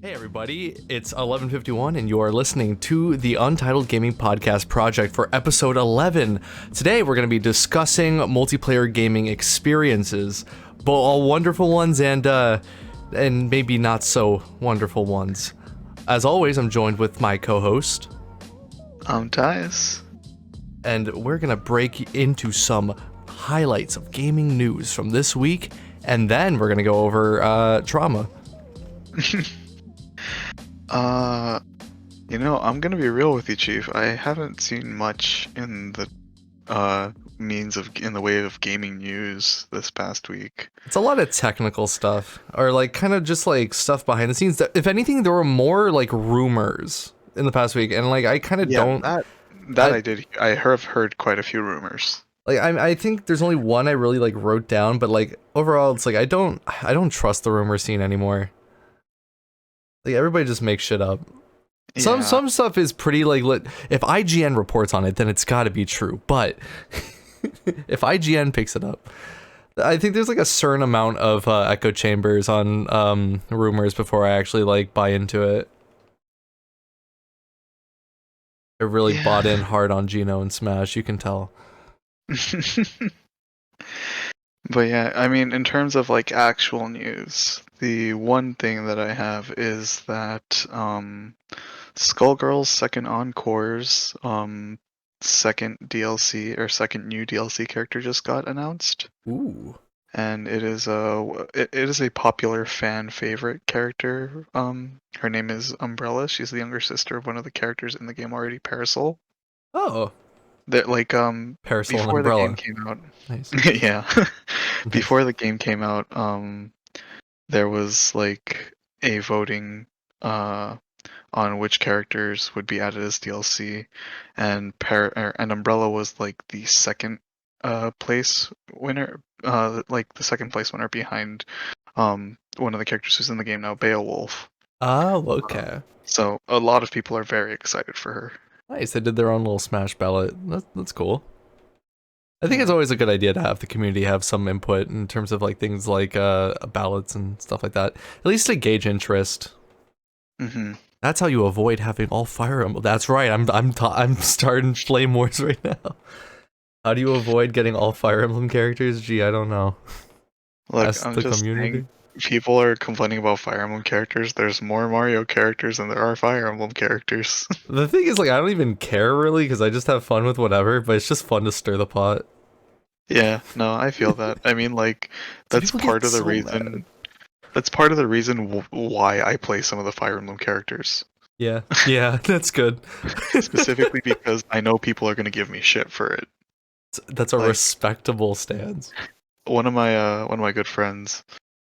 Hey everybody, it's 11:51 and you are listening to the Untitled Gaming Podcast Project for episode 11. Today we're going to be discussing multiplayer gaming experiences, both all wonderful ones and maybe not so wonderful ones. As always, I'm joined with my co-host. I'm Tyus. And we're going to break into some highlights of gaming news from this week, and then we're going to go over trauma. I'm gonna be real with you, Chief. I haven't seen much in the in the way of gaming news this past week. It's a lot of technical stuff, or like kind of just like stuff behind the scenes. That, if anything, there were more like rumors in the past week, and like I kind of don't. I have heard quite a few rumors. Like I think there's only one I really like wrote down, but like overall, it's like I don't trust the rumor scene anymore. Like everybody just makes shit up. Yeah. Some stuff is pretty like if IGN reports on it, then it's got to be true. But if IGN picks it up, I think there's like a certain amount of echo chambers on rumors before I actually like buy into it. I really bought in hard on Geno and Smash, you can tell. But yeah, I mean, in terms of like actual news, the one thing that I have is that Skullgirl's second Encore's second DLC or second new DLC character just got announced. Ooh. And it is a popular fan favorite character. Her name is Umbrella. She's the younger sister of one of the characters in the game already, Parasol. Oh. That Parasol and before Umbrella. The game came out. Nice. Yeah. Before the game came out, there was like a voting on which characters would be added as DLC, and Umbrella was like the second place winner, like the second place winner behind one of the characters who's in the game now, Beowulf. Oh, okay. So a lot of people are very excited for her. Nice, they did their own little Smash ballot. That's cool. I think it's always a good idea to have the community have some input in terms of like things like ballots and stuff like that. At least to gauge interest. Mm-hmm. That's how you avoid having all Fire Emblem. That's right. I'm starting Flame Wars right now. How do you avoid getting all Fire Emblem characters? Gee, I don't know. Look, Ask I'm the just community. saying, people are complaining about Fire Emblem characters. There's more Mario characters than there are Fire Emblem characters. The thing is, like, I don't even care really because I just have fun with whatever. But it's just fun to stir the pot. Yeah, no, I feel that. I mean, like, that's part of the reason. Mad. That's part of the reason why I play some of the Fire Emblem characters. Yeah, that's good. Specifically because I know people are gonna give me shit for it. That's a respectable stance. One of my good friends,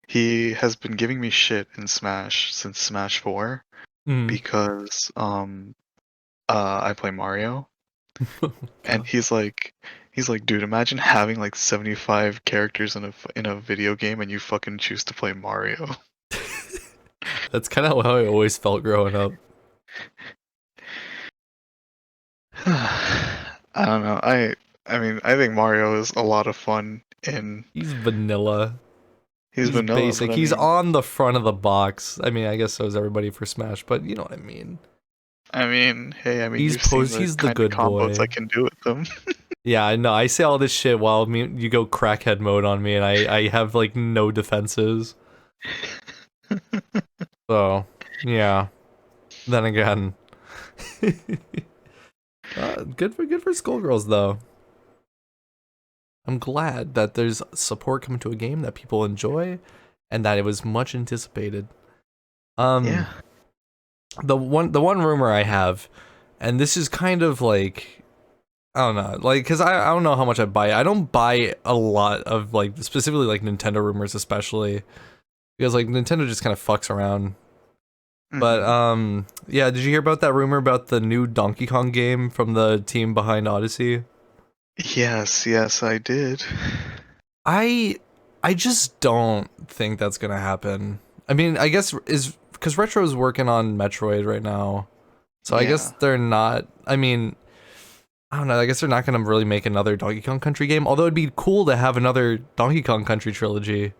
he has been giving me shit in Smash since Smash 4 because I play Mario. And he's like, dude, imagine having like 75 characters in a video game and you fucking choose to play Mario. That's kind of how I always felt growing up. I don't know. I mean, I think Mario is a lot of fun He's vanilla. He's vanilla, basic. He's on the front of the box. I mean, I guess so is everybody for Smash, but you know what I mean. He's the good combos boy. I can do with them. Yeah, I know. I say all this shit while you go crackhead mode on me, and I have like no defenses. So, yeah. Then again, good for Skullgirls though. I'm glad that there's support coming to a game that people enjoy, and that it was much anticipated. Yeah. The one rumor I have, and this is kind of like, I don't know, like, because I don't know how much I buy. I don't buy a lot of like specifically like Nintendo rumors, especially because like Nintendo just kind of fucks around. Mm-hmm. But yeah, did you hear about that rumor about the new Donkey Kong game from the team behind Odyssey? Yes, I did. I just don't think that's gonna happen. I mean, I guess is because Retro's working on Metroid right now, so I guess they're not. I mean, I don't know. I guess they're not gonna really make another Donkey Kong Country game. Although it'd be cool to have another Donkey Kong Country trilogy.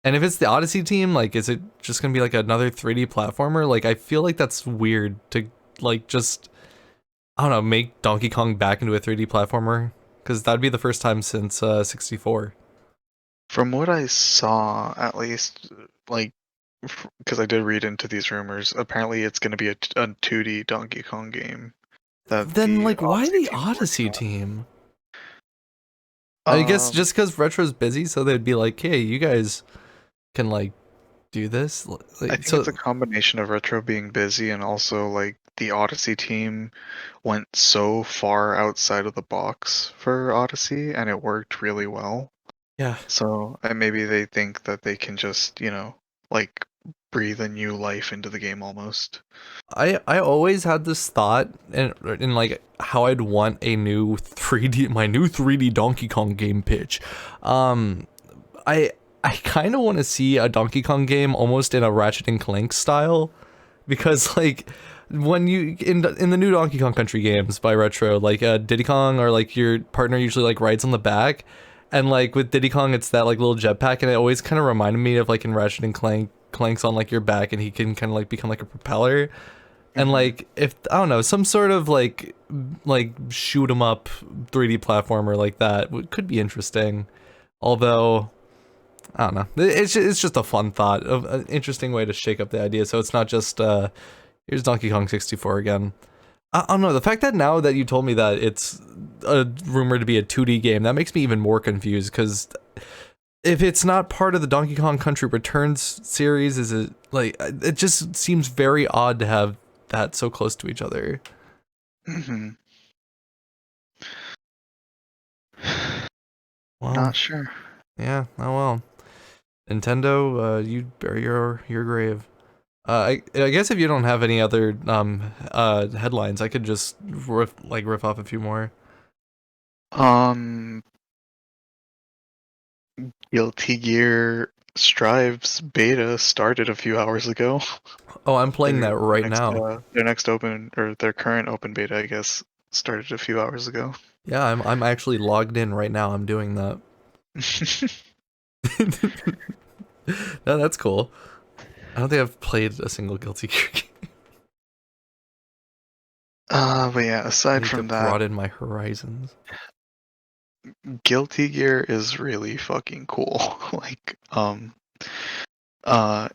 And if it's the Odyssey team, like, is it just gonna be like another 3D platformer? Like, I feel like that's weird to like just, I don't know, make Donkey Kong back into a 3D platformer, because that'd be the first time since 64. From what I saw, at least, like, because I did read into these rumors, apparently it's going to be a 2D Donkey Kong game that Then the like, why Odyssey the team's working Odyssey team? I guess on. just because Retro's busy, so they'd be like, hey, you guys can like do this. I Like, think it's a so combination of Retro being busy and also like the Odyssey team went so far outside of the box for Odyssey and it worked really well. yeah. So and maybe they think that they can just, like breathe a new life into the game almost. I always had this thought in like how I'd want a new 3D my new 3D Donkey Kong game pitch. Um I I kind of want to see a Donkey Kong game almost in a Ratchet and Clank style, because like when you in the new Donkey Kong Country games by Retro, like Diddy Kong or like your partner usually like rides on the back, and like with Diddy Kong it's that like little jetpack, and it always kind of reminded me of like in Ratchet and Clank's on like your back and he can kind of like become like a propeller. And Mhm. like, if I don't know, some sort of like shoot 'em up 3D platformer like that could be interesting. Although I don't know, it's just a fun thought of an interesting way to shake up the idea. So it's not just here's Donkey Kong 64 again. I don't know, the fact that now that you told me that it's a rumor to be a 2D game, that makes me even more confused, because if it's not part of the Donkey Kong Country Returns series, is it like, it just seems very odd to have that so close to each other. Mhm. Well, Not sure. yeah, oh well. Nintendo, you bury your grave. I guess if you don't have any other headlines, I could just riff off a few more. Um, Guilty Gear Strive's beta started a few hours ago. Oh, I'm playing Their that right next now. their next open or their current open beta, I guess, started a few hours ago. Yeah, I'm actually logged in right now. I'm doing that. No, that's cool. I don't think I've played a single Guilty Gear game. But yeah, I aside need to from that, broaden my horizons. Guilty Gear is really fucking cool. Like,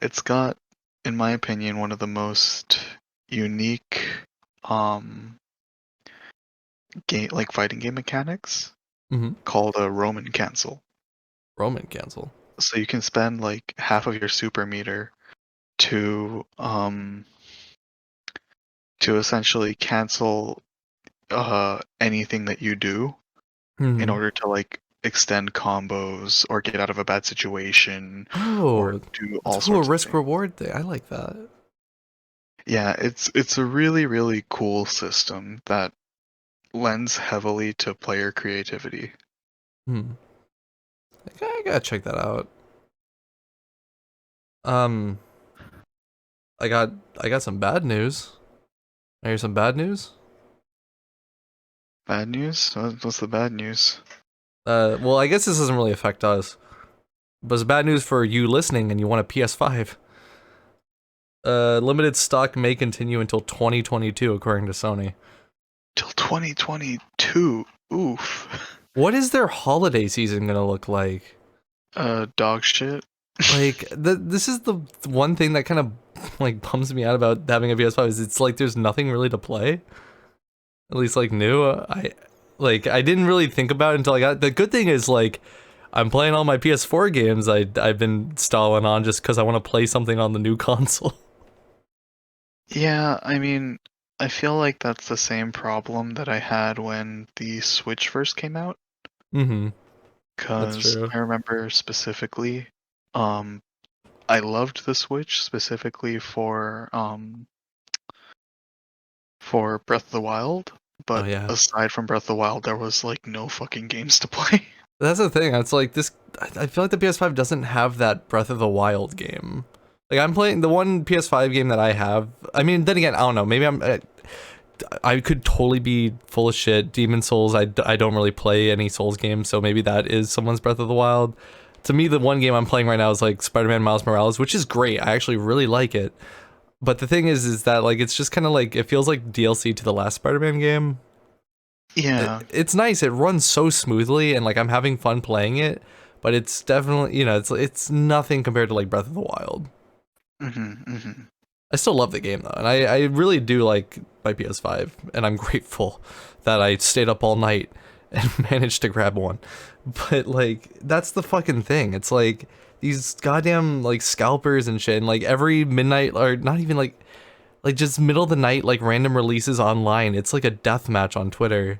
it's got, in my opinion, one of the most unique, um, fighting game mechanics Mm-hmm. called a Roman cancel. Roman cancel. So you can spend like half of your super meter to essentially cancel anything that you do in Hmm. order to like extend combos or get out of a bad situation or Oh, do it's a all cool sorts of risk things. reward thing. I like that. Yeah, it's a really, really cool system that lends heavily to player creativity. Hmm. I gotta check that out. Um, I got I got some bad news. I hear some bad news. Bad news? What's the bad news? Well, I guess this doesn't really affect us, but it's bad news for you listening and you want a PS5. Limited stock may continue until 2022, according to Sony. Till 2022. Oof. What is their holiday season gonna look like? Dog shit. Like, this is the one thing that kind of like bums me out about having a PS5, is it's like there's nothing really to play. At least like new. I didn't really think about it until I got. The good thing is like I'm playing all my PS4 games I've been stalling on just because I want to play something on the new console. Yeah, I mean, I feel like that's the same problem that I had when the Switch first came out. Mm-hmm. That's Because true. I remember specifically, um, I loved the Switch specifically for Breath of the Wild, Oh but yeah. aside from Breath of the Wild, there was like no fucking games to play. That's the thing. It's like this. I feel like the PS5 doesn't have that Breath of the Wild game. Like I'm playing the one PS5 game that I have. I mean, then again, I don't know. Maybe I could totally be full of shit. Demon Souls. I don't really play any Souls games, so maybe that is someone's Breath of the Wild. To me, the one game I'm playing right now is like Spider-Man Miles Morales, which is great. I actually really like it. But the thing is that like it's just kind of like it feels like DLC to the last Spider-Man game. Yeah. It's nice. It runs so smoothly, and like I'm having fun playing it. But it's definitely, it's nothing compared to like Breath of the Wild. Hmm. I still love the game though, and I really do like my PS5, and I'm grateful that I stayed up all night and managed to grab one. But like that's the fucking thing. It's like these goddamn like scalpers and shit, and like every midnight or not even like just middle of the night like random releases online. It's like a death match on Twitter.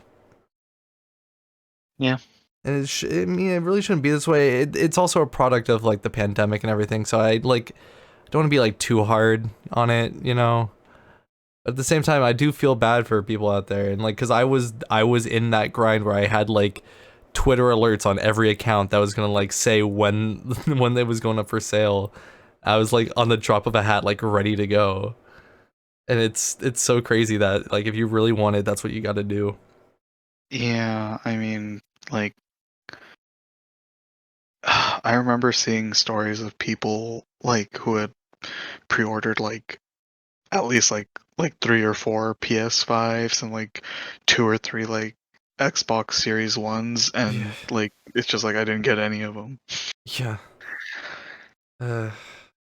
Yeah. And I mean, it really shouldn't be this way. It's also a product of like the pandemic and everything. So I like don't want to be like too hard on it, you know. At the same time, I do feel bad for people out there, and like, cause I was in that grind where I had like Twitter alerts on every account that was gonna like say when when it was going up for sale. I was like on the drop of a hat, like ready to go, and it's so crazy that like if you really want it, that's what you got to do. Yeah, I mean, like, I remember seeing stories of people like who had pre-ordered like at least like 3 or 4 PS5s and like 2 or 3 like Xbox Series Ones, Yeah, and like it's just like I didn't get any of them. yeah. Uh,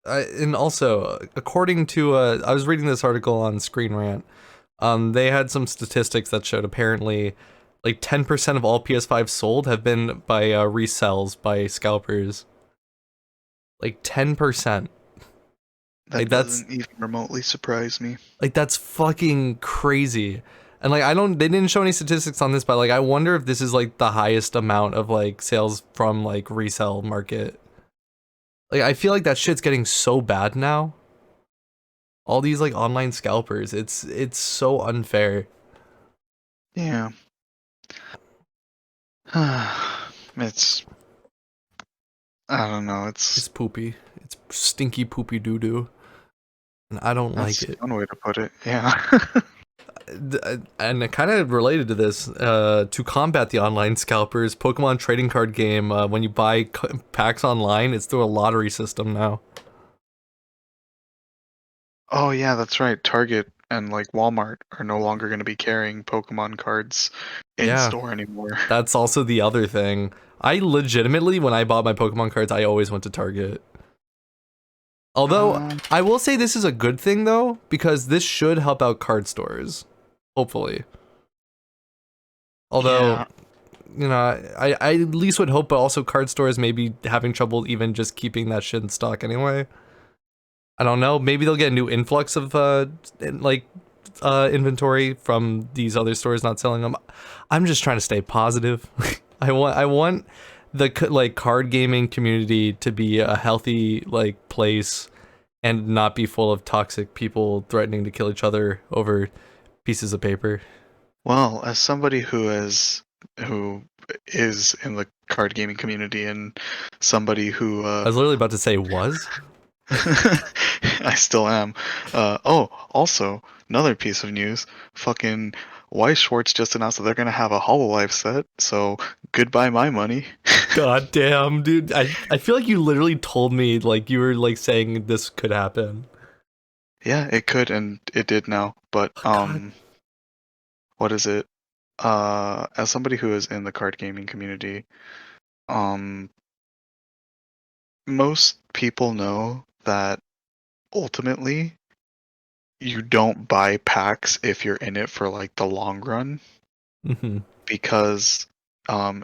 and also, according to I was reading this article on Screen Rant. They had some statistics that showed apparently like 10% of all PS5 sold have been by resells by scalpers. Like 10%. That Like that's doesn't even remotely surprise me. like that's fucking crazy. And like I don't they didn't show any statistics on this, but like I wonder if this is like the highest amount of like sales from like resale market. Like I feel like that shit's getting so bad now. All these like online scalpers, it's so unfair. Yeah. It's I don't know. It's poopy. It's stinky poopy doo doo. And I don't like That's it. one way to put it. Yeah. And kind of related to this, to combat the online scalpers, Pokemon trading card game, when you buy packs online, it's through a lottery system now. Oh yeah, that's right. Target and like Walmart are no longer going to be carrying Pokemon cards in Yeah, store anymore. that's also the other thing. I legitimately, when I bought my Pokemon cards, I always went to Target. Although, Um, I will say this is a good thing though, because this should help out card stores. Hopefully. Although, yeah. I at least would hope, but also card stores may be having trouble even just keeping that shit in stock anyway. I don't know. Maybe they'll get a new influx of inventory from these other stores not selling them. I'm just trying to stay positive. I want the like card gaming community to be a healthy like place and not be full of toxic people threatening to kill each other over pieces of paper. Well, as somebody who is in the card gaming community and somebody who I was literally about to say was. I still am. Oh, also, another piece of news. Fucking Weiss Schwartz just announced that they're gonna have a HoloLive set, so goodbye my money. God damn, dude. I feel like you literally told me like you were like saying this could happen. Yeah, it could and it did now. But Oh, God. what is it? As somebody who is in the card gaming community, um most people know that ultimately you don't buy packs if you're in it for like the long run, Hmm. because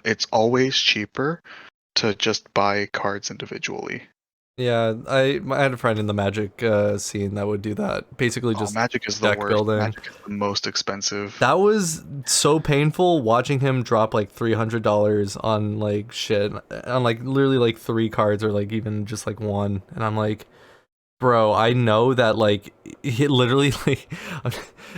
it's always cheaper to just buy cards individually. Yeah, I had a friend in the Magic scene that would do that. Basically, Oh, just Magic is the deck worst. building. Magic is the most expensive. That was so painful watching him drop like $300 on like shit on like literally like 3 cards or like even just like one, and I'm like, bro, I know that like he literally like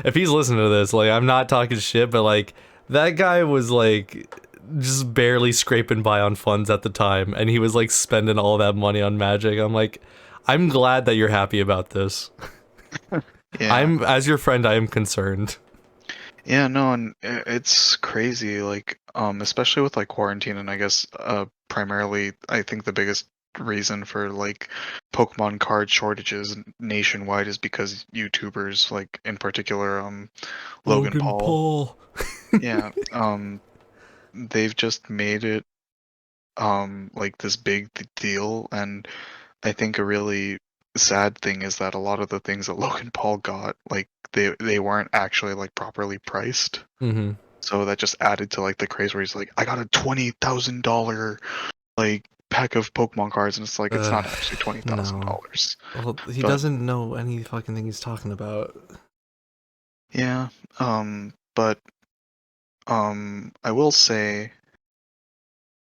if he's listening to this, like I'm not talking shit, but like that guy was like just barely scraping by on funds at the time, and he was like spending all that money on Magic. I'm like, I'm glad that you're happy about this. Yeah. I'm as your friend, I am concerned. Yeah, no, and it's crazy, like, especially with like quarantine and I guess primarily, I think the biggest reason for like Pokemon card shortages nationwide is because YouTubers, like in particular, Logan Logan Paul, Paul. yeah, they've just made it like this big deal, and I think a really sad thing is that a lot of the things that Logan Paul got, like they weren't actually like properly priced. Mm-hmm. So that just added to like the craze where he's like, I got a $20,000 like pack of Pokemon cards, and it's like it's not actually twenty thousand No. dollars. Well, he But doesn't know any fucking thing he's talking about. yeah, but I will say,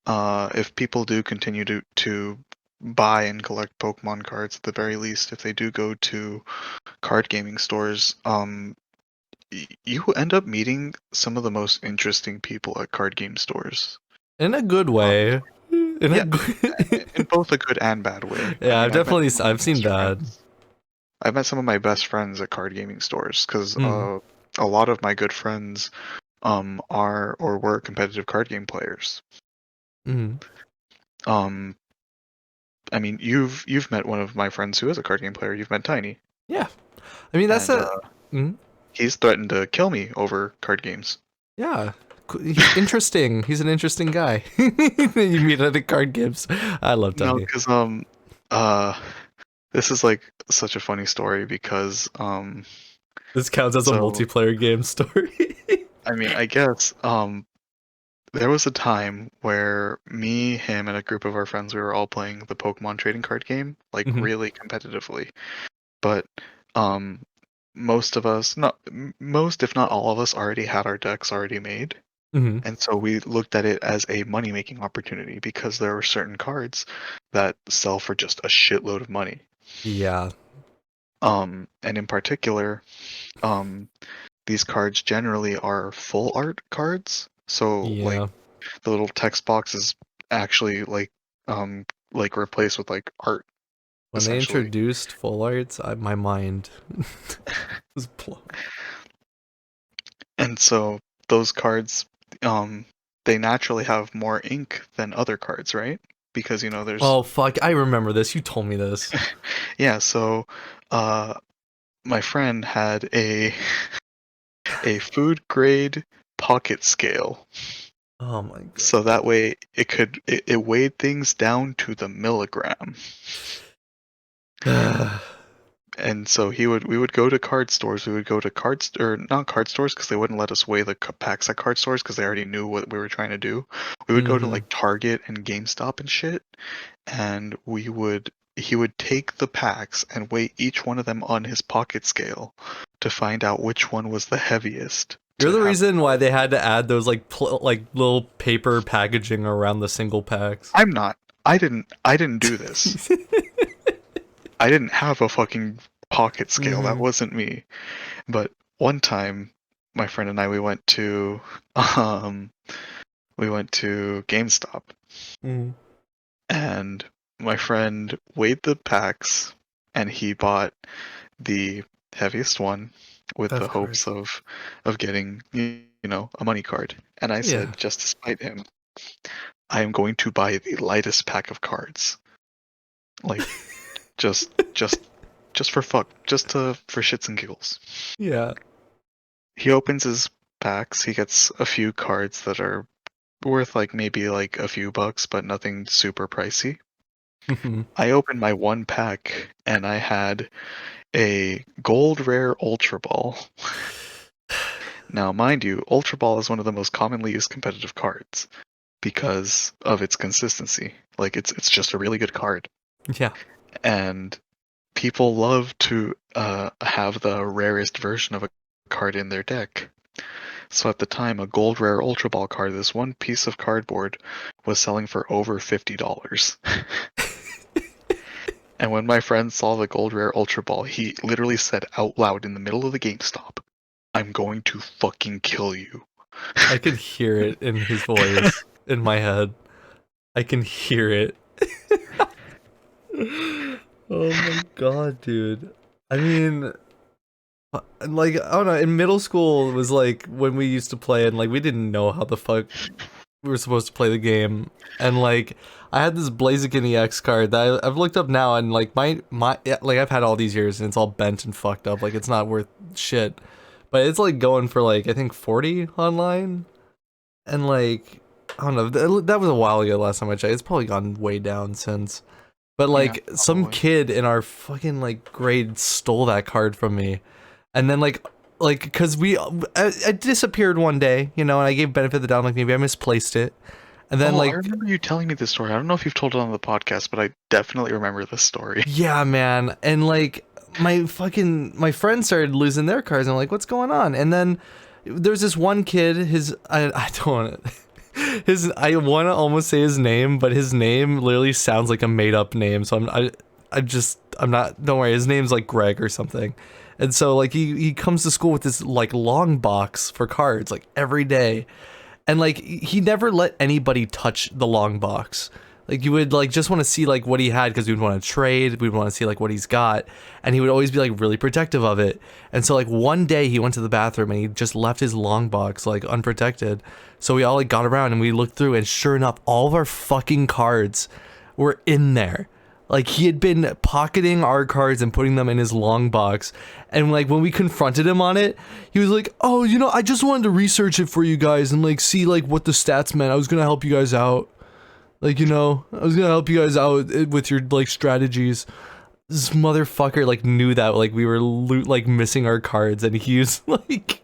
if people do continue to buy and collect Pokemon cards, at the very least, if they do go to card gaming stores, you end up meeting some of the most interesting people at card game stores. In a good way. In a Yeah, good... in both a good and bad way. I Yeah, mean, I've I've met definitely some of my I've seen best bad. friends. I've met some of my best friends at card gaming stores because Mm. a lot of my good friends are or were competitive card game players. Mm. Um, I mean, you've met one of my friends who is a card game player. You've met Tiny, Yeah. I mean, that's and a... Mm. he's threatened to kill me over card games. Yeah. He's interesting. He's an interesting guy. You meet at the card games. I love No, Tiny. because uh, this is like such a funny story because This counts as a so multiplayer game story. I mean, I guess there was a time where me, him, and a group of our friends, we were all playing the Pokemon trading card game, like Hmm. really competitively. But um, most of us, not most, if not all of us, already had our decks already made. Hmm. And so we looked at it as a money-making opportunity because there were certain cards that sell for just a shitload of money. Yeah. And in particular, um, these cards generally are full art cards. So like Yeah. the little text box is actually like replaced with like art When they essentially. introduced full arts, my mind was blown. And so those cards they naturally have more ink than other cards, right? Because there's Oh fuck! I remember this. You told me this. yeah, so uh my friend had a food grade pocket scale. Oh my So that way it weighed things down to the milligram. god. And so we would go to card stores. We would go to or not card stores because they wouldn't let us weigh the packs at card stores because they already knew what we were trying to do. We would go to Hmm. like Target and GameStop and shit, and he would take the packs and weigh each one of them on his pocket scale to find out which one was the heaviest You're to the have. reason why they had to add those like like little paper packaging around the single packs. I'm not. I didn't do this. I didn't have a fucking pocket scale. That Hmm. wasn't me. But one time, my friend and I um we went to GameStop, Mm. and my friend weighed the packs and he bought the heaviest one with the Of hopes course. of getting a money card. And I Yeah. said, just to spite him, I am going to buy the lightest pack of cards. Like just just just for fuck, for shits and giggles. Yeah. He opens his packs, he gets a few cards that are worth like maybe like a few bucks, but nothing super pricey. Mhm. I opened my one pack and I had a gold rare Ultra Ball. Now, mind you, Ultra Ball is one of the most commonly used competitive cards because of its consistency. Like it's just a really good card, Yeah. and people love to have the rarest version of a card in their deck. So at the time, a gold rare Ultra Ball card, this one piece of cardboard, was selling for over $50. And when my friend saw the gold rare Ultra Ball, he literally said out loud in the middle of the GameStop, I'm going to fucking kill you. I could hear it in his voice in my head. I can hear it. Oh my god, dude. I mean, like, I don't know, in middle school it was like when we used to play and like we didn't know how the fuck we were supposed to play the game, and like I had this Blaziken EX card that I've looked up now, and like my yeah, like I've had all these years, and it's all bent and fucked up. Like it's not worth shit, but it's like going for like I think 40 online, and like I don't know. That was a while ago. Last time I checked, it's probably gone way down since. But Yeah, like some probably. kid in our fucking like grade stole that card from me, and then like because I disappeared one day, you know, and I gave benefit of the doubt, like maybe I misplaced it, and then Oh, I like remember you telling me this story. I don't know if you've told it on the podcast, but I definitely remember this story. yeah, man, and like my friends started losing their cards, and I'm like, what's going on? And then there's this one kid, I don't want to. His I want to almost say his name, but his name literally sounds like a made up name. So I'm not. Don't worry, his name's like Greg or something. And so like he comes to school with this like long box for cards like every day, and like he never let anybody touch the long box. Like you would like just want to see like what he had because we'd want to trade, we'd want to see like what he's got, and he would always be like really protective of it. And so like one day he went to the bathroom and he just left his long box like unprotected. So we all like got around and we looked through, and sure enough, all of our fucking cards were in there. Like he had been pocketing our cards and putting them in his long box. And like when we confronted him on it, he was like, "Oh, you know, I just wanted to research it for you guys and like see like what the stats meant. I was gonna help you guys out. Like, you know, I was gonna help you guys out with your like strategies." This motherfucker like knew that like we were like missing our cards, and he was like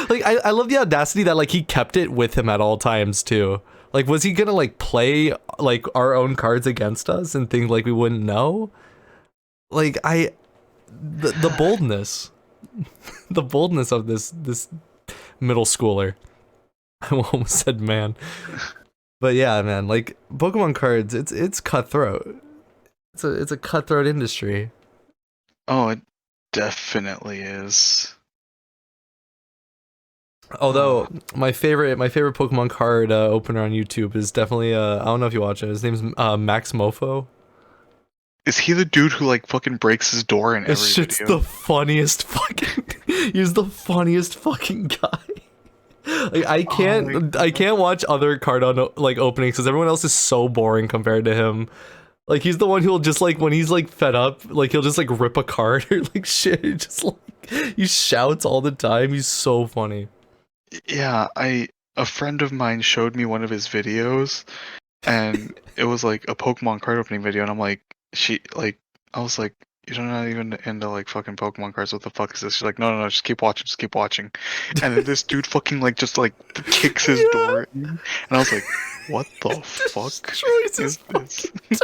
I love the audacity that like he kept it with him at all times too. Like was he gonna like play like our own cards against us and think like we wouldn't know? Like the boldness. The boldness of this middle schooler. I almost said man. But yeah, man, like Pokemon cards, it's cutthroat. It's a cutthroat industry. Oh, it definitely is. Although Oh, my favorite Pokemon card opener on YouTube is definitely I don't know if you watch it. His name's Max Mofo. is he the dude who like fucking breaks his door in This every shit's the video? funniest fucking. He's the funniest fucking guy. Like Oh my I god. can't watch other card on like openings because everyone else is so boring compared to him. Like he's the one who'll just like when he's like fed up, like he'll just like rip a card or like shit. Just like he shouts all the time. He's so funny. Yeah, a friend of mine showed me one of his videos, and it was like a Pokemon card opening video, and I'm like, I was like, you're not even into like fucking Pokemon cards. What the fuck is this? She's like, no, no, no, just keep watching. And then this dude fucking like just like kicks his Yeah. door in, and I was like, what the fuck Destroys his is fucking. this?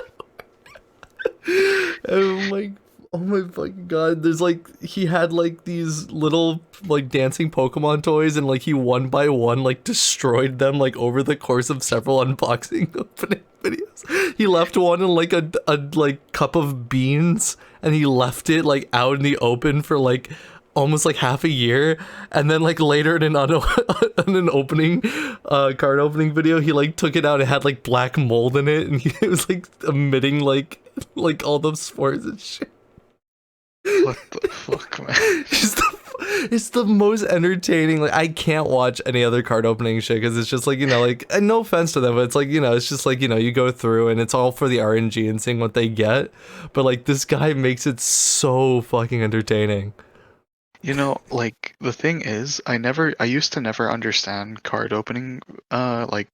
Oh my fucking god! There's like he had like these little like dancing Pokemon toys, and like he one by one like destroyed them like over the course of several unboxing opening videos. He left one in like a like cup of beans, and he left it like out in the open for like almost like half a year, and then like later in an in an opening card opening video, he like took it out and had like black mold in it, and it was like emitting like all those spores and shit. What the fuck, man? It's the most entertaining. Like I can't watch any other card opening shit because it's just like, you know, like, and no offense to them, but it's like, you know, it's just like, you know, you go through and it's all for the RNG and seeing what they get, but like this guy makes it so fucking entertaining. You know, like the thing is, I used to never understand card opening like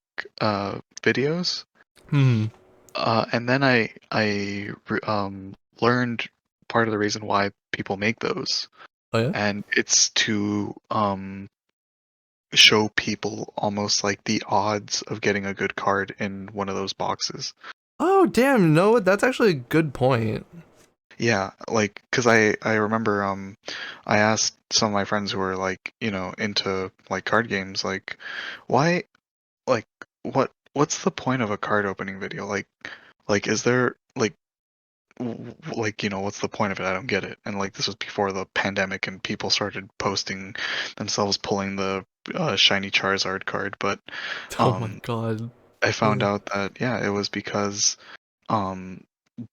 videos. Hmm. And then I learned part of the reason why people make those, Oh yeah. and it's to show people almost like the odds of getting a good card in one of those boxes. Oh damn! No, that's actually a good point. Yeah, like because I remember I asked some of my friends who were like, you know, into like card games, like why, like what's the point of a card opening video? Like is there like like, you know, what's the point of it? I don't get it. And like this was before the pandemic and people started posting themselves pulling the shiny Charizard card, but Oh my um god. I found out that yeah, it was because um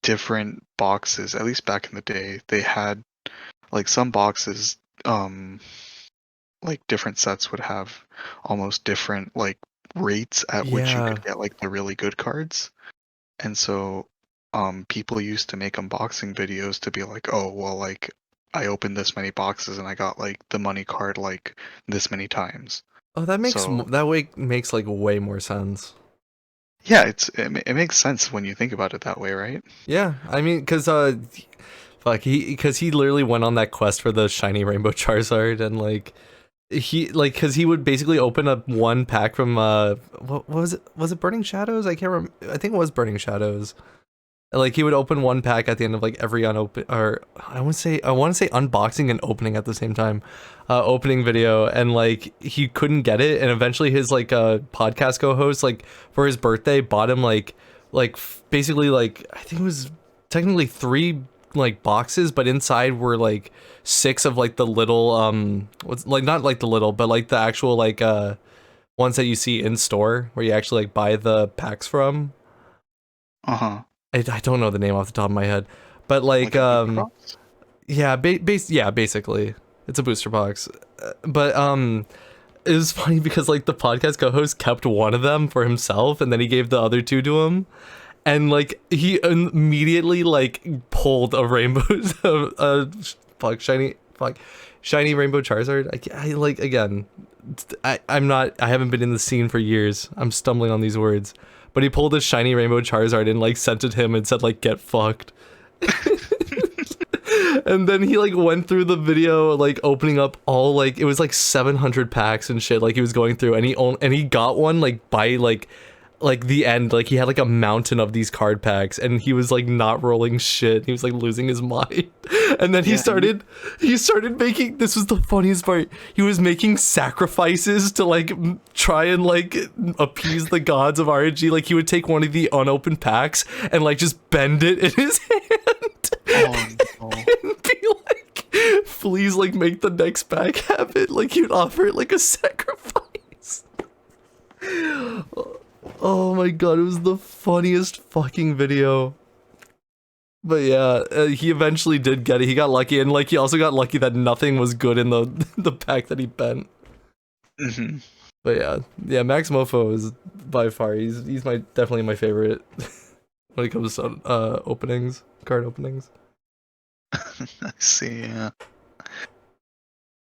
different boxes, at least back in the day, they had like some boxes, like different sets would have almost different like rates at which you Yeah. could get like the really good cards. And so people used to make unboxing videos to be like, oh well, like I opened this many boxes and I got like the money card like this many times. Oh, that makes So that way makes like way more sense. yeah, it makes sense when you think about it that way, right? Yeah, I mean, fuck, because he literally went on that quest for the shiny rainbow Charizard, and because he would basically open up one pack from what was it? Was it Burning Shadows? I can't remember. I think it was Burning Shadows. Like he would open one pack at the end of like every unopen, or I want to say unboxing and opening at the same time, opening video, and like he couldn't get it, and eventually his like podcast co-host like for his birthday bought him basically like I think it was technically three like boxes, but inside were like six of like the little what's like not like the little but like the actual like ones that you see in store where you actually like buy the packs from. Uh-huh. I don't know the name off the top of my head, but Like a booster box? yeah, yeah, basically it's a booster box. But it was funny because like the podcast co-host kept one of them for himself, and then he gave the other two to him, and like he immediately like pulled a rainbow, fuck shiny rainbow Charizard. I like again. I'm not. I haven't been in the scene for years. I'm stumbling on these words. But he pulled a shiny rainbow Charizard and like sent it to him and said like get fucked. And then he like went through the video like opening up all like it was like 700 packs and shit like he was going through, and he got one like by like the end, like he had like a mountain of these card packs, and he was like not rolling shit. He was like losing his mind. And then he started making, this was the funniest part, he was making sacrifices to like try and like appease the gods of RNG. Like he would take one of the unopened packs and like just bend it in his hand. Oh, no. And be like, please like make the next pack have it. Like he would offer it like a sacrifice. Oh my god, it was the funniest fucking video. But yeah, he eventually did get it. He got lucky, and like he also got lucky that nothing was good in the the pack that he bent. Mm-hmm. But yeah, Max Mofo is by far he's my definitely my favorite when it comes to card openings. I see, yeah.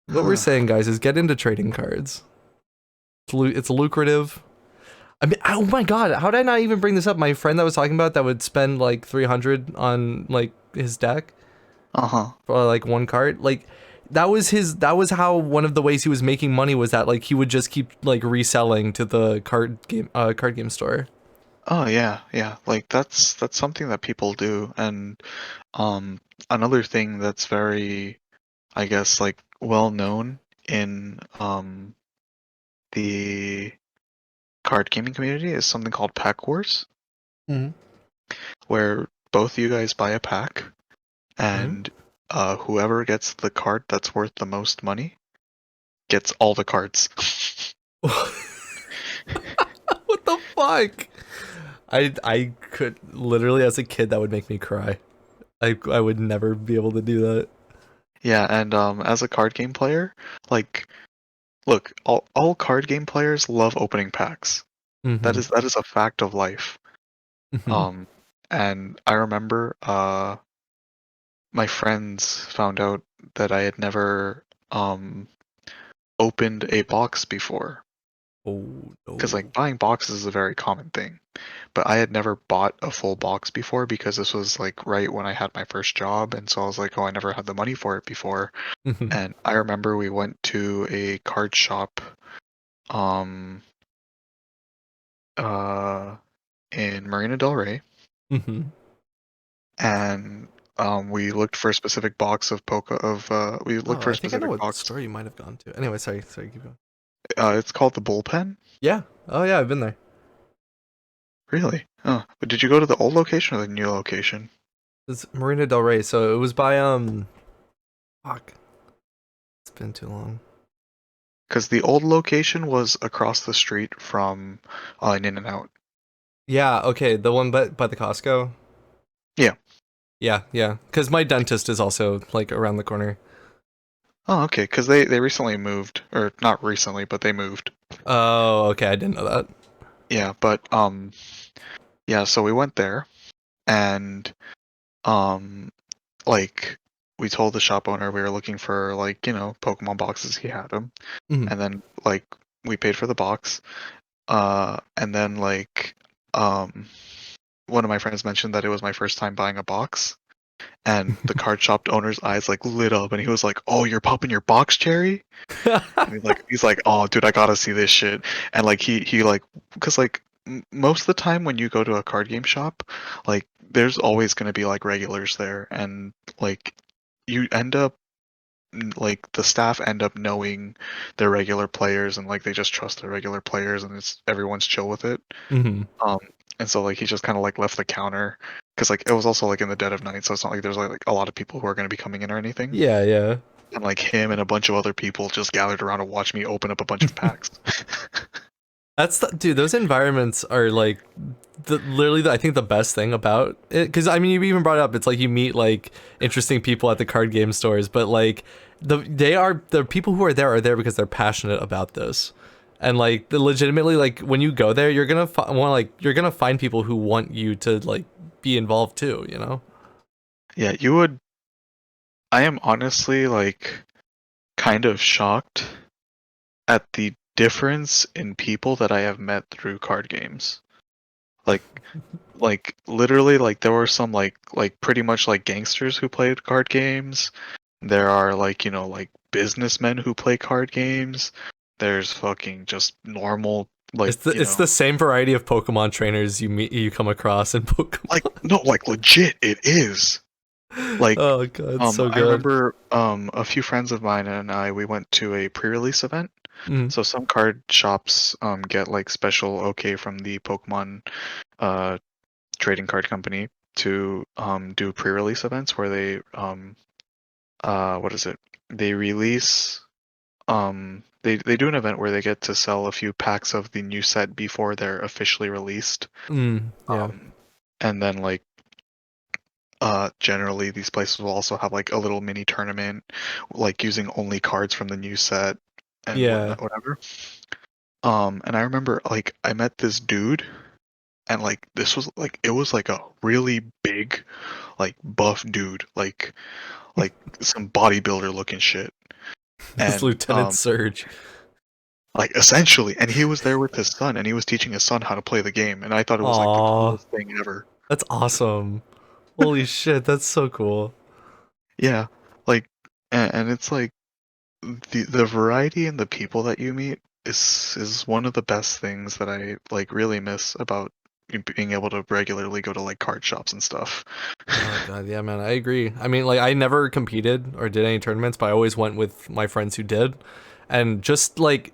What we're saying, guys, is get into trading cards. It's lucrative. I mean, oh my god, how did I not even bring this up? My friend that was talking about that would spend like 300 on like his deck Uh-huh. for like one card. Like that was how one of the ways he was making money was that like he would just keep like reselling to the card game store. Oh yeah, yeah. Like that's something that people do. And another thing that's very, I guess, like well known in the card gaming community is something called pack wars, Mm-hmm. where both you guys buy a pack, and whoever gets the card that's worth the most money gets all the cards. What the fuck? I could literally, as a kid, that would make me cry. I would never be able to do that. Yeah, and as a card game player, like, look, all card game players love opening packs. Mm-hmm. That is a fact of life. Mm-hmm. And I remember my friends found out that I had never opened a box before. Oh no. Because like buying boxes is a very common thing, but I had never bought a full box before because this was like right when I had my first job, and so I was like, oh, I never had the money for it before. Mm-hmm. And I remember we went to a card shop, um, in Marina Del Rey, Mm-hmm. and we looked for a specific box of we looked Oh, for a I think I know specific what box. store you might have gone to. Anyway, sorry, keep going. It's called the Bullpen. Yeah. Oh yeah, I've been there. Really? Oh, but did you go to the old location or the new location? It's Marina Del Rey, so it was by fuck. It's been too long. Because the old location was across the street from an In-N-Out. Yeah, okay, the one by the Costco. Yeah. Yeah. Because my dentist is also like around the corner. Oh, okay, because they recently moved, or not recently, but they moved. Oh, okay, I didn't know that. Yeah, but yeah, so we went there, and um, like we told the shop owner we were looking for like Pokemon boxes. He had them, Mhm. and then like we paid for the box. And then like um, one of my friends mentioned that it was my first time buying a box, and the card shop owner's eyes like lit up, and he was like, "Oh, you're popping your box cherry?" And he's like, "Oh, dude, I gotta see this shit." And like he like, because like most of the time when you go to a card game shop, like there's always gonna be like regulars there, and like you end up like the staff end up knowing their regular players, and like they just trust their regular players, and it's everyone's chill with it. Hmm. Um, and so like he just kind of like left the counter because like it was also like in the dead of night, so it's not like there's like a lot of people who are gonna be coming in or anything. Yeah, yeah. And like him and a bunch of other people just gathered around to watch me open up a bunch of packs. Dude, those environments are like literally I think the best thing about it, because I mean you even brought it up, it's like you meet like interesting people at the card game stores, but like the people who are there because they're passionate about this. And like legitimately, like when you go there, you're gonna you're gonna find people who want you to like be involved too, you know? Yeah, you would. I am honestly like kind of shocked at the difference in people that I have met through card games. Like literally like there were some like pretty much like gangsters who played card games. There are like like businessmen who play card games. There's fucking just normal like It's the same variety of Pokemon trainers you come across in like Pokemon. no like legit it is. Like Oh god, it's so I good. remember a few friends of mine and I we went to a pre-release event. Mm, So some card shops get like special okay from the Pokemon uh trading card company to do pre-release events where they what is it? They release they do an event where they get to sell a few packs of the new set before they're officially released. yeah. Um and then like generally these places will also have like a little mini tournament like using only cards from the new set and Yeah. whatnot whatever. And I remember like I met this dude and like this was like it was like a really big like buff dude like some bodybuilder looking shit. It's And Lieutenant Surge. like essentially, and he was there with his son and he was teaching his son how to play the game, and I thought it was like the Aw, coolest thing ever. that's awesome. Holy shit, that's so cool. Yeah, like and it's like the variety and the people that you meet is one of the best things that I like really miss about being able to regularly go to like card shops and stuff. Oh god, yeah, man, I agree. I mean, like I never competed or did any tournaments, but I always went with my friends who did, and just like,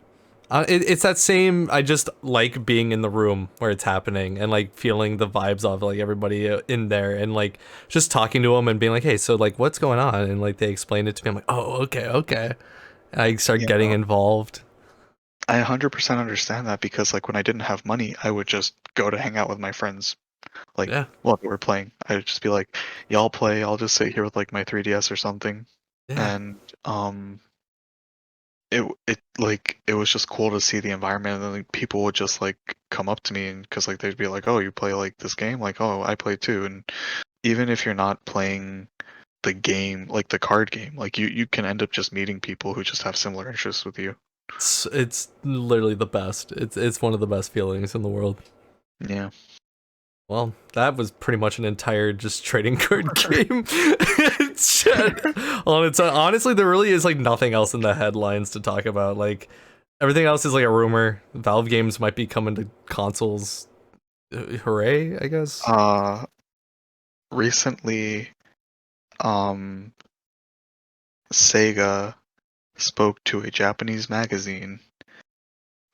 it's that same. I just like being in the room where it's happening and like feeling the vibes of like everybody in there and like just talking to them and being like, hey, so like what's going on? And like they explained it to me. I'm like, oh, okay, okay. And I start Yeah, getting no, involved. I 100% understand that because like when I didn't have money, I would just go to hang out with my friends. Like Yeah, while we were playing, I would just be like, "Y'all play. I'll just sit here with like my 3DS or something." yeah. And it like it was just cool to see the environment, and then like, people would just like come up to me and because like they'd be like, "Oh, you play like this game?" Like, "Oh, I play too." And even if you're not playing the game, like the card game, like you can end up just meeting people who just have similar interests with you. It's literally the best. It's one of the best feelings in the world. Yeah. Well, that was pretty much an entire just trading card game. Shit. On its own. Honestly, there really is like nothing else in the headlines to talk about. Like everything else is like a rumor. Valve games might be coming to consoles. Hooray, I guess. Uh, recently, um, Sega spoke to a Japanese magazine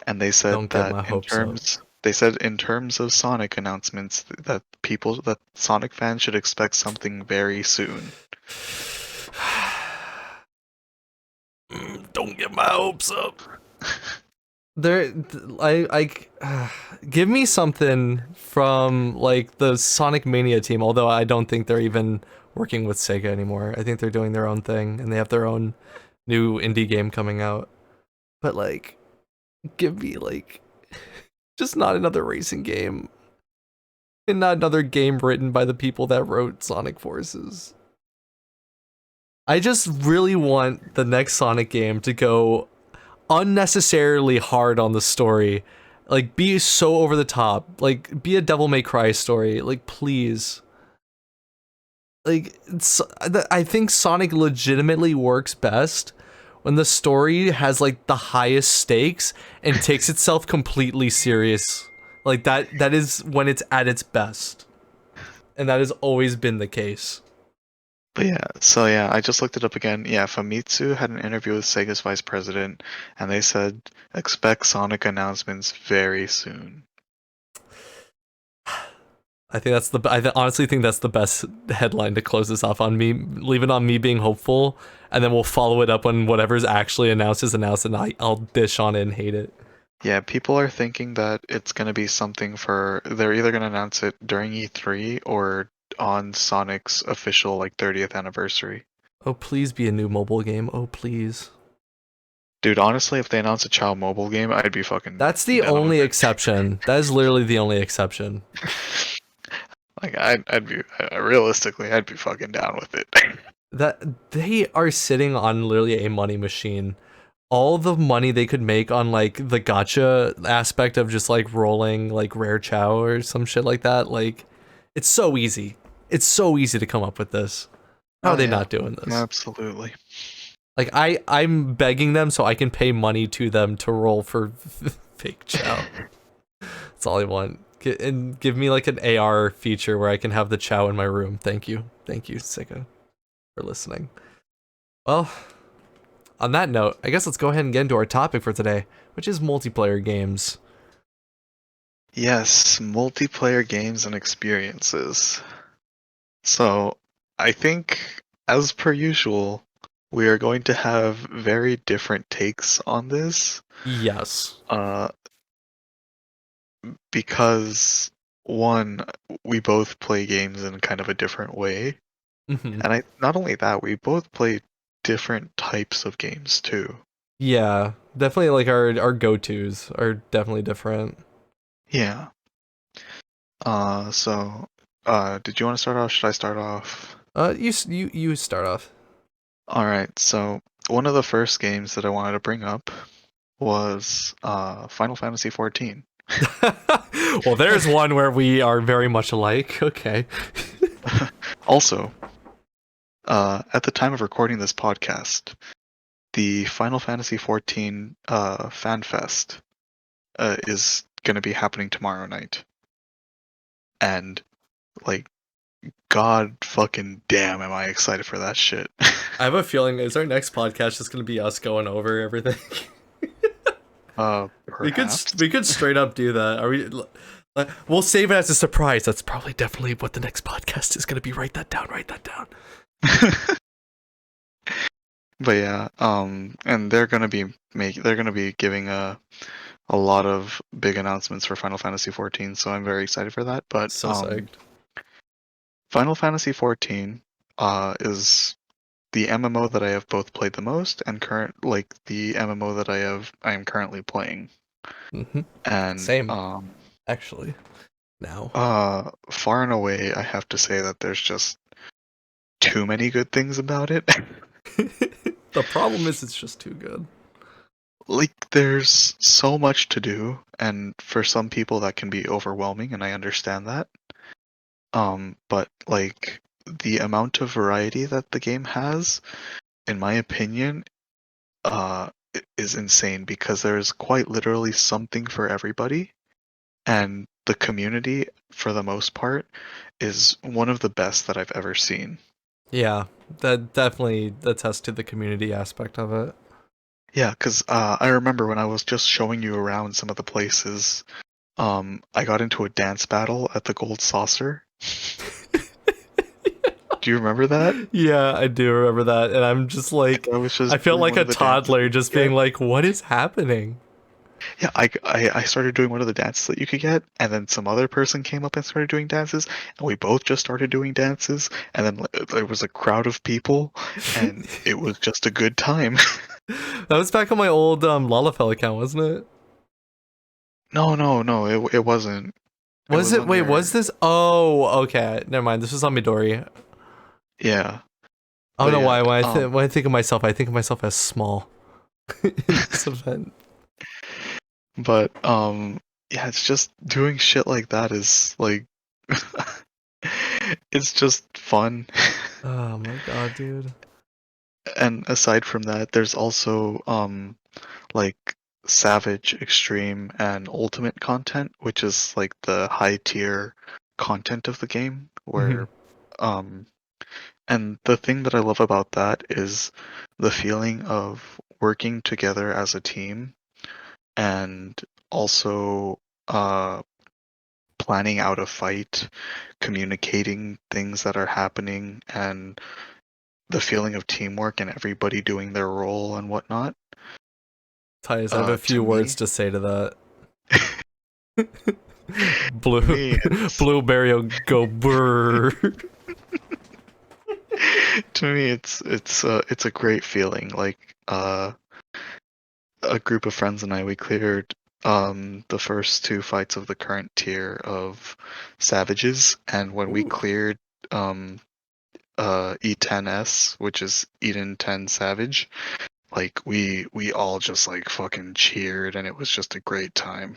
and they said Don't get that my hopes up. in terms of Sonic announcements that Sonic fans should expect something very soon. Don't get my hopes up. There, give me something from like the Sonic Mania team. Although I don't think they're even working with Sega anymore. I think they're doing their own thing and they have their own new indie game coming out. But like, give me like just not another racing game. And not another game written by the people that wrote Sonic Forces. I just really want the next Sonic game to go unnecessarily hard on the story. Like, be so over the top. Like, be a Devil May Cry story. Like, please. Like, I think Sonic legitimately works best when the story has, like, the highest stakes and takes itself completely serious. Like, that is when it's at its best. And that has always been the case. But yeah, I just looked it up again. Yeah, Famitsu had an interview with Sega's vice president, and they said expect Sonic announcements very soon. I think that's honestly think that's the best headline to close this off on. Me, leave it on me being hopeful, and then we'll follow it up when whatever's actually announced is announced, and I'll dish on it and hate it. Yeah, people are thinking that it's gonna be something they're either gonna announce it during E3 or on Sonic's official like 30th anniversary. Oh, please be a new mobile game. Oh, please. Dude, honestly, if they announce a child mobile game, I'd be fucking. That's the only exception. That is literally the only exception. Like I'd be realistically, I'd be fucking down with it. That they are sitting on literally a money machine. All the money they could make on like the gacha aspect of just like rolling like rare chow or some shit like that, like it's so easy. It's so easy to come up with this. How are they not doing this? Absolutely. Like I'm begging them so I can pay money to them to roll for fake chow. That's all I want. And give me like an AR feature where I can have the chow in my room. Thank you, Sika, for listening. Well, on that note, I guess let's go ahead and get into our topic for today, which is multiplayer games. Yes, multiplayer games and experiences. So, I think, as per usual, we are going to have very different takes on this. Yes. Because, one, we both play games in kind of a different way. Mm-hmm. And not only that, we both play different types of games too. Yeah, definitely like our go-tos are definitely different. Yeah. Did you want to start off? Should I start off? You start off. All right. So one of the first games that I wanted to bring up was Final Fantasy XIV. Well, there's one where we are very much alike. Okay. Also, at the time of recording this podcast, the Final Fantasy XIV Fan Fest is going to be happening tomorrow night. And, like, god fucking damn am I excited for that shit. I have a feeling is our next podcast just going to be us going over everything. Perhaps. We could straight up do that. Are we? We'll save it as a surprise. That's probably definitely what the next podcast is going to be. Write that down. But yeah, and they're gonna be giving a lot of big announcements for Final Fantasy XIV, so I'm very excited for that. But so psyched. Final Fantasy XIV is the MMO that I have both played the most and the MMO that I am currently playing. Mm-hmm. And same. Actually, now. Far and away, I have to say that there's just too many good things about it. The problem is it's just too good. Like, there's so much to do, and for some people that can be overwhelming, and I understand that. But like the amount of variety that the game has, in my opinion, is insane because there's quite literally something for everybody, and the community, for the most part, is one of the best that I've ever seen. Yeah, that definitely attests to the community aspect of it. Yeah, because I remember when I was just showing you around some of the places, I got into a dance battle at the Gold Saucer. Do you remember that? Yeah, I do remember that, and I'm just like, I felt like a toddler just being like, what is happening? Yeah, I started doing one of the dances that you could get, and then some other person came up and started doing dances, and we both just started doing dances, and then there was a crowd of people, and it was just a good time. That was back on my old Lalafell account, wasn't it? No, it wasn't. It Was was it? on Wait, your was this? Oh, okay. Never mind. This was on Midori. yeah, I don't but know yeah, why. When I think of myself, I think of myself as small in this event. but yeah, it's just doing shit like that is like it's just fun. Oh my god, dude. And aside from that, there's also like Savage, Extreme, and Ultimate content, which is like the high tier content of the game, Mhm. where um and the thing that I love about that is the feeling of working together as a team and also planning out a fight, communicating things that are happening, and the feeling of teamwork and everybody doing their role and whatnot. Tyus, I have a To few words me, to say to that. to Blue, me, it's blueberry will go brrr. to me, it's a great feeling. Like a group of friends and I, we cleared the first two fights of the current tier of Savages, and when we Ooh. cleared um E10S, which is Eden 10 Savage, like we all just like fucking cheered, and it was just a great time.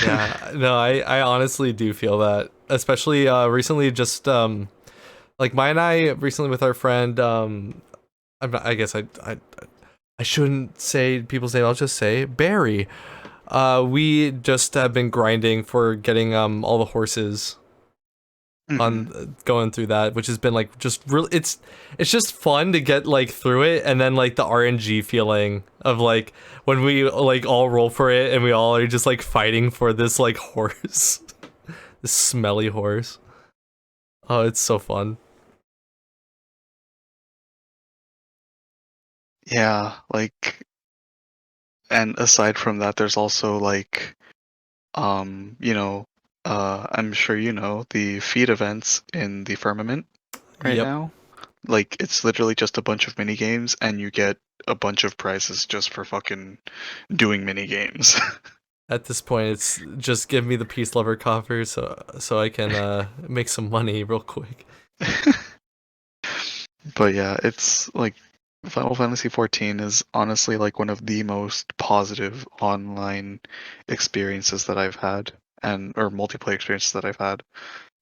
Yeah, no, I honestly do feel that, especially recently. Just like Maya and I recently with our friend. I guess I shouldn't say people's name. I'll just say Barry. We just have been grinding for getting all the horses Hmm. on going through that, which has been like just really it's just fun to get like through it, and then like the RNG feeling of like when we like all roll for it and we all are just like fighting for this like horse, this smelly horse. Oh, it's so fun. Yeah, like, and aside from that, there's also like, you know, I'm sure you know the feed events in the Firmament right Yep. now. Like, it's literally just a bunch of mini games, and you get a bunch of prizes just for fucking doing mini games. At this point, it's just give me the peace lover coffer so I can make some money real quick. But yeah, it's like Final Fantasy XIV is honestly like one of the most positive online experiences that I've had, and or multiplayer experiences that I've had.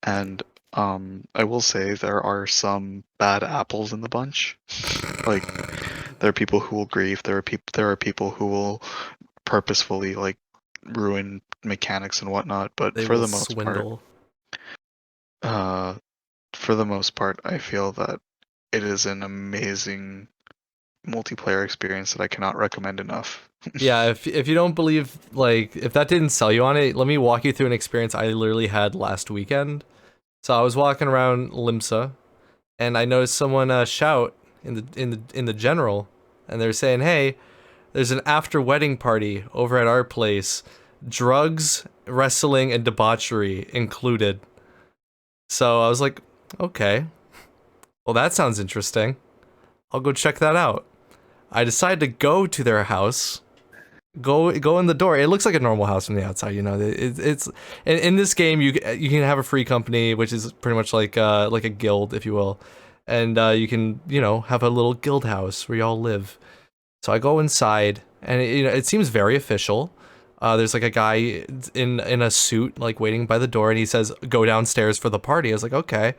And I will say there are some bad apples in the bunch. Like there are people who will grief, there are people who will purposefully like ruin mechanics and whatnot, but They will swindle. uh for the most part, I feel that it is an amazing multiplayer experience that I cannot recommend enough. Yeah, if you don't believe, like, if that didn't sell you on it, let me walk you through an experience I literally had last weekend. So I was walking around Limsa, and I noticed someone shout in the general, and they're saying, "Hey, there's an after wedding party over at our place, drugs, wrestling, and debauchery included." So I was like, "Okay, well that sounds interesting. I'll go check that out." I decided to go to their house, go in the door. It looks like a normal house from the outside. You know, it's in this game you can have a free company, which is pretty much like a guild, if you will, and you can have a little guild house where y'all live. So I go inside, and it seems very official. There's like a guy in a suit like waiting by the door, and he says, "Go downstairs for the party." I was like, okay.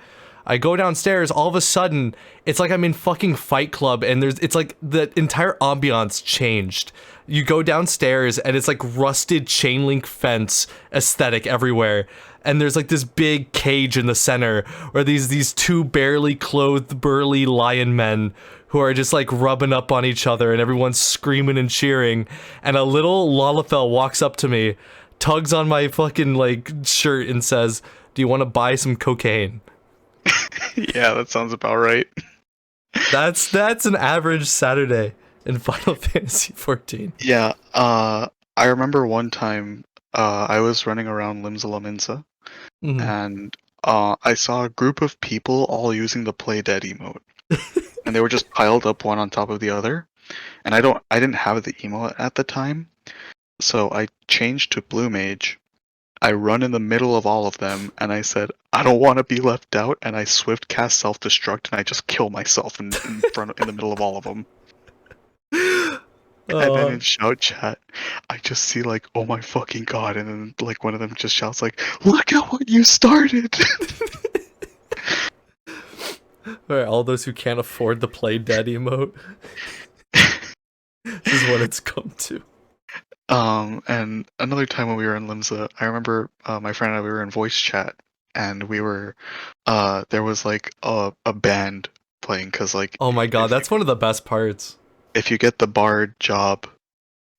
I go downstairs. All of a sudden, it's like I'm in fucking Fight Club, and it's like the entire ambiance changed. You go downstairs, and it's like rusted chain link fence aesthetic everywhere, and there's like this big cage in the center where these two barely clothed burly lion men who are just like rubbing up on each other, and everyone's screaming and cheering, and a little Lalafell walks up to me, tugs on my fucking like shirt, and says, "Do you want to buy some cocaine?" Yeah, that sounds about right. That's an average Saturday in Final Fantasy 14. Yeah, I remember one time I was running around Limsa Lominsa Mhm. and I saw a group of people all using the play dead emote. And they were just piled up one on top of the other. And I didn't have the emote at the time, so I changed to Blue Mage. I run in the middle of all of them and I said, I don't want to be left out, and I swift cast self-destruct and I just kill myself in the middle of all of them. And then in shout chat, I just see like, oh my fucking god, and then like one of them just shouts like, look at what you started. Alright, all those who can't afford the play dead emote. This is what it's come to. And another time when we were in Limsa, I remember my friend and I, we were in voice chat, and we were there was like a band playing, because like Oh my god, that's one of the best parts. if you get the bard job,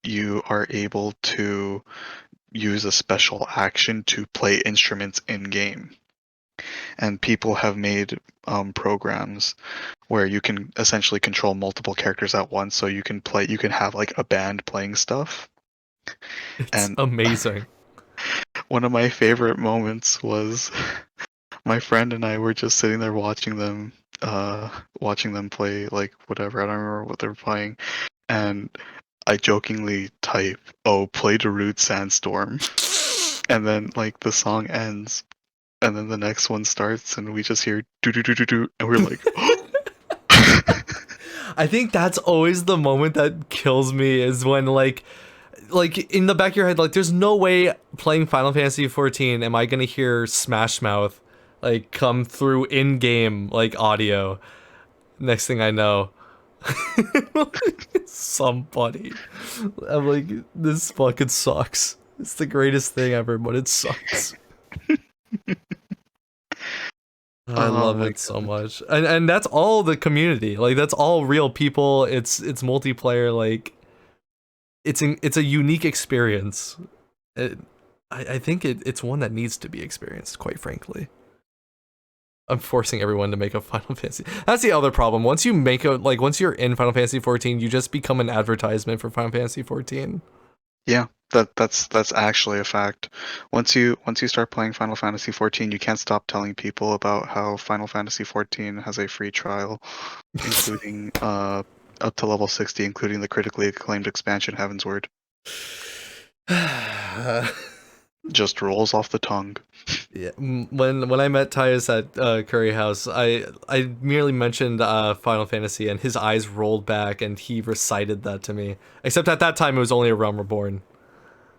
you are able to use a special action to play instruments in game. And people have made programs where you can essentially control multiple characters at once, so you can have like a band playing stuff. It's And amazing. one of my favorite moments was my friend and I were just sitting there watching them play like whatever. I don't remember what they were playing, and I jokingly type, "Oh, play Darude Sandstorm," and then like the song ends, and then the next one starts, and we just hear do do do do do, and we're like, I think that's always the moment that kills me, is when like in the back of your head, like there's no way playing Final Fantasy 14 am I gonna hear Smash Mouth like come through in game like audio. Next thing I know, somebody. I'm like, this fucking sucks. It's the greatest thing ever, but it sucks. I "Oh love my it so god." much, and that's all the community. Like that's all real people. It's multiplayer. Like it's a unique experience. It, I think it's one that needs to be experienced. Quite frankly, I'm forcing everyone to make a Final Fantasy. That's the other problem. Once you make once you're in Final Fantasy 14, you just become an advertisement for Final Fantasy 14. Yeah, that's actually a fact. Once you start playing Final Fantasy 14, you can't stop telling people about how Final Fantasy 14 has a free trial, including up to level 60, including the critically acclaimed expansion Heavensward. Just rolls off the tongue. Yeah, when I met Tyus at Curry House, I merely mentioned Final Fantasy, and his eyes rolled back, and he recited that to me. Except at that time, it was only a Realm Reborn.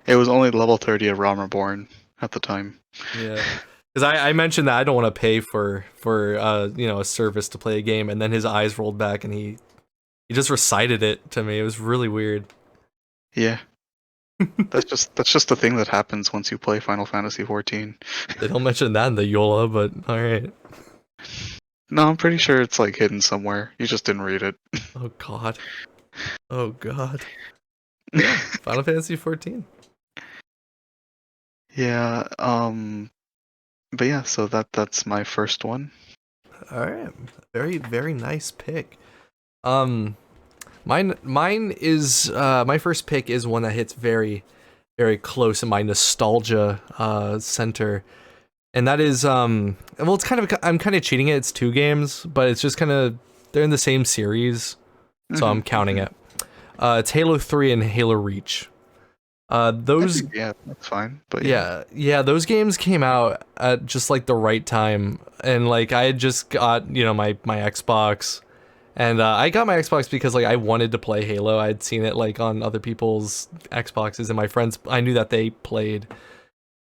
It was only level 30 of Realm Reborn at the time. Yeah, because I mentioned that I don't want to pay for a service to play a game, and then his eyes rolled back, and he just recited it to me. It was really weird. Yeah. That's just the thing that happens once you play Final Fantasy 14. They don't mention that in the Yola, but all right. No, I'm pretty sure it's like hidden somewhere. You just didn't read it. Oh God. Oh God. Yeah, Final Fantasy 14. Yeah, but yeah, so that's my first one. All right, very very nice pick. Um, mine is my first pick is one that hits very very close in my nostalgia center, and that is well, it's kind of, I'm kind of cheating it. It's two games, but it's just kind of, they're in the same series, so I'm counting it. It's Halo 3 and Halo Reach. Those Yeah, that's fine. But yeah. yeah, those games came out at just like the right time, and like I had just got my Xbox, and I got my Xbox because like I wanted to play Halo. I'd seen it like on other people's Xboxes, and my friends, I knew that they played,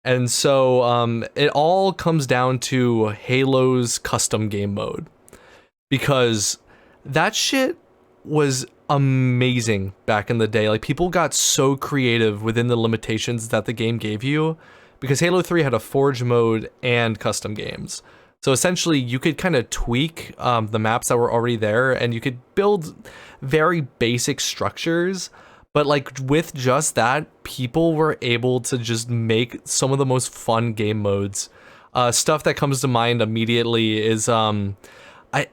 and so it all comes down to Halo's custom game mode, because that shit was amazing back in the day. Like people got so creative within the limitations that the game gave you, because Halo 3 had a forge mode and custom games. So essentially you could kind of tweak the maps that were already there, and you could build very basic structures, but like with just that, people were able to just make some of the most fun game modes. Stuff that comes to mind immediately is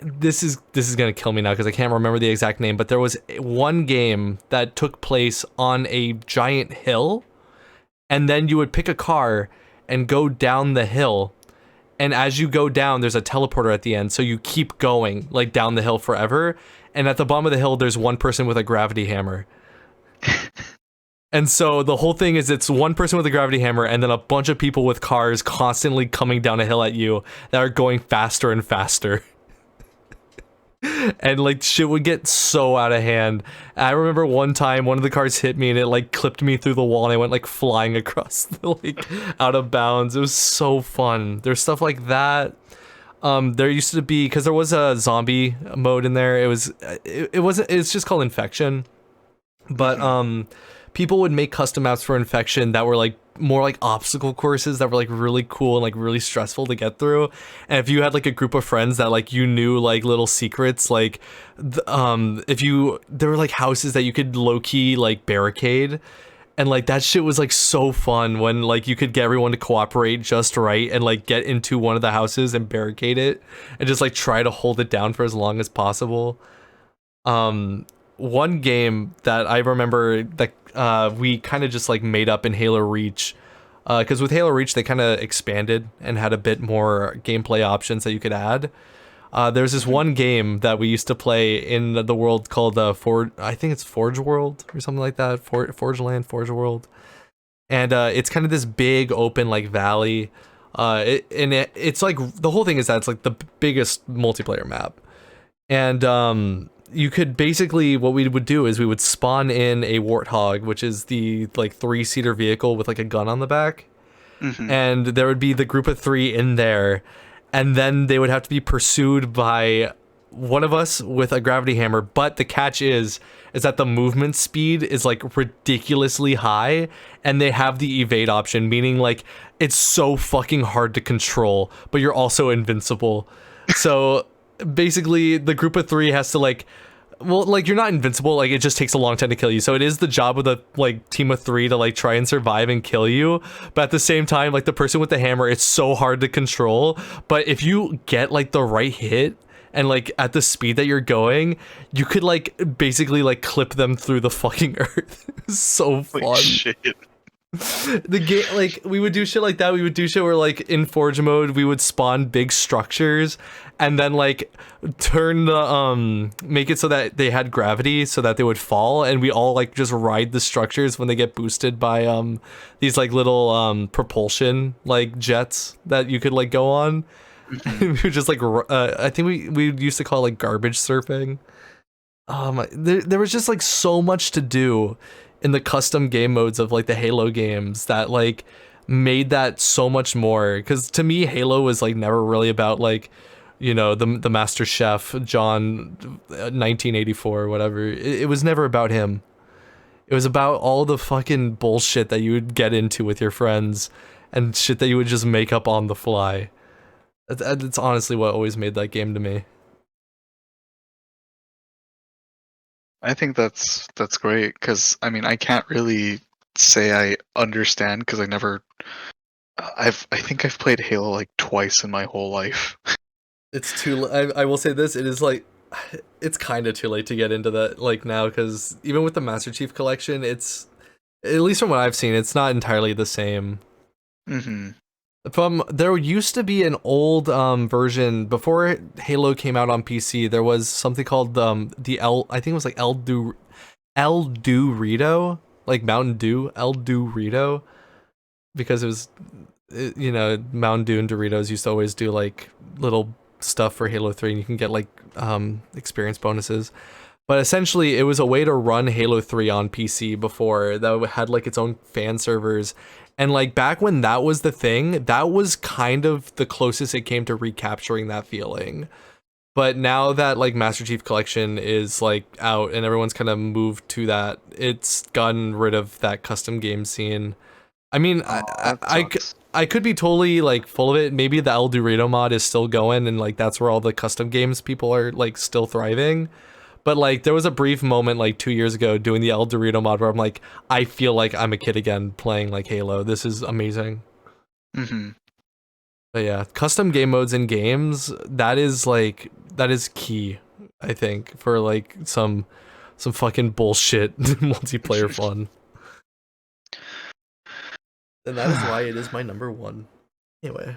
This is gonna kill me now because I can't remember the exact name, but there was one game that took place on a giant hill, and then you would pick a car and go down the hill, and as you go down, there's a teleporter at the end, so you keep going like down the hill forever, and at the bottom of the hill, there's one person with a gravity hammer. And so the whole thing is it's one person with a gravity hammer and then a bunch of people with cars constantly coming down a hill at you that are going faster and faster. And like shit would get so out of hand. I remember one time one of the cars hit me and it like clipped me through the wall and I went like flying across the like out of bounds. It was so fun. There's stuff like that. There used to be, because there was a zombie mode in there. It's just called Infection. But people would make custom maps for Infection that were like more like obstacle courses that were like really cool and like really stressful to get through. And if you had like a group of friends that like you knew like little secrets, like there were like houses that you could low-key like barricade, and like that shit was like so fun when like you could get everyone to cooperate just right and like get into one of the houses and barricade it and just like try to hold it down for as long as possible. One game that I remember that we kind of just like made up in Halo Reach, because with Halo Reach they kind of expanded and had a bit more gameplay options that you could add. There's this one game that we used to play in the world called I think it's Forge World or something like that. Forge Land, Forge World, and it's kind of this big open like valley. It's like the whole thing is that it's like the biggest multiplayer map, and you could basically, what we would do is we would spawn in a Warthog, which is the like 3-seater vehicle with like a gun on the back. And there would be the group of 3 in there, and then they would have to be pursued by one of us with a gravity hammer. But the catch is that the movement speed is like ridiculously high, and they have the evade option, meaning like it's so fucking hard to control, but you're also invincible. So basically the group of 3 has to like, well, like you're not invincible, like it just takes a long time to kill you, so it is the job of the like team of 3 to like try and survive and kill you. But at the same time, like the person with the hammer, it's so hard to control, but if you get like the right hit and like at the speed that you're going, you could like basically like clip them through the fucking earth. It's so fun. Holy shit. The game, like we would do shit like that. We would do shit where like in Forge mode we would spawn big structures and then like turn the make it so that they had gravity so that they would fall, and we all like just ride the structures when they get boosted by these like little propulsion like jets that you could like go on. We would just like I think we used to call it like garbage surfing. There was just like so much to do in the custom game modes of like the Halo games that like made that so much more. Because to me, Halo was like never really about like, you know, the Master Chef John 1984 or whatever. It was never about him. It was about all the fucking bullshit that you would get into with your friends and shit that you would just make up on the fly. That's honestly what always made that game to me. I think that's great, because I mean I can't really say I understand, because I think I've played Halo like twice in my whole life. It's too. I will say this. It is like, it's kind of too late to get into that like now, because even with the Master Chief Collection, it's, at least from what I've seen, it's not entirely the same. There used to be an old version before Halo came out on PC. There was something called I think it was like El Dorito, like Mountain Dew, El Dorito, because it was, you know, Mountain Dew and Doritos used to always do like little stuff for Halo 3, and you can get like experience bonuses. But essentially, it was a way to run Halo 3 on PC before that had like its own fan servers. And like back when that was the thing, that was kind of the closest it came to recapturing that feeling. But now that like Master Chief Collection is like out and everyone's kind of moved to that, it's gotten rid of that custom game scene. I mean, I could be totally like full of it. Maybe the El Dorito mod is still going, and like that's where all the custom games people are like still thriving. But like there was a brief moment like 2 years ago doing the El Dorito mod where I'm like, I feel like I'm a kid again playing like Halo. This is amazing. But yeah, custom game modes in games, that is like that is key, I think, for like some fucking bullshit multiplayer fun. And that is why it is my number one. Anyway,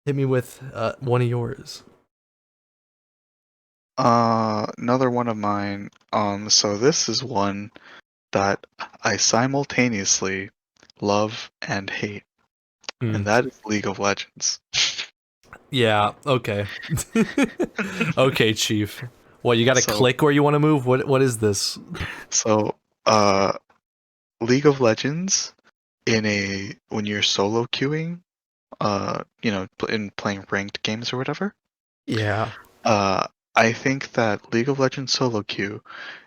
hit me with one of yours. Another one of mine. So this is one that I simultaneously love and hate, Hmm. and that is League of Legends. Yeah, okay. Okay, Chief. What, you gotta So, click where you want to move? What is this? so, uh, League of Legends when you're solo queuing, in playing ranked games or whatever. Yeah. Uh, I think that League of Legends solo queue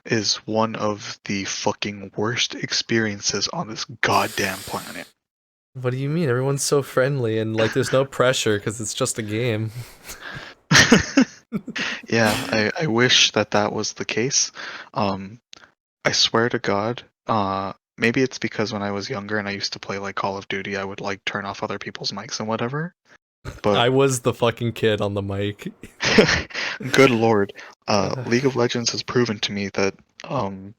is one of the fucking worst experiences on this goddamn planet. What do you mean? Everyone's so friendly and like there's no pressure because it's just a game. Yeah, I wish that that was the case. Um, I swear to God, maybe it's because when I was younger and I used to play like Call of Duty, I would like turn off other people's mics and whatever. But I was the fucking kid on the mic. good lord, Uh, League of Legends has proven to me that um,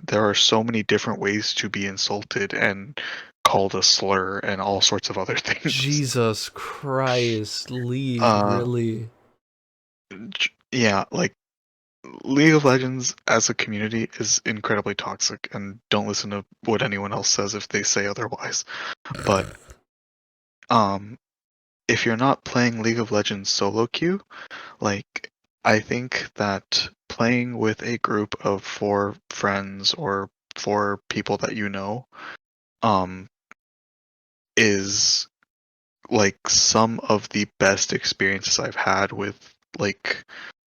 there are so many different ways to be insulted and called a slur and all sorts of other things. Jesus Christ, League, Uh, really? yeah, like League of Legends as a community is incredibly toxic, and don't listen to what anyone else says if they say otherwise. But um, if you're not playing League of Legends solo queue, like I think that playing with a group of 4 friends or 4 people that you know, um, is like some of the best experiences I've had with like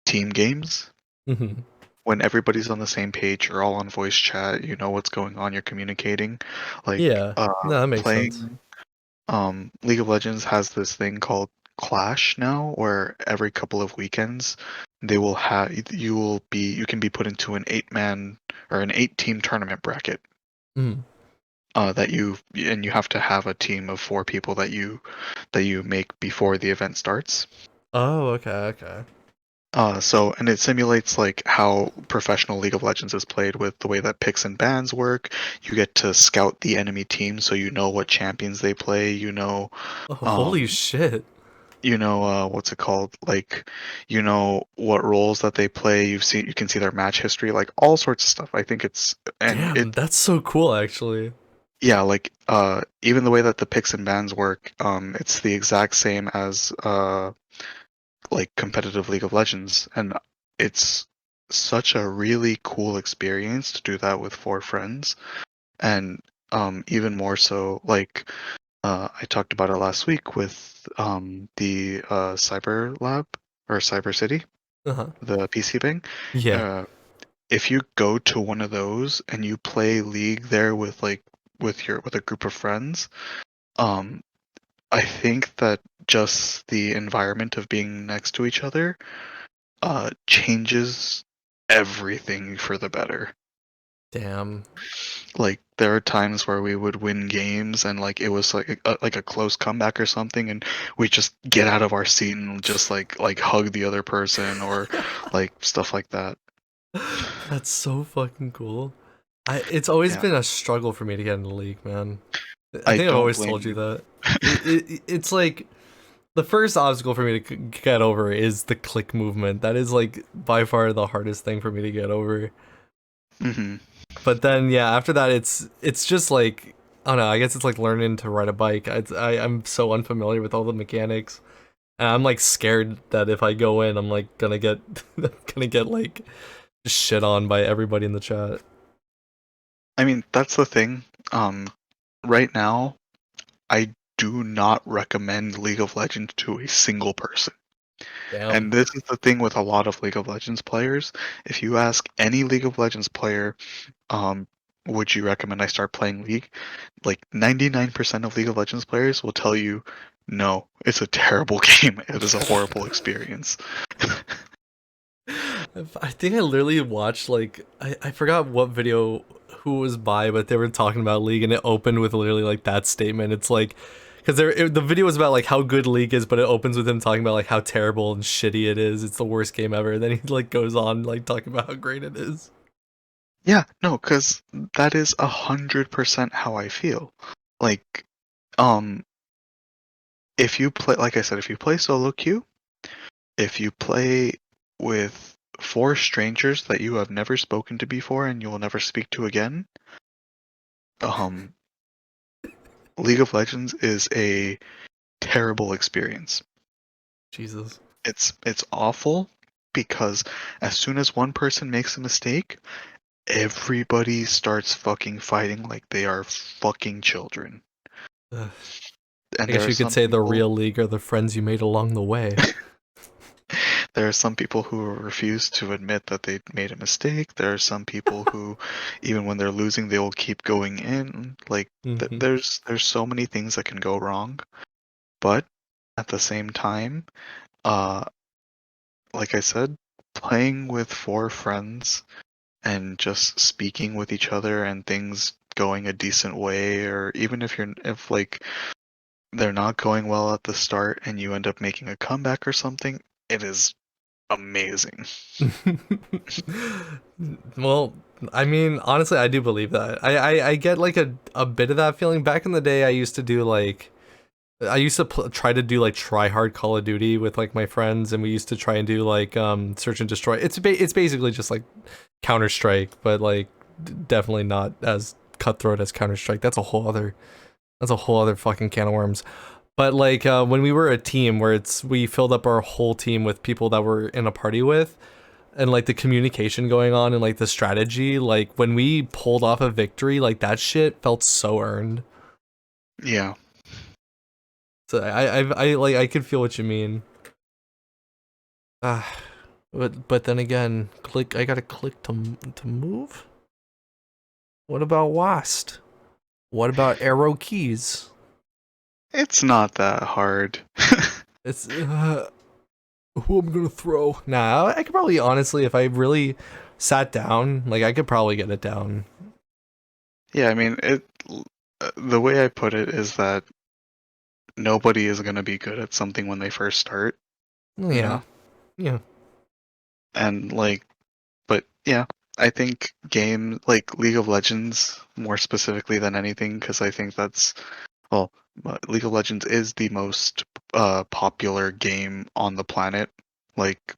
team games. Mhm. When everybody's on the same page, you're all on voice chat, you know what's going on, you're communicating. Like Yeah. No, that makes sense. playing League of Legends has this thing called Clash now, where every couple of weekends they will have you can be put into an 8-man or an 8-team tournament bracket. Mm. That you have to have a team of 4 people that you make before the event starts. Oh, okay, okay. And it simulates like how professional League of Legends is played with the way that picks and bans work. You get to scout the enemy team so you know what champions they play, Oh, holy um, shit. what's it called? Like, you know what roles that they play. You can see their match history, like all sorts of stuff. I think it's and Damn, it that's so cool actually. yeah, like even the way that the picks and bans work, it's the exact same as like competitive League of Legends, and it's such a really cool experience to do that with 4 friends, and even more so, like I talked about it last week with the Cyber Lab or Cyber City, Uh-huh. the PC thing. Yeah. Uh, if you go to one of those and you play League there with with a group of friends, um, I think that just the environment of being next to each other changes everything for the better. Damn. Like there are times where we would win games and like it was like a close comeback or something, and we just get out of our seat and just like hug the other person or like stuff like that. That's so fucking cool. It's always Yeah, been a struggle for me to get in the league, man. I I think I've don't always blame told you you. that. It's like the first obstacle for me to get over is the click movement. That is like by far the hardest thing for me to get over. Hmm. But then yeah, after that it's just like I don't know. I guess it's like learning to ride a bike. I'm so unfamiliar with all the mechanics, and I'm like scared that if I go in, I'm like gonna get gonna get like shit on by everybody in the chat. I mean, that's the thing. Right now, I do not recommend League of Legends to a single person. Damn. And this is the thing with a lot of League of Legends players. If you ask any League of Legends player, um, would you recommend I start playing League? Like 99% of League of Legends players will tell you, no, it's a terrible game. It is a horrible experience. I think I literally watched like I forgot what video who was by, but they were talking about League and it opened with literally like that statement. It's like because the video was about like how good League is, but it opens with him talking about like how terrible and shitty it is. It's the worst game ever. And then he like goes on like talking about how great it is. Yeah, no, because that is 100% how I feel. Like, um, if you play, like I said, if you play solo queue, if you play with four strangers that you have never spoken to before and you will never speak to again, um, League of Legends is a terrible experience. Jesus. It's awful because as soon as one person makes a mistake, everybody starts fucking fighting like they are fucking children. Ugh. I And there guess are you could some say the people real League are the friends you made along the way. there are some people who refuse to admit that they made a mistake. There are some people who even when they're losing they will keep going in. Like Hmm. there's so many things that can go wrong. But at the same time, uh like I said, playing with four friends and just speaking with each other and things going a decent way, or even if like they're not going well at the start and you end up making a comeback or something, it is amazing. Well, I mean, honestly, I do believe that. I get like a bit of that feeling. Back in the day, I used to do like I used to try to do like try hard Call of Duty with like my friends, and we used to try and do like search and destroy. It's basically just like Counter Strike, but like definitely not as cutthroat as Counter Strike. That's a whole other fucking can of worms. But like when we were a team where we filled up our whole team with people that we're in a party with, and like the communication going on and like the strategy, like when we pulled off a victory, like that shit felt so earned. Yeah. So I like I could feel what you mean. Ah, but then again, click. I gotta click to move. What about WASD? What about arrow keys? It's not that hard. It's who I'm gonna throw. Nah, I could probably honestly, if I really sat down, like I could probably get it down. Yeah, I mean, the way I put it is that nobody is going to be good at something when they first start, you Yeah, know? yeah. And like, but yeah, I think like League of Legends more specifically than anything, because I think well, League of Legends is the most popular game on the planet. Like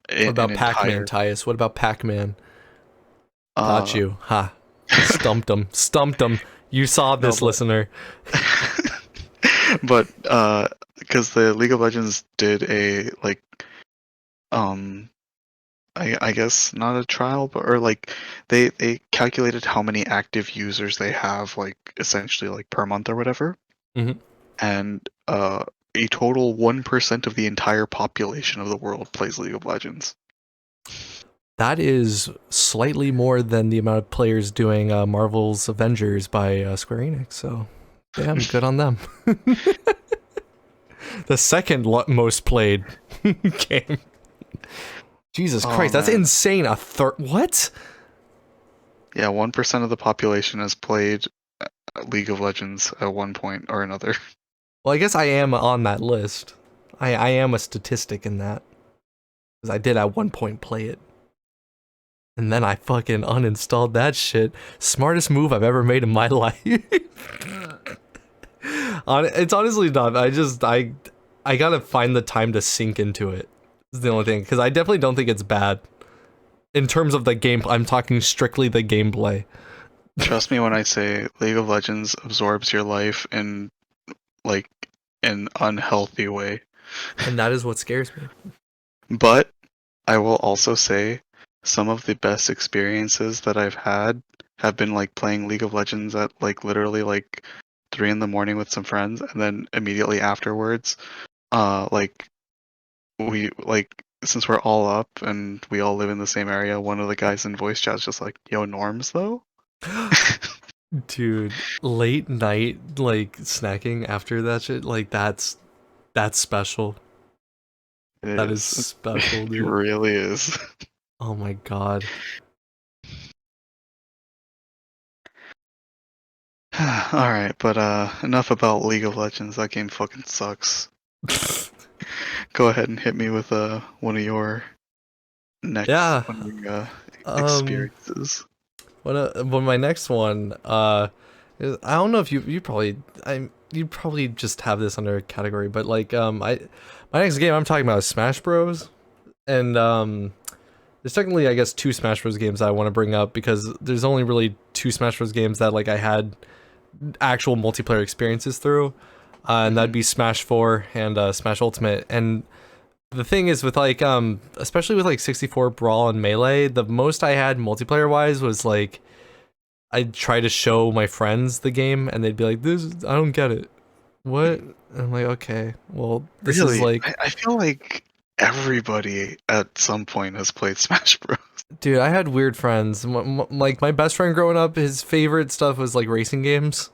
What an about Pac-Man, entire Tyus? What about Pac-Man? Got uh you. Ha. Stumped him. Stumped him. You saw no, this, but listener. but because the League of Legends did a like um I guess not a trial, but or like they calculated how many active users they have, like essentially like per month or whatever, Hmm. and a total 1% of the entire population of the world plays League of Legends. That is slightly more than the amount of players doing Marvel's Avengers by Square Enix. So, damn, good on them. The second most played game. Jesus Oh Christ, that's man, insane. A third. What? yeah, 1% of the population has played League of Legends at one point or another. Well, I guess I am on that list. I am a statistic in that. Because I did at one point play it. And then I fucking uninstalled that shit. Smartest move I've ever made in my life. It's honestly not. I gotta find the time to sink into it. Is the only thing. Because I definitely don't think it's bad. In terms of the game, I'm talking strictly the gameplay. Trust me when I say League of Legends absorbs your life in like an unhealthy way. And that is what scares me. But I will also say some of the best experiences that I've had have been like playing League of Legends at like literally like 3 in the morning with some friends, and then immediately afterwards, like we like since we're all up and we all live in the same area, one of the guys in voice chat is just like, "Yo, norms though." Dude, late night like snacking after that shit, like that's special. It That is is. special, It dude. really is. Oh my god. All right, but enough about League of Legends. That game fucking sucks. Go ahead and hit me with one of your Yeah. Um. experiences. Well, my next one. I don't know if you probably you probably just have this under a category, but like my next game I'm talking about is Smash Bros. And there's technically I guess two Smash Bros. Games I want to bring up because there's only really two Smash Bros. Games that like I had actual multiplayer experiences through, and that'd be Smash 4 and Smash Ultimate. And the thing is with like especially with like 64 Brawl and Melee, the most I had multiplayer wise was like I'd try to show my friends the game and they'd be like, I don't get it. What? And I'm like, okay, well, this is Really, like, I feel like everybody at some point has played Smash Bros. dude, I had weird friends. Like my best friend growing up, his favorite stuff was like racing games.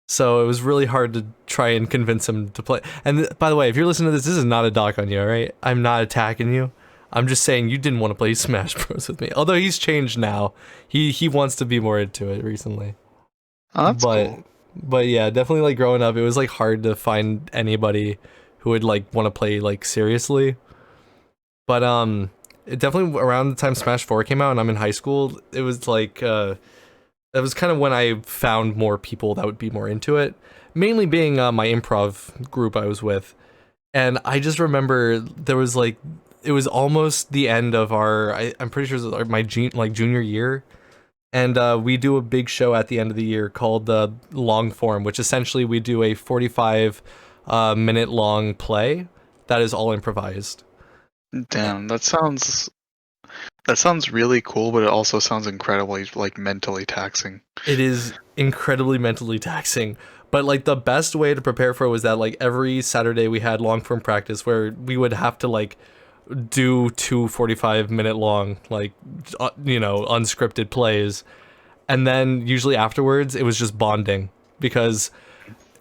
So it was really hard to try and convince him to play. And by the way, if you're listening to this is not a dock on you, all right? I'm not attacking you. I'm just saying you didn't want to play Smash Bros with me. Although he's changed now. He wants to be more into it recently. Oh, that's but cool. but yeah, definitely like growing up, it was like hard to find anybody who would like want to play like seriously. But it definitely around the time Smash 4 came out and I'm in high school, it was like that was kind of when I found more people that would be more into it. Mainly being my improv group I was with. And I just remember there was like it was almost the end of I'm pretty sure it was my junior year, and we do a big show at the end of the year called long form, which essentially we do a 45 minute long play that is all improvised. Damn, that sounds really cool, but it also sounds incredibly like mentally taxing. It is incredibly mentally taxing, but like the best way to prepare for it was that like every Saturday we had long form practice where we would have to like do two 45-minute long like unscripted plays, and then usually afterwards it was just bonding because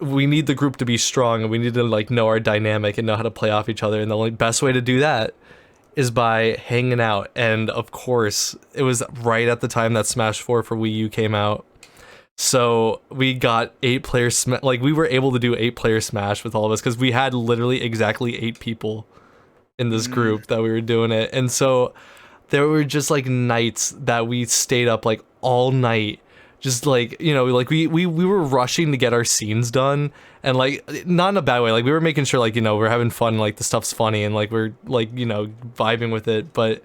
we need the group to be strong and we need to like know our dynamic and know how to play off each other, and the only best way to do that is by hanging out. And of course it was right at the time that Smash 4 for Wii U came out, so we got 8-player like we were able to do 8-player Smash with all of us because we had literally exactly 8 people in this group that we were doing it. And so there were just like nights that we stayed up like all night, just like like we were rushing to get our scenes done, and like not in a bad way, like we were making sure like we're having fun, like the stuff's funny and like we're like vibing with it. But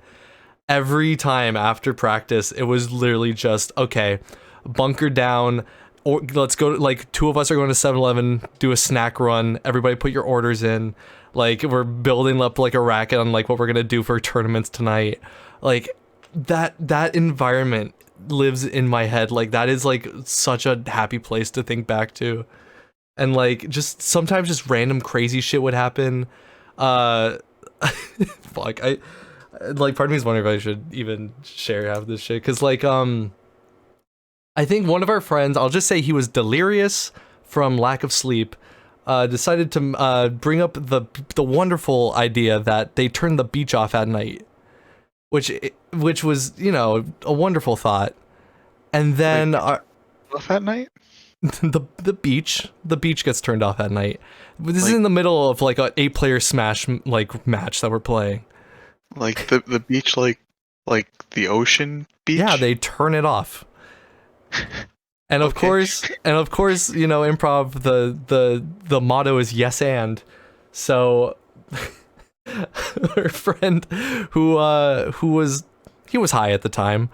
every time after practice it was literally just okay, bunker down, or let's go to, like 2 of us are going to 7-Eleven, do a snack run, everybody put your orders in, like we're building up like a racket on like what we're gonna do for tournaments tonight. Like that environment lives in my head. Like that is like such a happy place to think back to. And like just sometimes just random crazy shit would happen. Fuck, I like part of me is wondering if I should even share half this shit, because like I think one of our friends, I'll just say he was delirious from lack of sleep, decided to bring up the wonderful idea that they turn the beach off at night, which was a wonderful thought. And then Off at night? the beach gets turned off at night. This is in the middle of like a 8-player Smash like match that we're playing. Like the beach, like the ocean beach? Yeah, they turn it off. And of course, improv, the motto is yes and. So our friend who was high at the time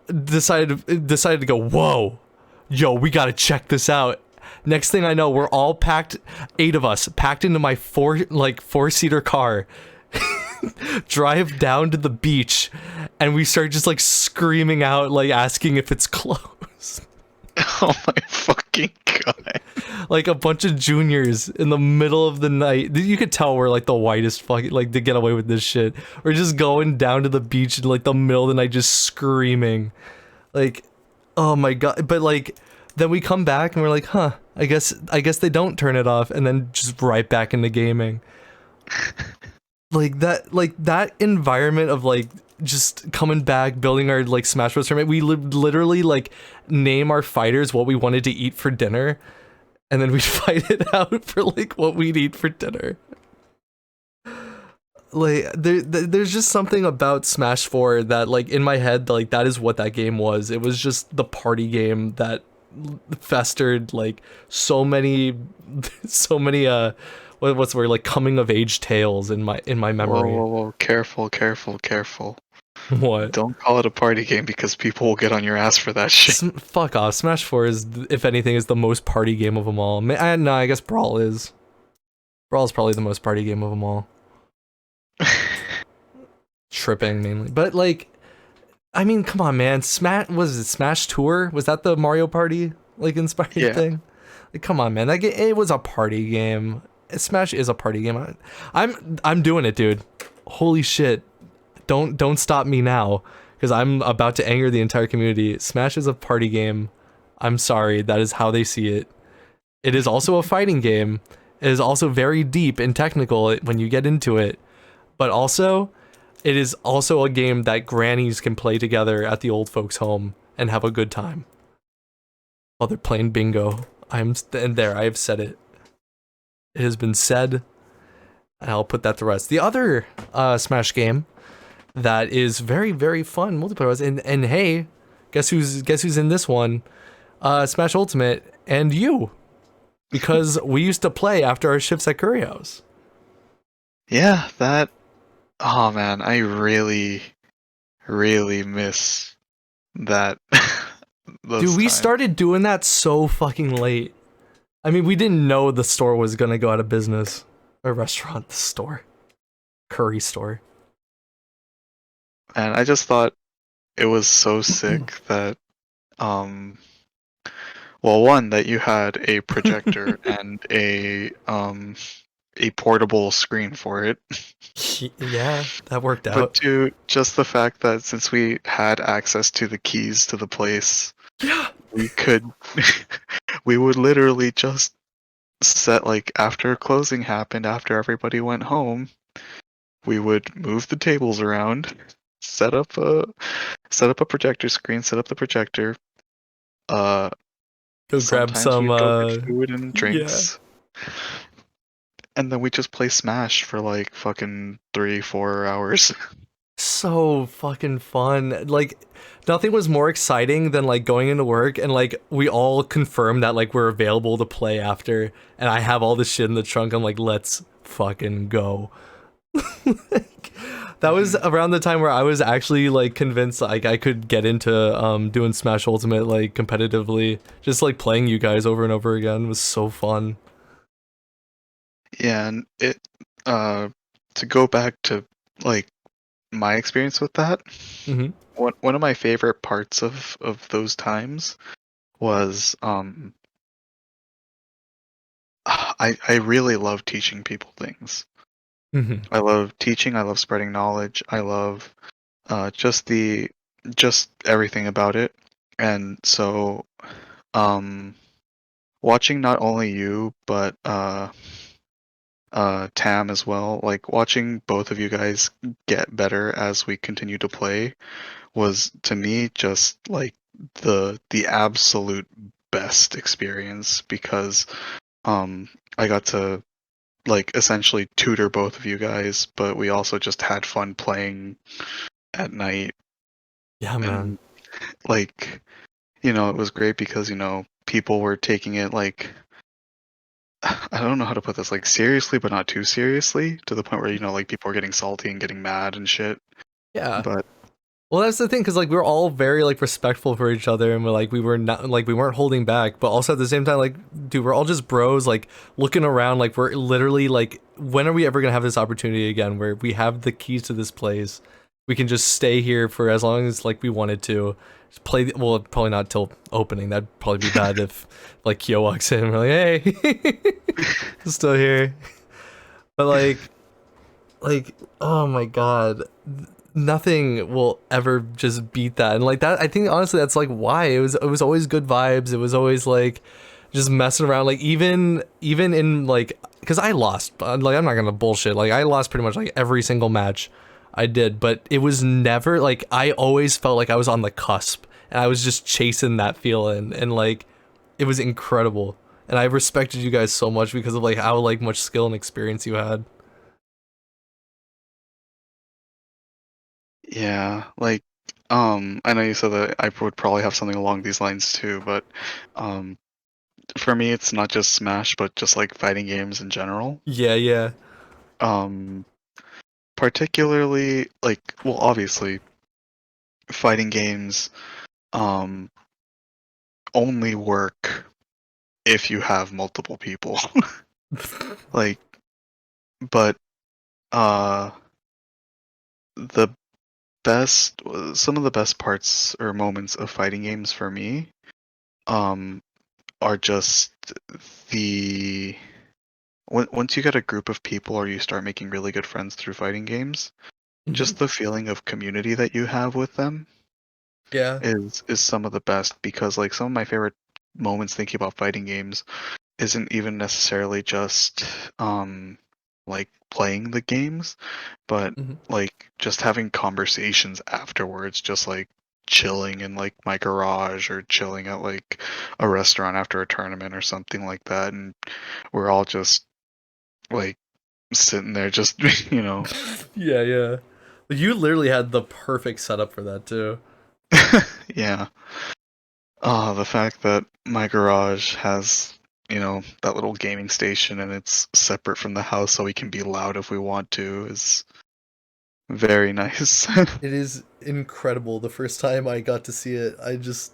decided to go, whoa, yo, we gotta check this out. Next thing I know, we're all packed, 8 of us packed into my 4-seater car, drive down to the beach, and we start just like screaming out, like asking if it's closed. Oh my fucking god. Like a bunch of juniors in the middle of the night. You could tell we're like the whitest fucking, like, to get away with this shit. We're just going down to the beach in like the middle of the night just screaming. Like, oh my god. But like then we come back and we're like, huh, I guess they don't turn it off, and then just right back into gaming. Like that environment of like just coming back, building our like Smash Bros tournament. We literally like name our fighters what we wanted to eat for dinner, and then we'd fight it out for like what we'd eat for dinner. Like there's just something about Smash 4 that like in my head, like that is what that game was. It was just the party game that festered like so many what's the word, like coming of age tales in my memory. Whoa, careful. What? Don't call it a party game because people will get on your ass for that shit. Fuck off. Smash 4 is, if anything, is the most party game of them all. No, I guess Brawl is. Brawl is probably the most party game of them all. Tripping mainly, but like, I mean, come on, man. Was it Smash Tour? Was that the Mario Party like inspired thing? Like, come on, man. Like, it was a party game. Smash is a party game. I'm doing it, dude. Holy shit! Don't stop me now, because I'm about to anger the entire community. Smash is a party game. I'm sorry. That is how they see it. It is also a fighting game. It is also very deep and technical when you get into it, but also, it is also a game that grannies can play together at the old folks' home and have a good time while they're playing bingo. And there, I have said it. It has been said, and I'll put that to rest. The other Smash game that is very, very fun multiplayer, and hey, guess who's in this one? Smash Ultimate and you, because we used to play after our shifts at Curry House. Yeah, that. Oh man, I really, really miss that. Dude, we started doing that so fucking late. I mean, we didn't know the store was gonna go out of business. Or restaurant, the store. Curry store. And I just thought it was so sick that, well, one, that you had a projector and a portable screen for it. Yeah, that worked out. But two, just the fact that since we had access to the keys to the place, we could, we would literally just set, like, after closing happened, after everybody went home, we would move the tables around, set up a projector screen, set up the projector, go grab some go get food and drinks. Yeah. And then we just play Smash for like fucking 3-4 hours. So fucking fun. Like, nothing was more exciting than like going into work and like we all confirmed that like we're available to play after, and I have all this shit in the trunk. I'm like, let's fucking go. Like, that was around the time where I was actually like convinced like I could get into doing Smash Ultimate like competitively. Just like playing you guys over and over again was so fun. Yeah, and it to go back to like my experience with that, one of my favorite parts of those times was I really love teaching people things. I love teaching, I love spreading knowledge, I love just everything about it. And so watching not only you but Tam as well, like watching both of you guys get better as we continue to play was, to me, just like the absolute best experience, because I got to like essentially tutor both of you guys, but we also just had fun playing at night. Yeah, man. And, like, you know, it was great because, you know, people were taking it like, I don't know how to put this, like, seriously but not too seriously, to the point where, you know, like, people were getting salty and getting mad and shit. Yeah. But well, that's the thing, because like we were all very like respectful for each other, and we were not like, we weren't holding back, but also at the same time, like, dude, we're all just bros, like looking around, like we're literally like, when are we ever gonna have this opportunity again where we have the keys to this place, we can just stay here for as long as like we wanted to just play. Well, probably not till opening. That'd probably be bad if like Kyo walks in and we're like, hey, still here. But like oh my god, nothing will ever just beat that. And like that, I think honestly that's like why it was always good vibes. It was always like just messing around, like even in like, because I lost, like I'm not gonna bullshit, like I lost pretty much like every single match I did, but it was never like I always felt like I was on the cusp and I was just chasing that feeling and like it was incredible. And I respected you guys so much because of like how like much skill and experience you had. Yeah, like, I know you said that I would probably have something along these lines too, but um, for me, it's not just Smash, but just like fighting games in general. Yeah, yeah. Um, Particularly, like, well, obviously, fighting games um only work if you have multiple people. Like, but uh, the some of the best parts or moments of fighting games for me um are just the once you get a group of people or you start making really good friends through fighting games, Mhm. just the feeling of community that you have with them Yeah. is some of the best, because like some of my favorite moments thinking about fighting games isn't even necessarily just like playing the games, but Mhm. like just having conversations afterwards, just like chilling in like my garage or chilling at like a restaurant after a tournament or something like that, and we're all just like sitting there just you know. Yeah, yeah. You literally had the perfect setup for that too. Yeah. The fact that my garage has, that little gaming station and it's separate from the house so we can be loud if we want to is very nice. It is incredible. The first time I got to see it, I just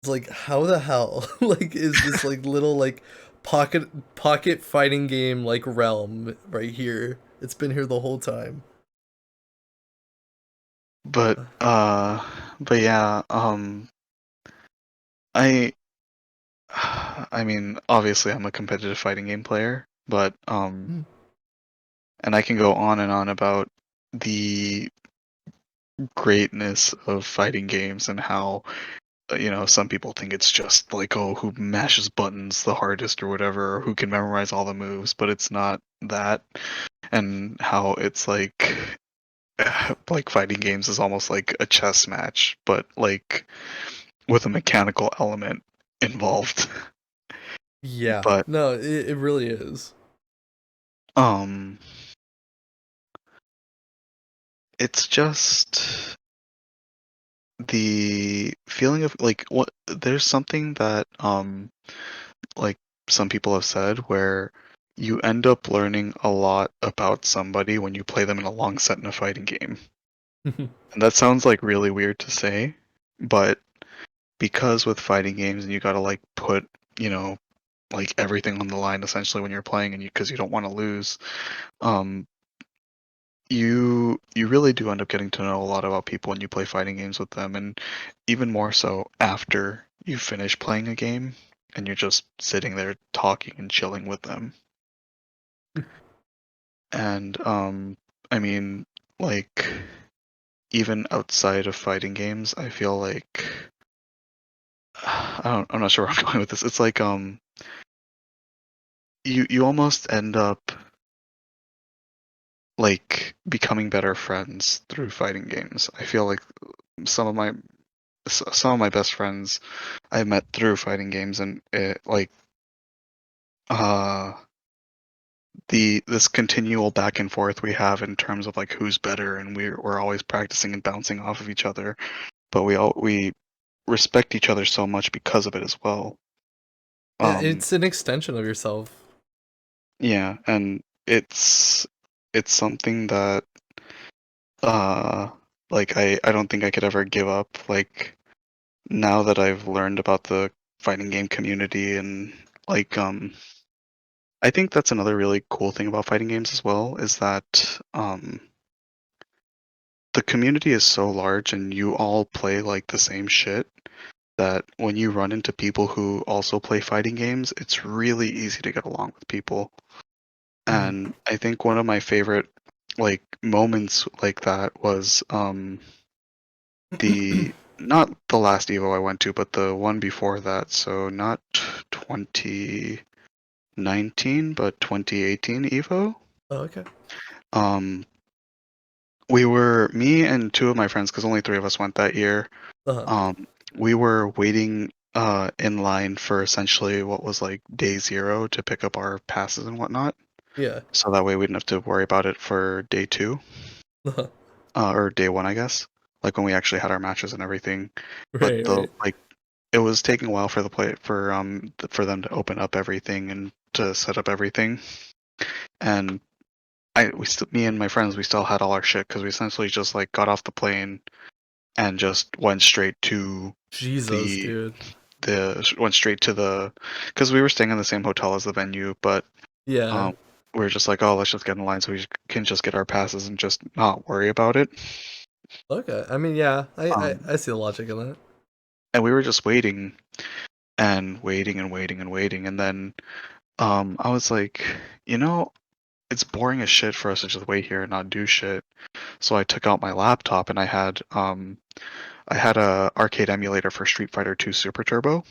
was like, how the hell like is this like little like pocket fighting game like realm right here? It's been here the whole time. But but yeah, I I mean, obviously I'm a competitive fighting game player, but Mm. and I can go on and on about the greatness of fighting games and how some people think it's just like, oh, who mashes buttons the hardest or whatever, or who can memorize all the moves, but it's not that. And how it's like, like fighting games is almost like a chess match, but like with a mechanical element involved. Yeah. But No, it really is. um, it's just the feeling of like what there's something that like some people have said, where you end up learning a lot about somebody when you play them in a long set in a fighting game. And that sounds like really weird to say, but because with fighting games and you gotta like put, you know, like everything on the line essentially when you're playing, and because you don't want to lose, um, you really do end up getting to know a lot about people when you play fighting games with them, and even more so after you finish playing a game and you're just sitting there talking and chilling with them. And I mean, like, even outside of fighting games, I feel like I'm not sure where I'm going with this. It's like you almost end up like becoming better friends through fighting games. I feel like some of my some of my best friends I met through fighting games, and it like uh the this continual back and forth we have in terms of like who's better, and we're always practicing and bouncing off of each other, but we respect each other so much because of it as well. Yeah, Um, it's an extension of yourself. yeah, and it's something that uh like I don't think I could ever give up. Like, now that I've learned about the fighting game community, and like I think that's another really cool thing about fighting games as well, is that the community is so large and you all play like the same shit, that when you run into people who also play fighting games, it's really easy to get along with people. Mhm. And I think one of my favorite like moments like that was the not the last Evo I went to, but the one before that. So not 2019, but 2018 Evo. Oh, okay. Um we were me and two of my friends, because only three of us went that year. Uh-huh. We were waiting in line for essentially what was like day zero to pick up our passes and whatnot. Yeah. So that way we didn't have to worry about it for day two, Uh-huh. or day one, I guess. Like when we actually had our matches and everything. But Right, the right. like it was taking a while for the play for them to open up everything and to set up everything. And me and my friends, we still had all our shit because we essentially just like got off the plane and just went straight to Jesus, the dude. went straight to the because we were staying in the same hotel as the venue, but Yeah. um we were just like, oh, let's just get in line so can just get our passes and just not worry about it. Okay. I mean, yeah, Um, I see the logic in that. and we were just waiting and waiting and waiting and waiting, and then I was like, you know, it's boring as shit for us to just wait here and not do shit. So I took out my laptop and I had a arcade emulator for Street Fighter 2 Super Turbo,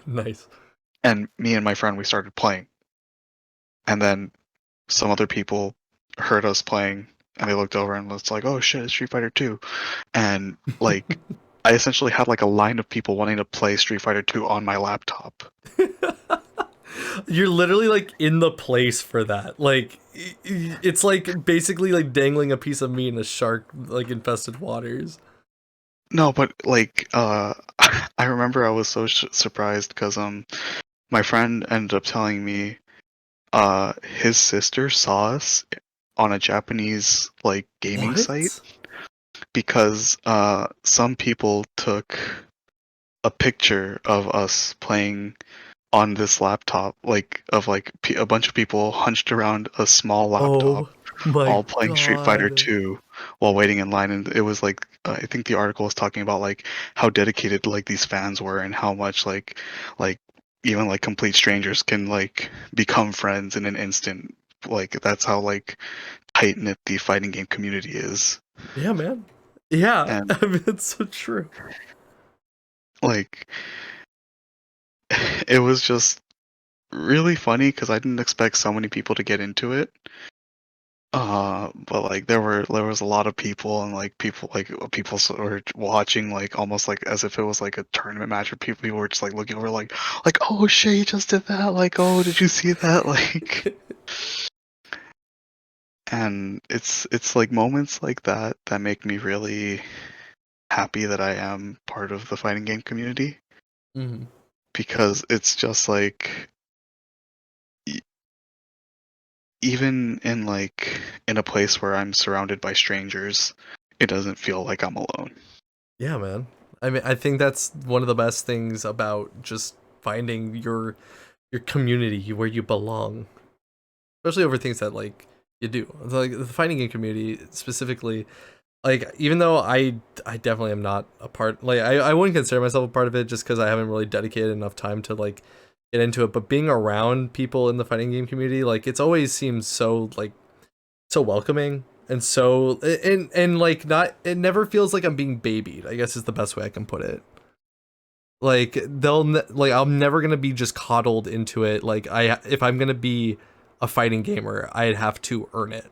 Nice. and me and my friend we started playing. And then some other people heard us playing and they looked over and was like, "Oh shit, it's Street Fighter 2." And like I essentially had like a line of people wanting to play Street Fighter 2 on my laptop. You're literally like in the place for that. Like it's like basically like dangling a piece of meat in a shark like infested waters. No, but like I remember I was so surprised cuz my friend ended up telling me his sister saw us on a Japanese like gaming site What? because some people took a picture of us playing on this laptop, like of like a bunch of people hunched around a small laptop, Oh my all playing Street Fighter god. 2 while waiting in line. And it was like I think the article was talking about like how dedicated like these fans were and how much like even like complete strangers can like become friends in an instant. Like that's how like tight knit the fighting game community is. Yeah, man. Yeah, And I mean it's so true. like it was just really funny because I didn't expect so many people to get into it. But like there was a lot of people and like people were watching like almost like as if it was like a tournament match, or people were just like looking over like oh shit, you just did that, like oh did you see that, like. And it's like moments like that that make me really happy that I am part of the fighting game community, Mhm. because it's just like even in like in a place where I'm surrounded by strangers, it doesn't feel like I'm alone. Yeah, man. I mean, I think that's one of the best things about just finding your community where you belong, especially over things that like you do. Like the fighting game community specifically. Like even though I definitely am not a part. Like I wouldn't consider myself a part of it just because I haven't really dedicated enough time to like get into it. But being around people in the fighting game community, like it's always seems so like so welcoming and so and like not it never feels like I'm being babied, I guess is the best way I can put it. Like like I'm never gonna be just coddled into it. Like I if I'm gonna be a fighting gamer, I'd have to earn it,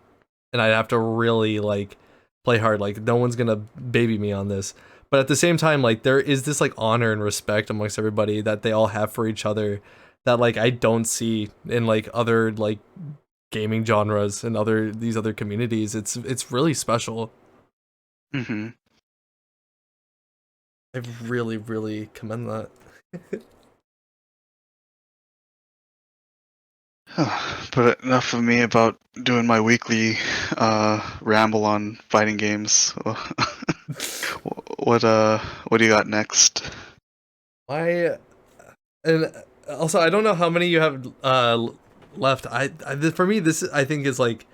and I'd have to really like play hard. Like no one's gonna baby me on this. But at the same time, like there is this like honor and respect amongst everybody that they all have for each other that like I don't see in like other like gaming genres and other these other communities. It's really special. Hmm. I really really commend that. But enough of me about doing my weekly ramble on fighting games. What do you got next? I and also I don't know how many you have left. For me this I think is like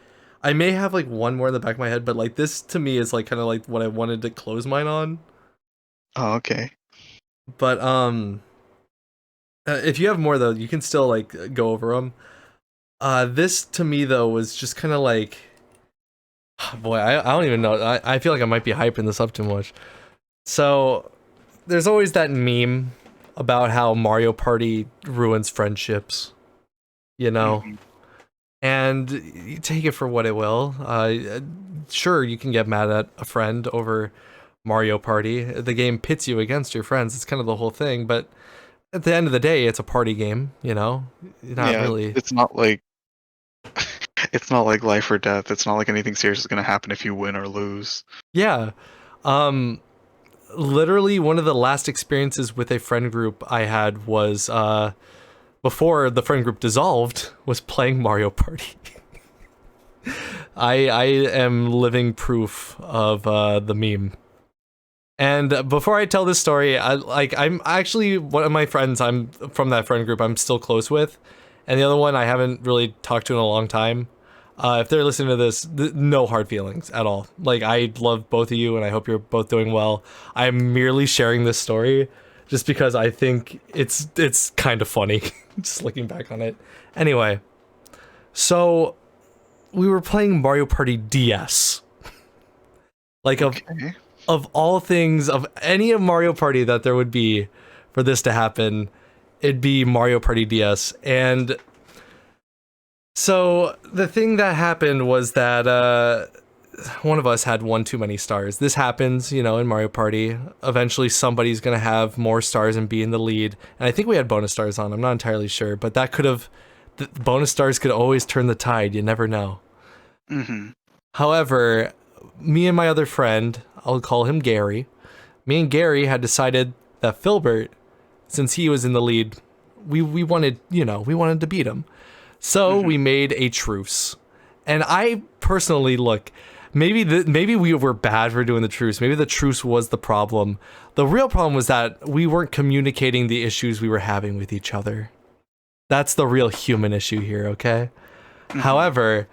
I may have like one more in the back of my head, but like this to me is like kind of like what I wanted to close mine on. Oh, okay. But if you have more though, you can still like go over them. This to me though was just kind of like boy, I don't even know. I feel like I might be hyping this up too much. So there's always that meme about how Mario Party ruins friendships, you know? Hmm. And you take it for what it will. sure, you can get mad at a friend over Mario Party. The game pits you against your friends. It's kind of the whole thing, but at the end of the day, it's a party game, you know? Not Yeah, really. it's not like it's not like life or death. It's not like anything serious is gonna happen if you win or lose. Yeah. Um Literally one of the last experiences with a friend group I had was before the friend group dissolved was playing Mario Party. I am living proof of the meme. And before I tell this story, I'm actually one of my friends. I'm from that friend group. I'm still close with, and the other one I haven't really talked to in a long time. If they're listening to this, no hard feelings at all. Like, I love both of you, and I hope you're both doing well. I'm merely sharing this story just because I think it's kind of funny, just looking back on it. Anyway, so we were playing Mario Party DS. Like, Okay. of all things, of any of Mario Party that there would be for this to happen, it'd be Mario Party DS. And so the thing that happened was that one of us had one too many stars. This happens, you know, in Mario Party. Eventually somebody's going to have more stars and be in the lead. And I think we had bonus stars on. I'm not entirely sure, but that could have... The bonus stars could always turn the tide. You never know. Mm-hmm. However, me and my other friend, I'll call him Gary, me and Gary had decided that Filbert, since he was in the lead, we wanted, you know, we wanted to beat him. So we made a truce. And I personally, look, maybe we were bad for doing the truce. Maybe the truce was the problem. The real problem was that we weren't communicating the issues we were having with each other. That's the real human issue here, okay? However,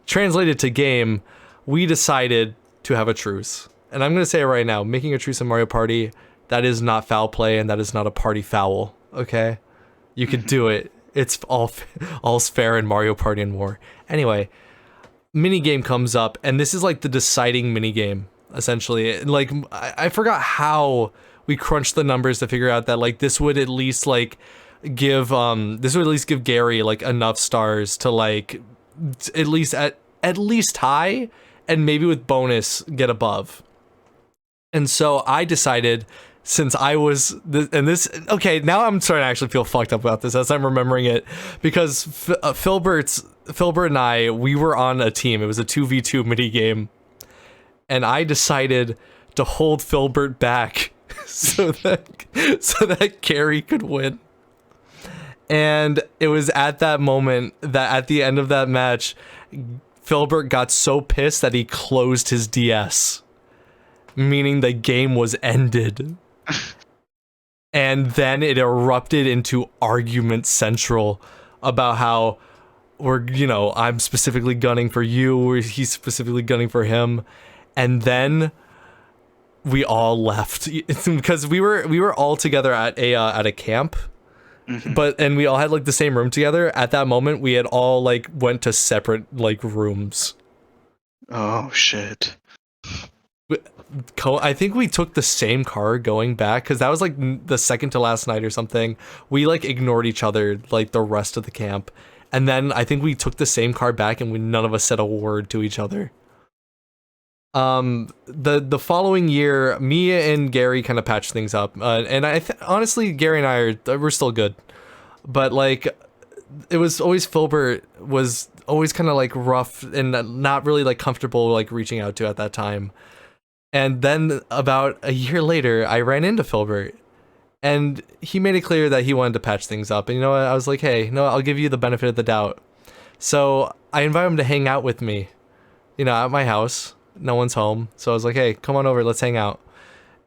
translated to game, we decided to have a truce. And I'm going to say it right now, making a truce in Mario Party, that is not foul play and that is not a party foul, okay? You could do it. It's all's fair in Mario Party and War. Anyway, minigame comes up, and this is like the deciding minigame, essentially. Like, I forgot how we crunched the numbers to figure out that, like, this would at least, like, give Gary, like, enough stars to, like, at least high, and maybe with bonus get above. And so I decided, since I was okay, now I'm starting to actually feel fucked up about this as I'm remembering it, because Filbert and I, we were on a team. It was a 2v2 mini game, and I decided to hold Filbert back so that Gary could win. And it was at that moment that at the end of that match, Filbert got so pissed that he closed his DS, meaning the game was ended. And then it erupted into argument central about how I'm specifically gunning for you, or he's specifically gunning for him. And then we all left because we were all together at a camp. And we all had like the same room together. At that moment, we had all like went to separate like rooms. Oh shit. I think we took the same car going back, because that was like the second to last night or something. We like ignored each other like the rest of the camp, and then I think we took the same car back, and none of us said a word to each other. The following year, me and Gary kind of patched things up, and honestly, Gary and we're still good, but like it was always Filbert was always kind of like rough and not really like comfortable like reaching out to at that time. And then about a year later, I ran into Filbert, and he made it clear that he wanted to patch things up. And you know what? I was like, hey, no, I'll give you the benefit of the doubt. So I invited him to hang out with me, at my house. No one's home. So I was like, hey, come on over, let's hang out.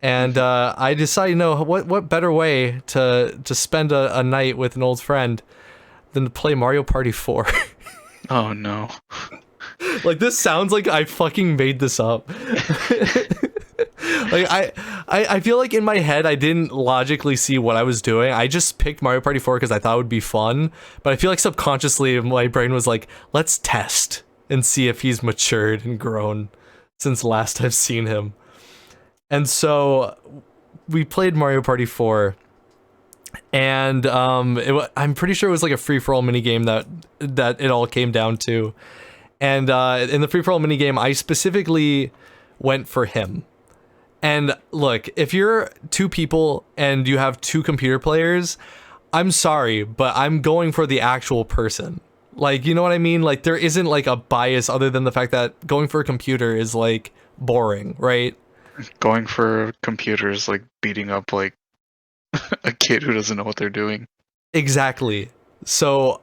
And I decided, what better way to spend a night with an old friend than to play Mario Party 4. Oh no. Like, this sounds like I fucking made this up. Like, I feel like in my head I didn't logically see what I was doing. I just picked Mario Party 4 because I thought it would be fun, but I feel like subconsciously my brain was like, let's test and see if he's matured and grown since last I've seen him. And so we played Mario Party 4, and I'm pretty sure it was like a free-for-all minigame that it all came down to. And in the free-for-all minigame, I specifically went for him. And look, if you're two people and you have two computer players, I'm sorry, but I'm going for the actual person. Like, you know what I mean? Like, there isn't like a bias other than the fact that going for a computer is like boring, right? Going for computers, like beating up like a kid who doesn't know what they're doing. Exactly. So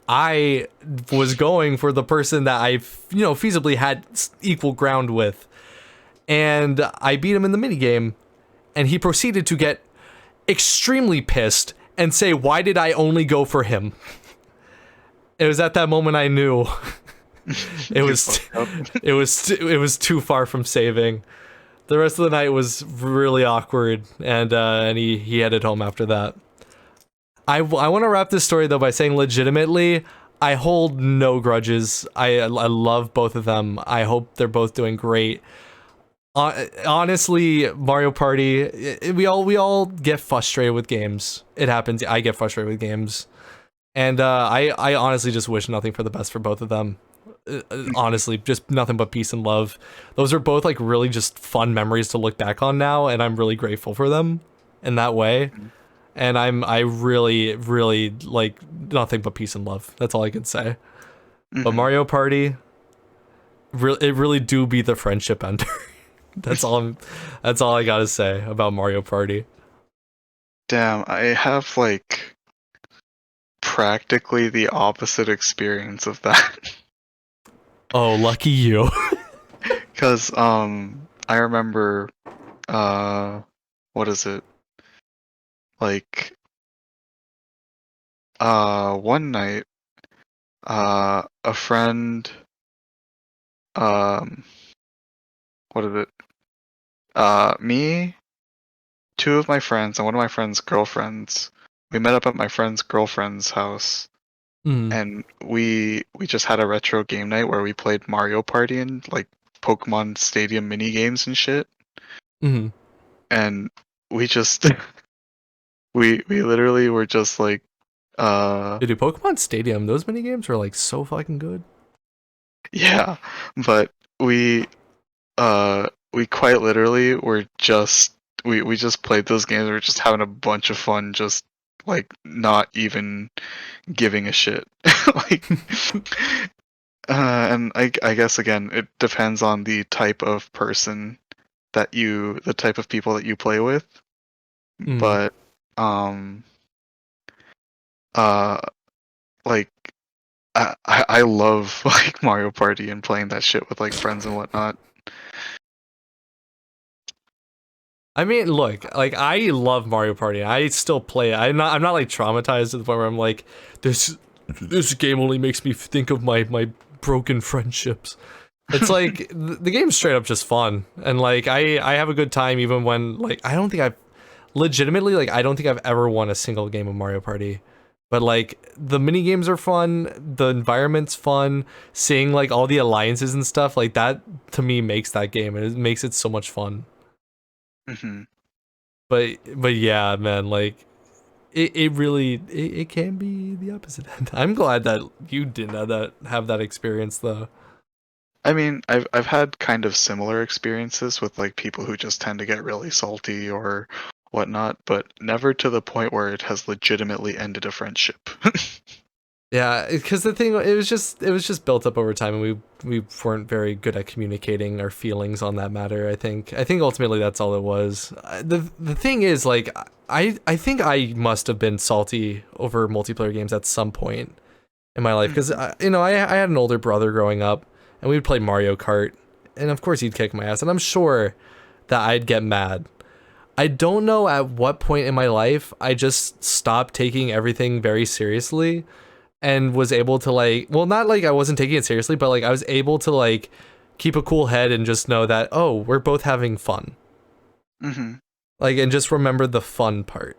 I was going for the person that I, feasibly had equal ground with. And I beat him in the minigame, and he proceeded to get extremely pissed and say, "Why did I only go for him?" It was at that moment I knew it was too far from saving. The rest of the night was really awkward, and he headed home after that. I want to wrap this story though by saying legitimately, I hold no grudges. I love both of them. I hope they're both doing great. Honestly, Mario Party, we all get frustrated with games. It happens. I get frustrated with games, and I honestly just wish nothing for the best for both of them. Honestly, just nothing but peace and love. Those are both like really just fun memories to look back on now, and I'm really grateful for them in that way. And I really like nothing but peace and love. That's all I can say. But Mario Party, it really do be the friendship ender. That's all I gotta say about Mario Party. Damn, I have like practically the opposite experience of that. Oh, lucky you. Cause I remember what is it? Like one night a friend what is it? Me, two of my friends, and one of my friend's girlfriends. We met up at my friend's girlfriend's house, and we just had a retro game night where we played Mario Party and like Pokemon Stadium mini games and shit. And we just we literally were just like Dude, Pokemon Stadium, those mini games are like so fucking good. yeah, but we quite literally were just we just played those games. We were just having a bunch of fun, just like not even giving a shit. Like, and I guess again, it depends on the type of person the type of people that you play with. But like I love like Mario Party and playing that shit with like friends and whatnot. I mean, look, like I love Mario Party. I still play it. I'm not like traumatized to the point where I'm like, this game only makes me think of my broken friendships. It's like the game's straight up just fun, and like I have a good time even when like I don't think I've ever won a single game of Mario Party. But like the mini games are fun, the environment's fun, seeing like all the alliances and stuff like that to me makes that game, and it makes it so much fun. But yeah, man, like it really it can be the opposite end. I'm glad that you didn't have that experience though. I mean, I've had kind of similar experiences with like people who just tend to get really salty or whatnot, but never to the point where it has legitimately ended a friendship. Yeah, because the thing it was just built up over time, and we weren't very good at communicating our feelings on that matter. I think ultimately that's all it was. The thing is, like, I think I must have been salty over multiplayer games at some point in my life because I had an older brother growing up, and we would play Mario Kart, and of course he'd kick my ass, and I'm sure that I'd get mad. I don't know at what point in my life I just stopped taking everything very seriously and was able to like, well, not like I wasn't taking it seriously, but like I was able to like keep a cool head and just know that, oh, we're both having fun. Like, and just remember the fun part.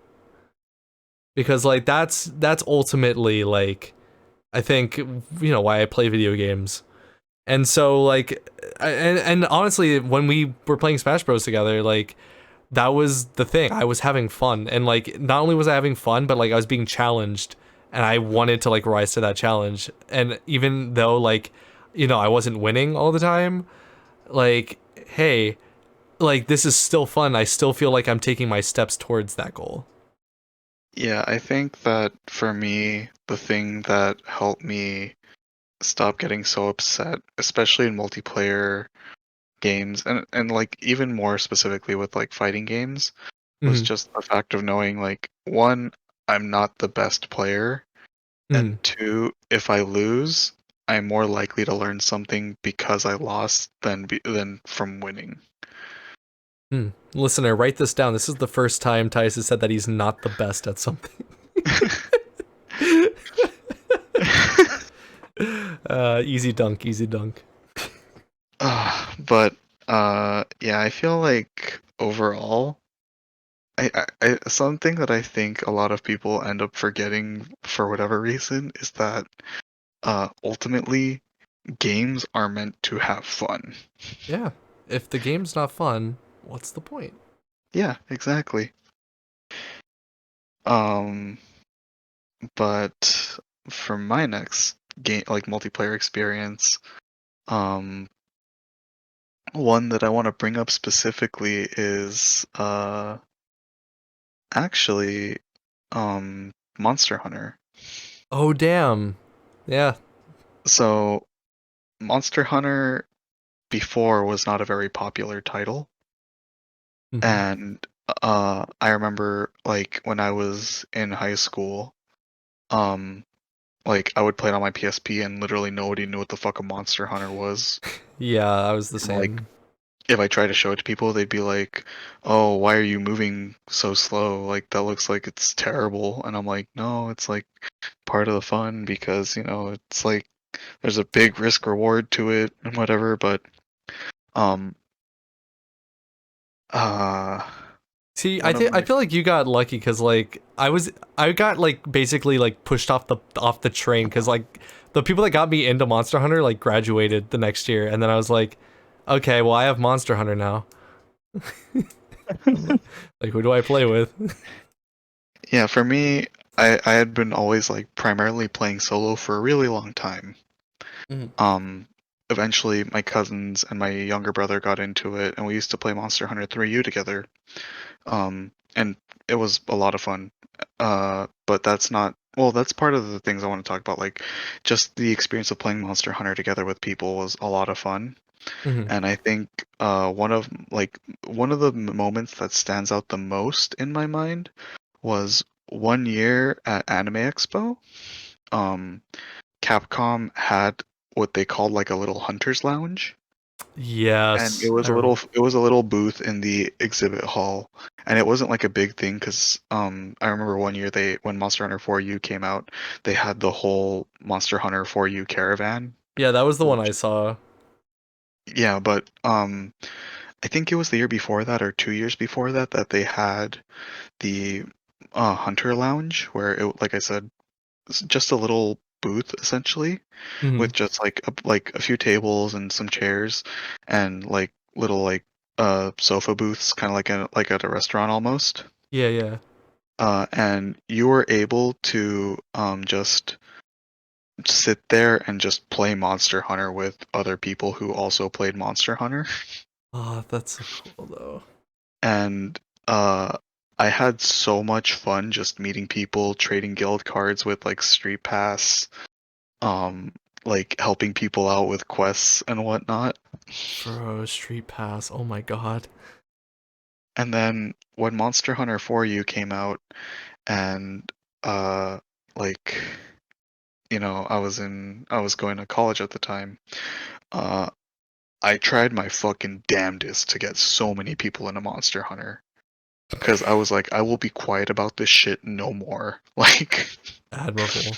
Because like that's ultimately like, I think, why I play video games. And so like, and honestly, when we were playing Smash Bros together, like, that was the thing. I was having fun, and like not only was I having fun, but like I was being challenged, and I wanted to like rise to that challenge. And even though like I wasn't winning all the time, like, hey, like this is still fun. I still feel like I'm taking my steps towards that goal. Yeah, I think that for me, the thing that helped me stop getting so upset, especially in multiplayer games, and like even more specifically with like fighting games, was Hmm. just the fact of knowing like one, I'm not the best player, and Hmm. two, if I lose, I'm more likely to learn something because I lost than from winning. Hmm. Listener, write this down. This is the first time Tyus has said that he's not the best at something. Easy dunk, easy dunk. But yeah, I feel like overall, something that I think a lot of people end up forgetting for whatever reason is that ultimately games are meant to have fun. Yeah. If the game's not fun, what's the point? Yeah, exactly. Um, but for my next game, like multiplayer experience, um, one that I want to bring up specifically is actually Monster Hunter. Oh damn. Yeah. So Monster Hunter before was not a very popular title, Hmm. and I remember like when I was in high school, um like I would play it on my PSP and literally nobody knew what the fuck a Monster Hunter was. Yeah, I was the And like same. if I tried to show it to people, they'd be like, "Oh, why are you moving so slow? Like that looks like it's terrible." And I'm like, "No, it's like part of the fun because, it's like there's a big risk reward to it and whatever." But um uh See, one of I my feel like you got lucky because like I got like basically like pushed off the train because like the people that got me into Monster Hunter like graduated the next year, and then I was like, okay, well I have Monster Hunter now. Like who do I play with? Yeah, for me, I had been always like primarily playing solo for a really long time. Mhm. Um, Eventually my cousins and my younger brother got into it and we used to play Monster Hunter 3U together. And it was a lot of fun. But that's not, well, that's part of the things I want to talk about. Like, just the experience of playing Monster Hunter together with people was a lot of fun. Mhm. And I think one of the moments that stands out the most in my mind was one year at Anime Expo. Um, Capcom had what they called like a little hunter's lounge, and Yes. it was a little booth in the exhibit hall, and it wasn't like a big thing because I remember one year they when Monster Hunter 4U came out, they had the whole Monster Hunter 4U caravan, Yeah, that was the one which I saw. yeah, but I think it was the year before that or 2 years before that that they had the hunter lounge where it, like I said, it's just a little booth essentially Mhm. with just like a few tables and some chairs and like little like sofa booths kind of like at a restaurant almost. Yeah, yeah. And you were able to just sit there and just play Monster Hunter with other people who also played Monster Hunter. Oh, that's so cool though. And I had so much fun just meeting people, trading guild cards with like Street Pass, um, like helping people out with quests and whatnot. Bro, Street Pass. Oh my god. And then when Monster Hunter 4U came out and uh like I was going to college at the time, uh I tried my fucking damnedest to get so many people into Monster Hunter. Cause I was like, I will be quiet about this shit no more. Admirable.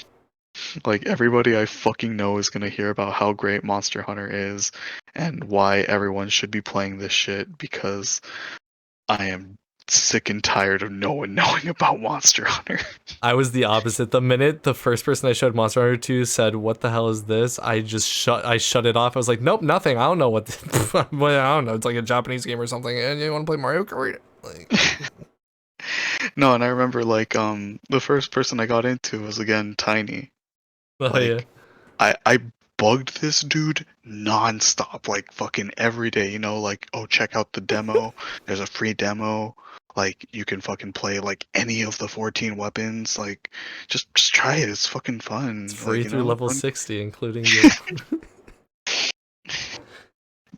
Like everybody I fucking know is gonna hear about how great Monster Hunter is and why everyone should be playing this shit because I am sick and tired of no one knowing about Monster Hunter. I was the opposite. The minute the first person I showed Monster Hunter to said, "What the hell is this?" I shut it off. I was like, "Nope, nothing. I don't know what well, I don't know. It's like a Japanese game or something." And you want to play Mario Kart? Like, No, and I remember like the first person I got into was again Tiny. oh yeah. Like I bugged this dude nonstop, like fucking every day, like, oh, check out the demo. There's a free demo. Like you can fucking play like any of the 14 weapons. Like just try it. It's fucking It's fun. free Like, through level Don't- 60, including the.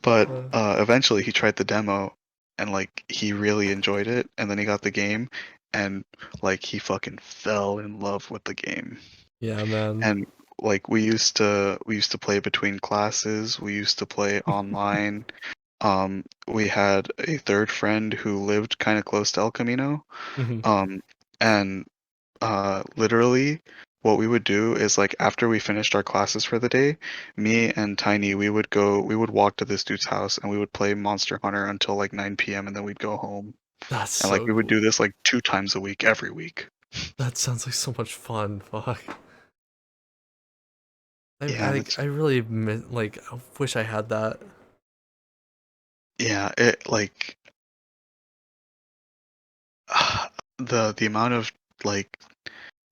But uh, eventually he tried the demo and like he really enjoyed it, and then he got the game and like he fucking fell in love with the game. yeah, man. And like we used to play between classes, we used to play online. We had a third friend who lived kind of close to El Camino. Mhm. Um, and literally, what we would do is like after we finished our classes for the day, me and Tiny, we would walk to this dude's house and we would play Monster Hunter until like 9 p.m. and then we'd go home. That's And like so we would cool. do this like 2 times a week, every week. That sounds like so much fun. Fuck. Yeah, and it's I really like. I wish I had that. yeah, it like the amount of like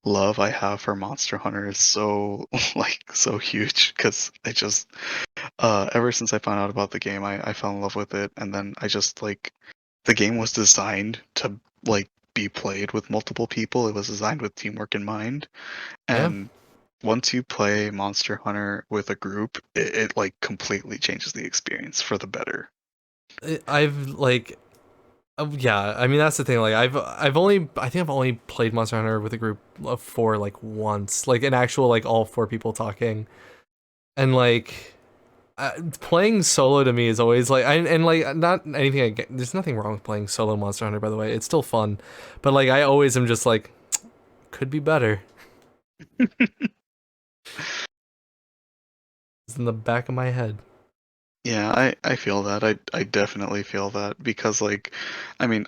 love I have for Monster Hunter is so like so huge because I just ever since I found out about the game, I fell in love with it, and then I just like the game was designed to like be played with multiple people. It was designed with teamwork in mind, Yeah. and once you play Monster Hunter with a group, it like completely changes the experience for the better. I've like. Yeah, I mean that's the thing. Like I think I've only played Monster Hunter with a group of four like once, like an actual like all four people talking, and like playing solo to me is always like and like not anything. There's nothing wrong with playing solo Monster Hunter, by the way. It's still fun, but like I always am just like could be better. It's in the back of my head. Yeah, I feel that. I definitely feel that because like I mean,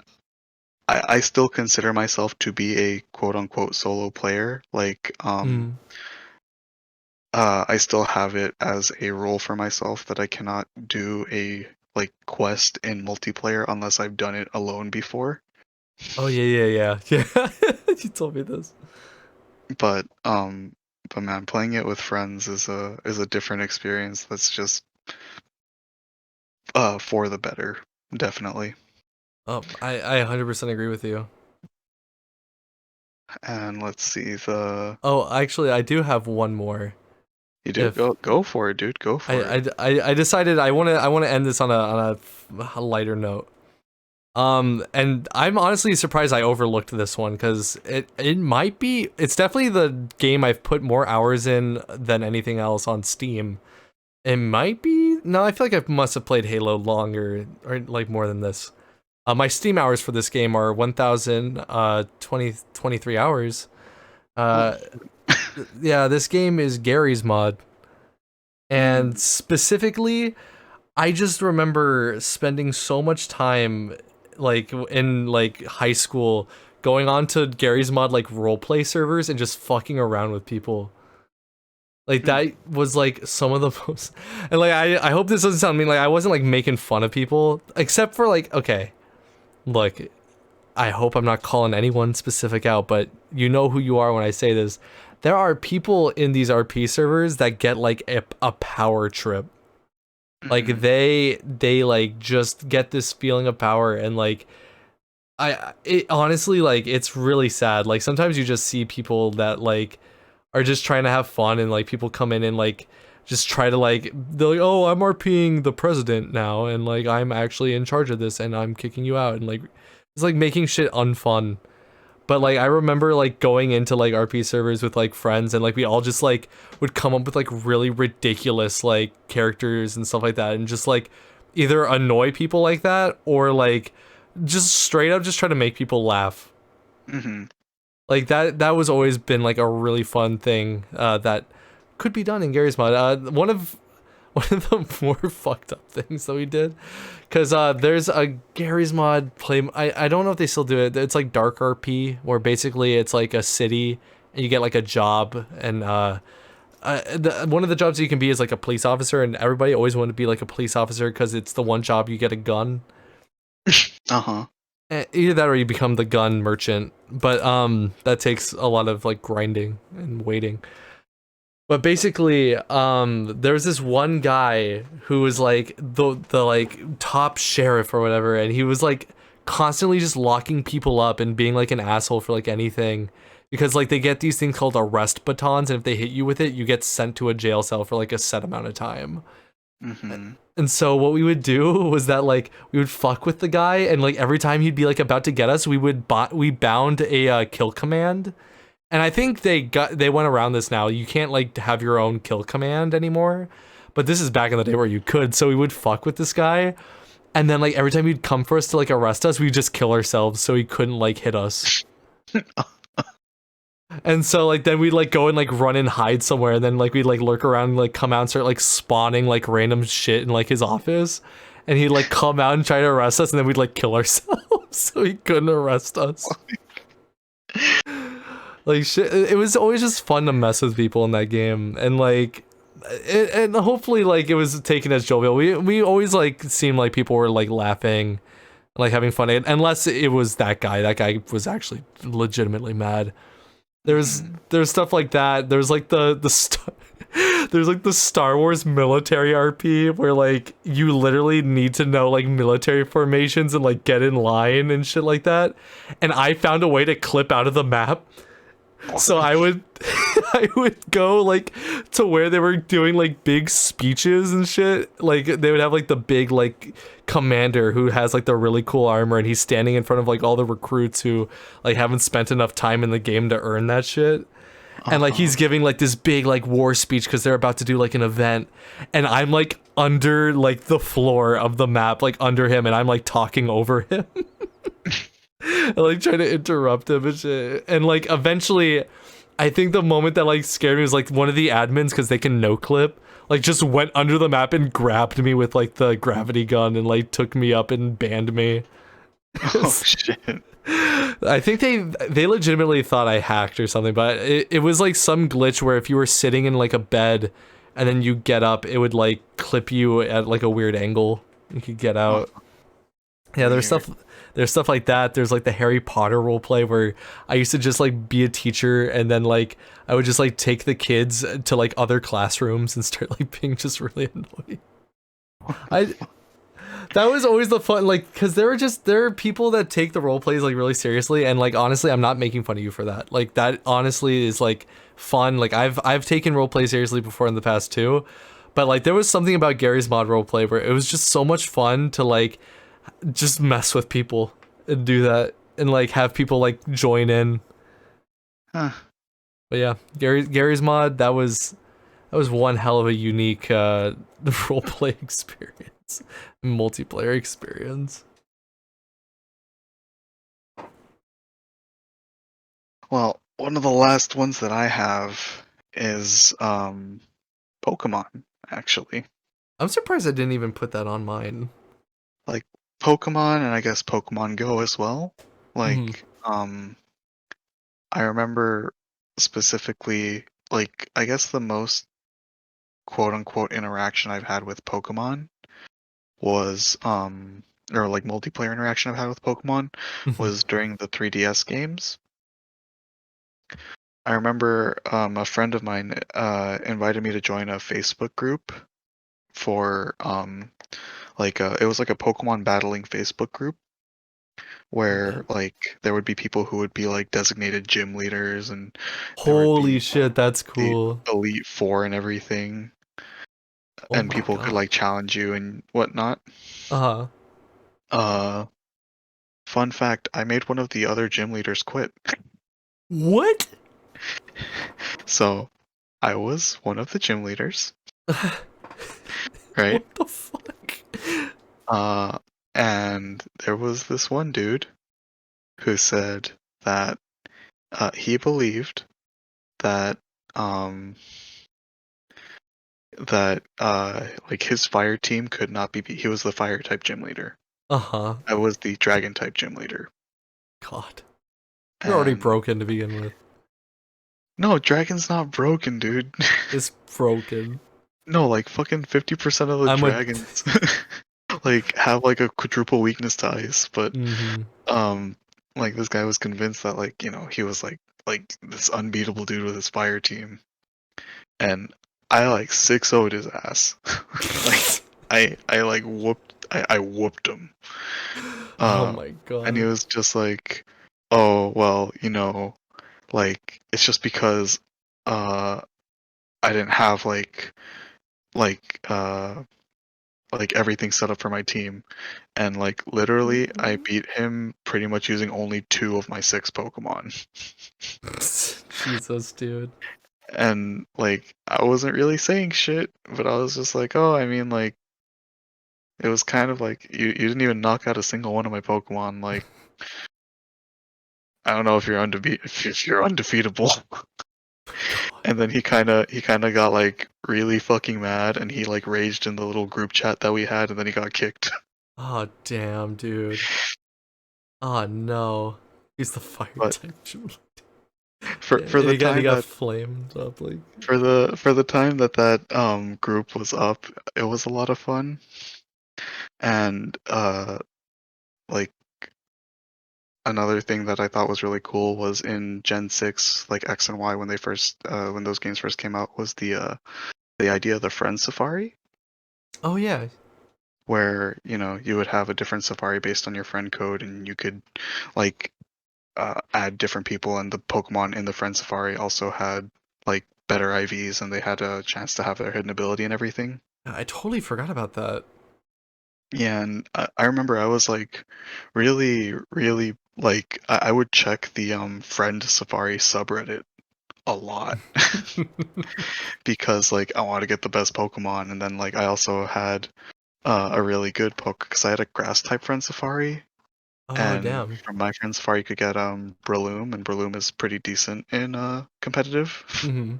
I still consider myself to be a quote unquote solo player. Like Mm. I still have it as a rule for myself that I cannot do a like quest in multiplayer unless I've done it alone before. Oh yeah. You told me this. But but man, playing it with friends is a different experience that's just for the better, definitely. Oh, I 100% agree with you. And let's see the Oh, actually, I do have one more. you do If go for it, dude. Go for it. I decided I want to end this on a lighter note. And I'm honestly surprised I overlooked this one because it might be it's definitely the game I've put more hours in than anything else on Steam. It might be no, I feel like I must have played Halo longer or like more than this. My Steam hours for this game are 1,023 hours. Oh, Uh, yeah, this game is Gary's mod, and mm, specifically, I just remember spending so much time, like in like high school, going on to Gary's mod like roleplay servers and just fucking around with people. Like mm. that was like some of the most, and like I hope this doesn't sound mean. Like I wasn't like making fun of people, except for like okay, look, I hope I'm not calling anyone specific out, but you know who you are when I say this. There are people in these RP servers that get like a power trip. Like Mhm. they like just get this feeling of power and like it honestly like it's really sad. Like sometimes you just see people that like are just trying to have fun and like people come in and like just try to like they're like, oh, I'm RPing the president now and like I'm actually in charge of this and I'm kicking you out and like it's like making shit unfun. But like I remember like going into like RP servers with like friends and like we all just like would come up with like really ridiculous like characters and stuff like that and just like either annoy people like that or like just straight up just try to make people laugh. Mhm. Like that was always been like a really fun thing that could be done in Gary's mod. One of the more fucked up things that we did, because there's a Gary's mod play. I don't know if they still do it. It's like Dark RP, where basically it's like a city and you get like a job, and one of the jobs you can be is like a police officer, and everybody always wanted to be like a police officer because it's the one job you get a gun. Uh-huh. Either that or you become the gun merchant, but that takes a lot of like grinding and waiting. But basically, there was this one guy who was like the like top sheriff or whatever, and he was like constantly just locking people up and being like an asshole for like anything. Because like they get these things called arrest batons, and if they hit you with it, you get sent to a jail cell for like a set amount of time. Mm-hmm. And so what we would do was that like we would fuck with the guy, and like every time he'd be like about to get us, we bound a kill command. And I think they went around this now. You can't like have your own kill command anymore. But this is back in the day where you could. So we would fuck with this guy, and then like every time he'd come for us to like arrest us, we'd just kill ourselves so he couldn't like hit us. And so like then we'd like go and like run and hide somewhere, and then like we'd like lurk around and like come out and start like spawning like random shit in like his office. And he'd like come out and try to arrest us, and then we'd like kill ourselves so he couldn't arrest us. Like shit, it was always just fun to mess with people in that game, and like, and hopefully like it was taken as jovial. We always like seemed like people were like laughing, like having fun, unless it was that guy. That guy was actually legitimately mad. There's stuff like that. There's like there's like the Star Wars military RP where like you literally need to know like military formations and like get in line and shit like that. And I found a way to clip out of the map. So I would I would go like to where they were doing like big speeches and shit. Like they would have like the big like commander who has like the really cool armor, and he's standing in front of like all the recruits who like haven't spent enough time in the game to earn that shit. And like he's giving like this big like war speech because they're about to do like an event, and I'm like under like the floor of the map, like under him, and I'm like talking over him. And, like trying to interrupt him and shit. And like eventually, I think the moment that like scared me was like one of the admins, because they can no clip, like just went under the map and grabbed me with like the gravity gun and like took me up and banned me. Oh shit. I think they legitimately thought I hacked or something, but it was like some glitch where if you were sitting in like a bed and then you get up, it would like clip you at like a weird angle. You could get out. Yeah, there's stuff like that. There's like the Harry Potter roleplay where I used to just like be a teacher, and then like I would just like take the kids to like other classrooms and start like being just really annoying. I That was always the fun, like, because there are people that take the role plays like really seriously, and like honestly, I'm not making fun of you for that. Like that honestly is like fun. Like I've taken role play seriously before in the past too, but like there was something about Gary's mod role play where it was just so much fun to like just mess with people and do that and like have people like join in. Huh. But yeah, Gary's mod, that was one hell of a unique role play experience, multiplayer experience. Well, one of the last ones that I have is Pokemon, actually. I'm surprised I didn't even put that on mine. Like Pokemon, and I guess Pokemon Go as well. Like, I remember specifically, like, I guess the most quote unquote interaction I've had with Pokemon was or like multiplayer interaction I've had with Pokemon was during the 3DS games. I remember a friend of mine invited me to join a Facebook group for it was like a Pokemon battling Facebook group where like there would be people who would be like designated gym leaders, and there would Holy be shit, that's the cool. Elite Four and everything, Oh and my people could god. like challenge you and whatnot. Uh-huh. Uh, Fun fact, I made one of the other gym leaders quit. What? So I was one of the gym leaders, right? What the fuck? And there was this one dude who said that he believed that like his fire team could not be beat. He was the fire type gym leader. Uh-huh. I was the dragon type gym leader. God. You're already And broken to begin with. no, dragon's not broken, dude. It's broken. No, like fucking 50% of the I'm a dragons like have like a quadruple weakness to ice, but like this guy was convinced that like, you know, he was like this unbeatable dude with his fire team. and I like 6-0'd his ass. Like I like I whooped him. Oh Uh, my and he god. was just like, "Oh well, like it's just because uh I didn't have like uh like everything set up for my team, and like literally I beat him pretty much using only 2 of my 6 Pokemon." Jesus, dude. And like I wasn't really saying shit, but I was just like, "Oh, I mean, like it was kind of like you didn't even knock out a single one of my Pokemon. Like I don't know if you're if you're undefeatable." God. And then he kind of got like really fucking mad, and he like raged in the little group chat that we had, and then he got kicked. Oh damn, dude. Oh no. He's the fire But type. for Damn. for And the he time got that flamed up like. for the time that group was up, it was a lot of fun. And like another thing that I thought was really cool was in Gen 6, like X and Y, when they first when those games first came out, was the idea of the friend safari, Oh yeah. where you would have a different safari based on your friend code, and you could like add different people, and the Pokemon in the friend safari also had like better IVs, and they had a chance to have their hidden ability and everything. I totally forgot about that. Yeah, and I remember I was like really like I would check the friend safari subreddit a lot because like I want to get the best Pokemon, and then like I also had a really good poke because I had a grass type friend safari, Oh and damn. from my friend safari you could get Breloom, and Breloom is pretty decent in competitive. Mm-hmm.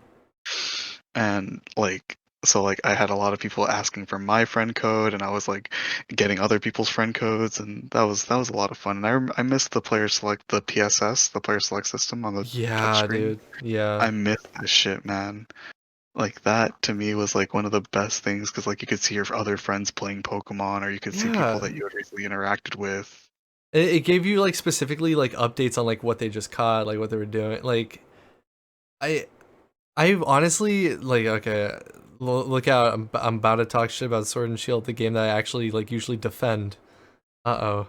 And like so like I had a lot of people asking for my friend code, and I was like getting other people's friend codes, and that was a lot of fun. And I missed the player select, the PSS, the player select system on the Yeah, touchscreen. dude. Yeah. I missed this shit, man. Like that to me was like one of the best things, because like you could see your other friends playing Pokemon, or you could see people Yeah. that you had recently interacted with. It gave you like specifically like updates on like what they just caught, like what they were doing. Like I I honestly like okay, look out! I'm about to talk shit about Sword and Shield, the game that I actually like usually defend. Uh-oh.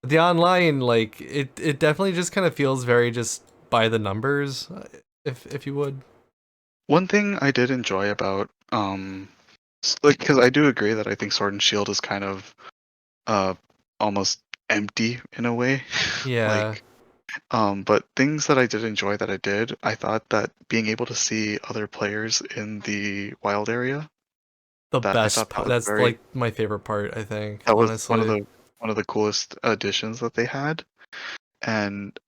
The online, like it definitely just kind of feels very just by the numbers, if you would. One thing I did enjoy about like, because I do agree that I think Sword and Shield is kind of uh almost empty in a way. Yeah, Like but things that I did enjoy that I thought that being able to see other players in the wild area, that I thought that was that's very like my favorite part, I think, that was honestly. one of the coolest additions that they had. And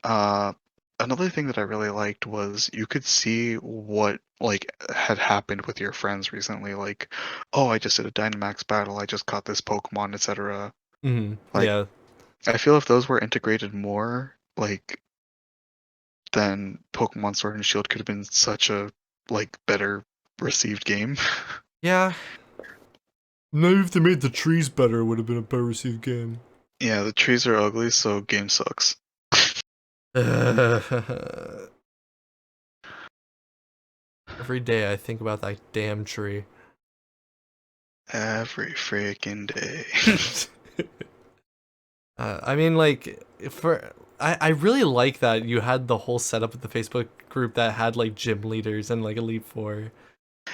another thing that I really liked was you could see what like had happened with your friends recently, like, oh, I just did a Dynamax battle, I just caught this Pokemon, etc. Like Yeah. I feel if those were integrated more, like then Pokemon Sword and Shield could have been such a like better received game. Yeah. Maybe if they made the trees better, it would have been a better received game. Yeah, the trees are ugly, so game sucks. Every day I think about that damn tree. Every freaking day. I mean, like, for I really like that you had the whole setup with the Facebook group that had like gym leaders and like Elite Four.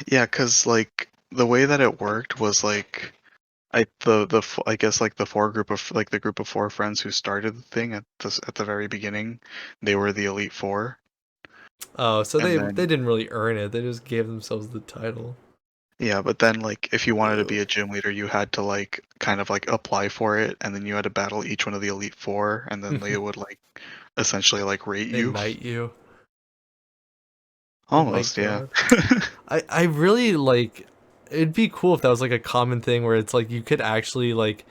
Yeah, cause like the way that it worked was like I guess like the four group of like the group of four friends who started the thing at the very beginning, they were the Elite Four, Oh, so and they then didn't really earn it. They just gave themselves the title. yeah, but then like if you wanted to be Ew. a gym leader, you had to like kind of like apply for it, and then you had to battle each one of the Elite Four, and then they would like essentially like rate They you. knight you. Oh my Almost, yeah. god. I really like. It'd be cool if that was like a common thing where it's like you could actually like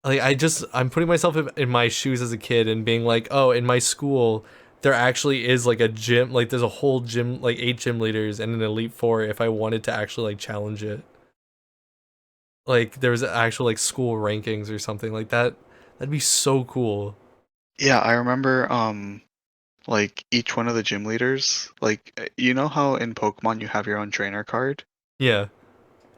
I'm putting myself in my shoes as a kid and being like, oh, in my school there actually is like a gym, like there's a whole gym, like 8 gym leaders and an Elite Four. If I wanted to actually like challenge it, like there's actual like school rankings or something like that. That'd be so cool. Yeah, I remember like each one of the gym leaders, like you know how in Pokemon you have your own trainer card? Yeah.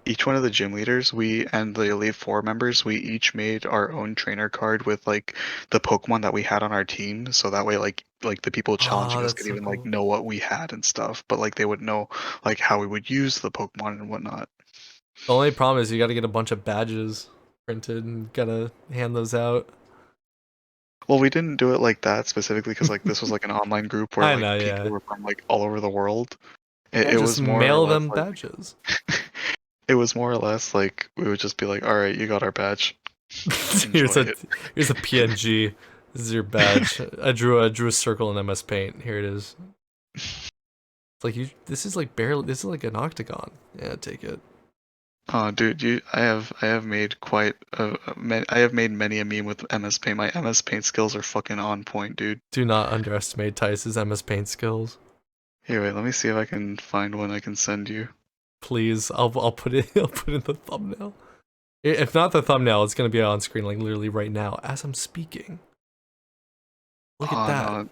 Each one of the gym leaders, we and the Elite Four members, we each made our own trainer card with like the Pokemon that we had on our team, so that way like the people Oh, challenging us that's could so even like cool. know what we had and stuff, but like they would know like how we would use the Pokemon and whatnot. The only problem is you got to get a bunch of badges printed and gotta hand those out. Well, we didn't do it like that specifically because like this was like an online group where I like know, people yeah. were from like all over the world. It, Yeah, it just was more or mail less them like badges. it was more or less like we would just be like, all right, you got our badge, enjoy here's a it. here's a PNG. This is your badge. I drew a circle in MS Paint. Here it is. It's like you. This is like barely. This is like an octagon. Yeah, take it. Oh, dude, I have made I have made many a meme with MS Paint. My MS Paint skills are fucking on point, dude. Do not underestimate Tyus's MS Paint skills. Here, wait, let me see if I can find one I can send you. Please, I'll put it. I'll put it in the thumbnail. If not the thumbnail, it's gonna be on screen like literally right now as I'm speaking. Look at Oh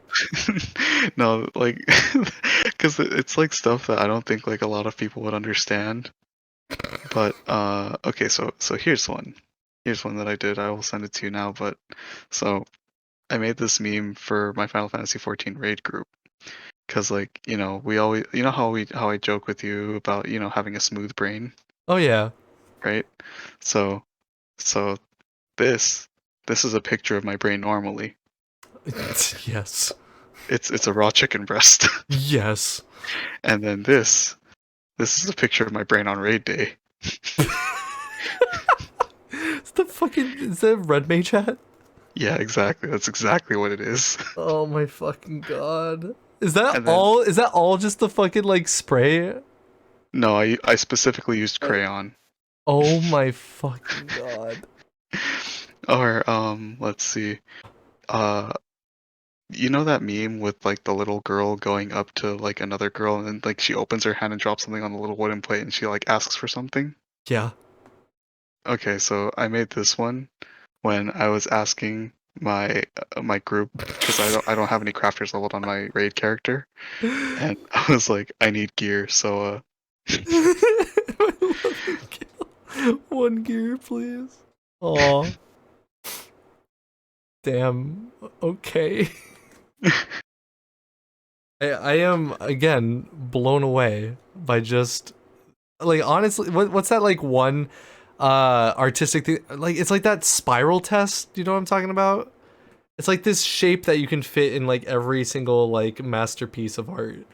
that. no, no, like, because it's like stuff that I don't think like a lot of people would understand. But okay, so here's one. Here's one that I did. I will send it to you now. But so I made this meme for my Final Fantasy 14 raid group. Cause like, we always, how I joke with you about, having a smooth brain, Oh yeah. right? So so this this is a picture of my brain normally. Yes. It's a raw chicken breast. Yes. And then this is a picture of my brain on raid day. It's the fucking. Is that red mage hat? Yeah, exactly. That's exactly what it is. Oh my fucking god. Is that And then all? Is that all just the fucking like spray? no, I specifically used Uh, crayon. Oh my fucking god. Or let's see. Uh You know that meme with like the little girl going up to like another girl and then like she opens her hand and drops something on the little wooden plate and she like asks for something? Yeah. Okay, so I made this one when I was asking my group because I don't have any crafters leveled on my raid character and I was like I need gear I love the kill. One gear, please. Aw. Damn. Okay. I am again blown away by just like honestly what's that like one artistic thing, like it's like that spiral test, you know what I'm talking about? It's like this shape that you can fit in like every single like masterpiece of art.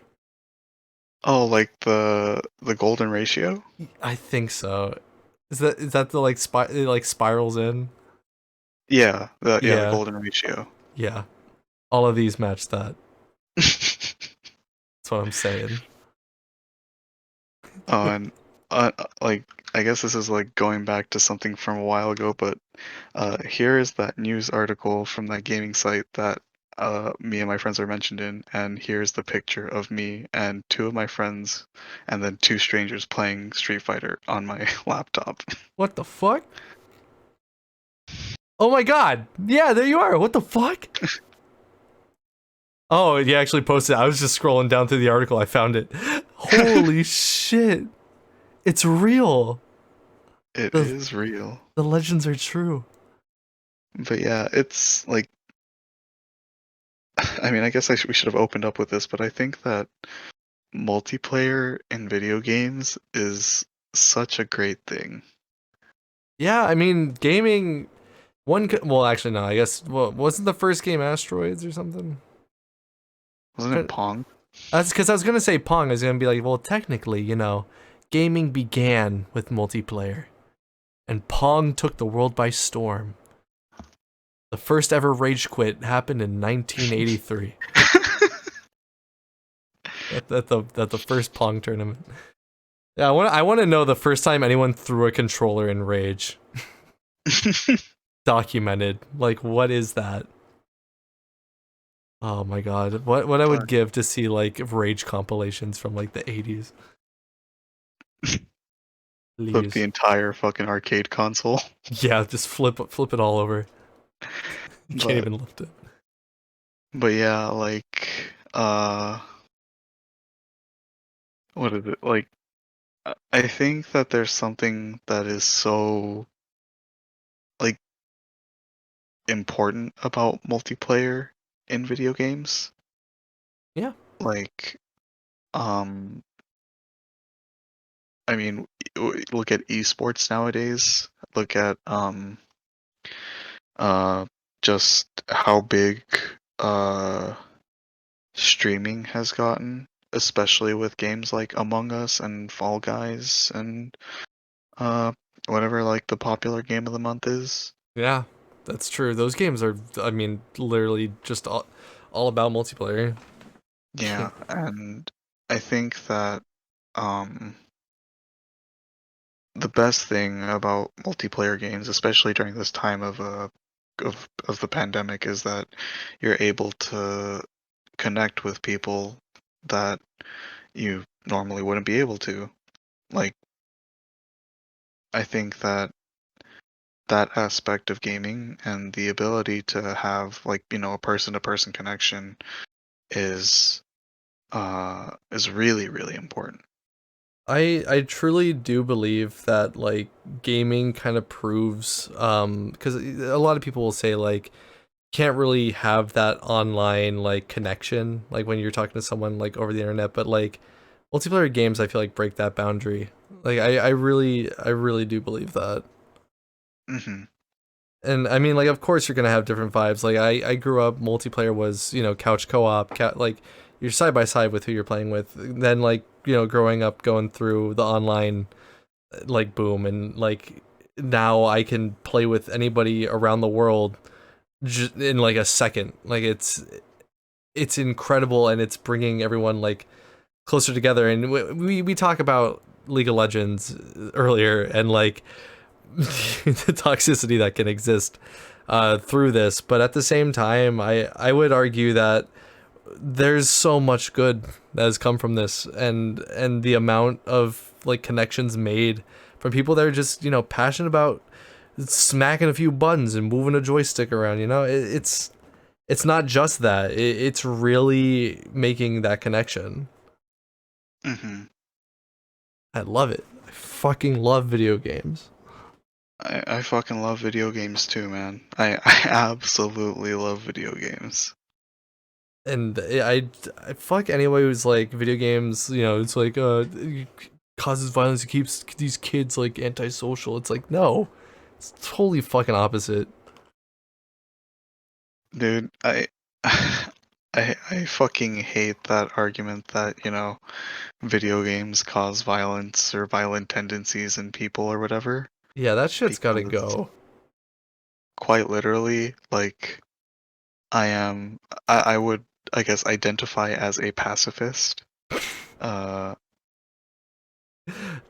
Oh, like the golden ratio? I think so. Is that the like it like spirals in? Yeah, the Yeah, golden ratio. yeah. All of these match that. That's what I'm saying. And like I guess this is like going back to something from a while ago, but here is that news article from that gaming site that me and my friends are mentioned in, and here's the picture of me and two of my friends, and then two strangers playing Street Fighter on my laptop. What the fuck? Oh my god. Yeah, there you are. What the fuck? Oh, you actually posted it. I was just scrolling down through the article. I found it. Holy shit. It's real. It The is real. the legends are true. But yeah, it's like, I mean, I guess we should have opened up with this, but I think that multiplayer in video games is such a great thing. Yeah, I mean, gaming well, actually no. I guess well, wasn't the first game Asteroids or something? Wasn't it Pong? That's because I was gonna say Pong. I was gonna be like, well, technically, gaming began with multiplayer, and Pong took the world by storm. The first ever rage quit happened in 1983 at the first Pong tournament. Yeah, I want to know the first time anyone threw a controller in rage. Documented. Like, what is that? Oh my god. What I would Fuck. give to see like rage compilations from like the 80s. Flip the Please. entire fucking arcade console. Yeah, just flip it all over. You can't But even lift it. But yeah, like what is it? Like I think that there's something that is so like important about multiplayer in video games. Yeah. Like um I mean, look at esports nowadays. Look at uh just how big uh streaming has gotten, especially with games like Among Us and Fall Guys and uh whatever like the popular game of the month is. Yeah, that's true. Those games are, I mean, literally just all about multiplayer. Yeah, and I think that um the best thing about multiplayer games, especially during this time of the pandemic, is that you're able to connect with people that you normally wouldn't be able to. Like, I think that that aspect of gaming and the ability to have like, you know, a person to person connection is is really, really important. I truly do believe that like gaming kind of proves because a lot of people will say like can't really have that online like connection like when you're talking to someone like over the internet, but like multiplayer games I feel like break that boundary. Like I really do believe that. Hmm. And I mean, like, of course you're gonna have different vibes. Like, I grew up, multiplayer was, couch co-op, like, you're side by side with who you're playing with. Then, like, growing up, going through the online, like, boom, and like, now I can play with anybody around the world in like a second. Like, it's incredible, and it's bringing everyone like closer together. And we talk about League of Legends earlier, and like the toxicity that can exist through this. But at the same time, I would argue that there's so much good that has come from this, and the amount of like connections made from people that are just passionate about smacking a few buttons and moving a joystick around. It's not just that. It's really making that connection. Hmm. I love it. I fucking love video games. I fucking love video games too, man. I absolutely love video games. And I fuck anybody who's like video games, it's like it causes violence, it keeps these kids like antisocial. It's like no, it's totally fucking opposite. Dude, I fucking hate that argument that, you know, video games cause violence or violent tendencies in people or whatever. Yeah, that shit's gotta Because go. quite literally, like I am I would I guess identify as a pacifist. Uh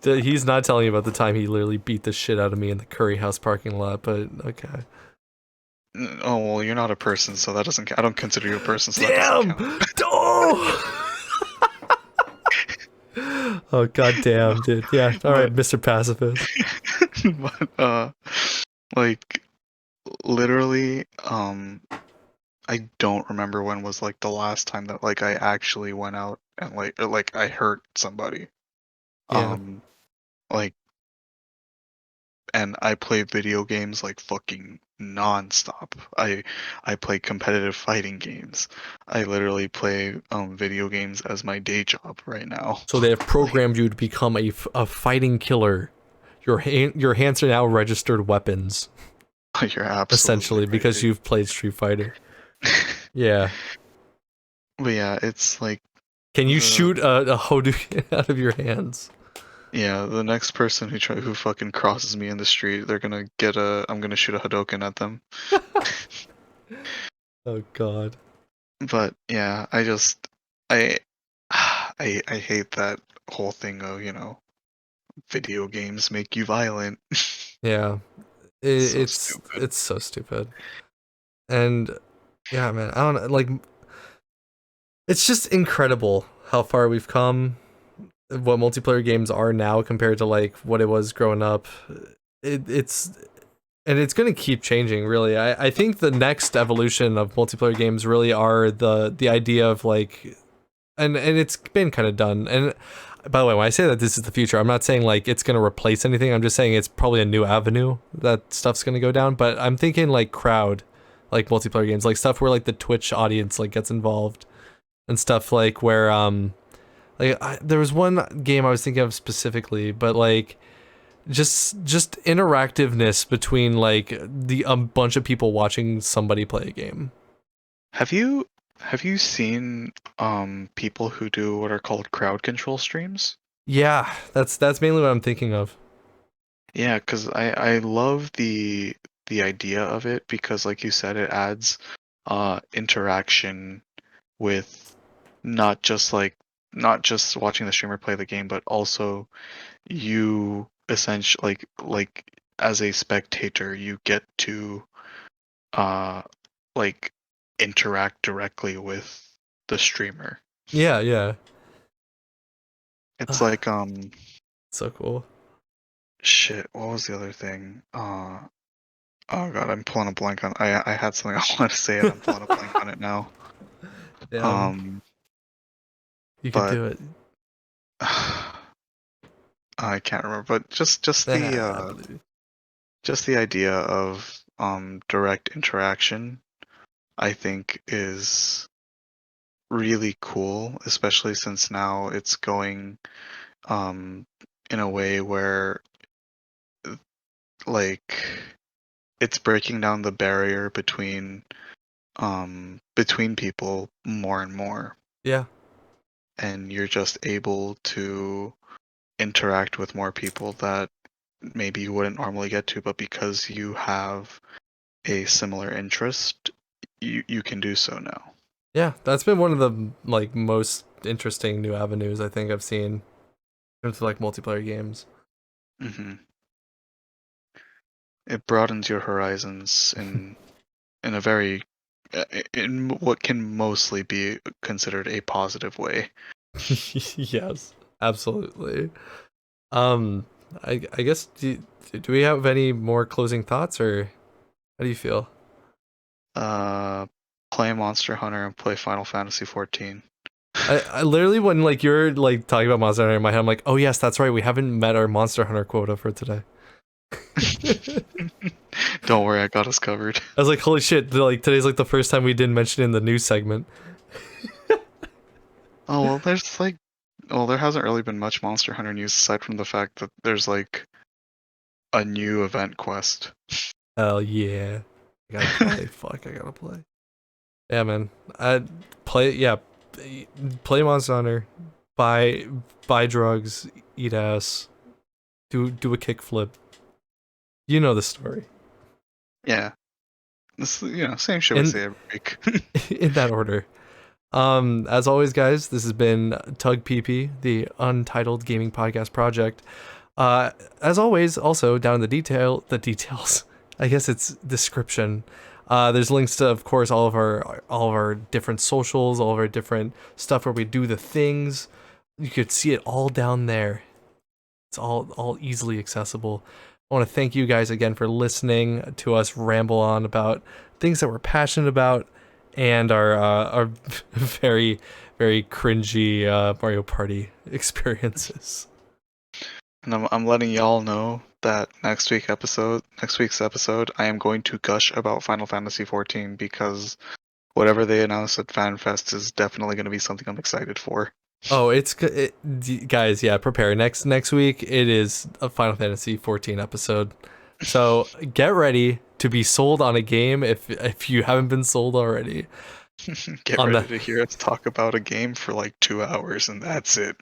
He's not telling you about the time he literally beat the shit out of me in the Curry House parking lot, but okay. oh well, you're not a person, so that doesn't I don't consider you a person, so that doesn't Damn! count. Oh! Oh god damn, dude. Yeah, alright, But Mr. Pacifist. but like literally I don't remember when was like the last time that like I actually went out and like or, like I hurt somebody. Yeah. Um like and I play video games like fucking nonstop. I play competitive fighting games. I literally play video games as my day job right now. So they have Like programmed you to become a fighting killer. Your hands are now registered weapons, you're absolutely essentially, right, because dude. you've played Street Fighter. Yeah. But yeah, it's like Can you the shoot a Hadouken out of your hands? yeah, the next person who fucking crosses me in the street, they're gonna get a I'm gonna shoot a Hadouken at them. Oh god. But yeah, I just I I hate that whole thing of, you know, video games make you violent. Yeah. So It's stupid. it's so stupid. And yeah, man, I don't know, like it's just incredible how far we've come, what multiplayer games are now compared to like what it was growing up. It's and it's going to keep changing, really. I think the next evolution of multiplayer games really are the idea of like, and it's been kind of done. And by the way, when I say that this is the future, I'm not saying like it's going to replace anything. I'm just saying it's probably a new avenue that stuff's going to go down. But I'm thinking like crowd, like multiplayer games, like stuff where like the Twitch audience like gets involved and stuff like where there was one game I was thinking of specifically, but like just interactiveness between like the a bunch of people watching somebody play a game. Have you seen people who do what are called crowd control streams? Yeah, that's mainly what I'm thinking of. Yeah, because I love the idea of it because like you said, it adds interaction with not just like not just watching the streamer play the game, but also you essentially like as a spectator, you get to uh like interact directly with the streamer. Yeah, yeah. It's like So cool. shit, what was the other thing? Oh god, I'm pulling a blank on I had something I wanted to say and I'm pulling a blank on it now. Damn, Um you could but do it. I can't remember, but just I believe you. just the idea of direct interaction I think is really cool, especially since now it's going um in a way where like it's breaking down the barrier between people more and more, Yeah, and you're just able to interact with more people that maybe you wouldn't normally get to, but because you have a similar interest, you can do so now. yeah. That's been one of the like most interesting new avenues I think I've seen in terms of like multiplayer games. hmm It broadens your horizons in a very in what can mostly be considered a positive way. Yes, absolutely. Um, I guess do we have any more closing thoughts or how do you feel? Uh, Play Monster Hunter and play Final Fantasy 14. I literally when like you're like talking about Monster Hunter in my head, I'm like, oh yes, that's right. We haven't met our Monster Hunter quota for today. I Don't worry, I got us covered. was like, holy shit! Like today's like the first time we didn't mention it in the news segment. Oh well, there hasn't really been much Monster Hunter news aside from the fact that there's like a new event quest. Hell yeah, I gotta play. Fuck, I gotta play. Yeah, man. I play. Yeah, play Monster Hunter. Buy buy drugs. Eat ass. Do a kickflip. You know the story. Yeah, this same shit we In say every week. in that order. As always, guys, this has been Tug PP, the Untitled Gaming Podcast Project. As always, also down in the details. I guess it's description. There's links to, of course, all of our different socials, all of our different stuff where we do the things. You could see it all down there. It's all easily accessible. I want to thank you guys again for listening to us ramble on about things that we're passionate about and our very very cringy Mario Party experiences. And I'm letting y'all know that next week's episode, I am going to gush about Final Fantasy 14 because whatever they announce at FanFest is definitely going to be something I'm excited for. Oh, guys, yeah, prepare. Next week it is a Final Fantasy 14 episode. So, get ready to be sold on a game if you haven't been sold already. Get On ready the to hear us talk about a game for like 2 hours, and that's it.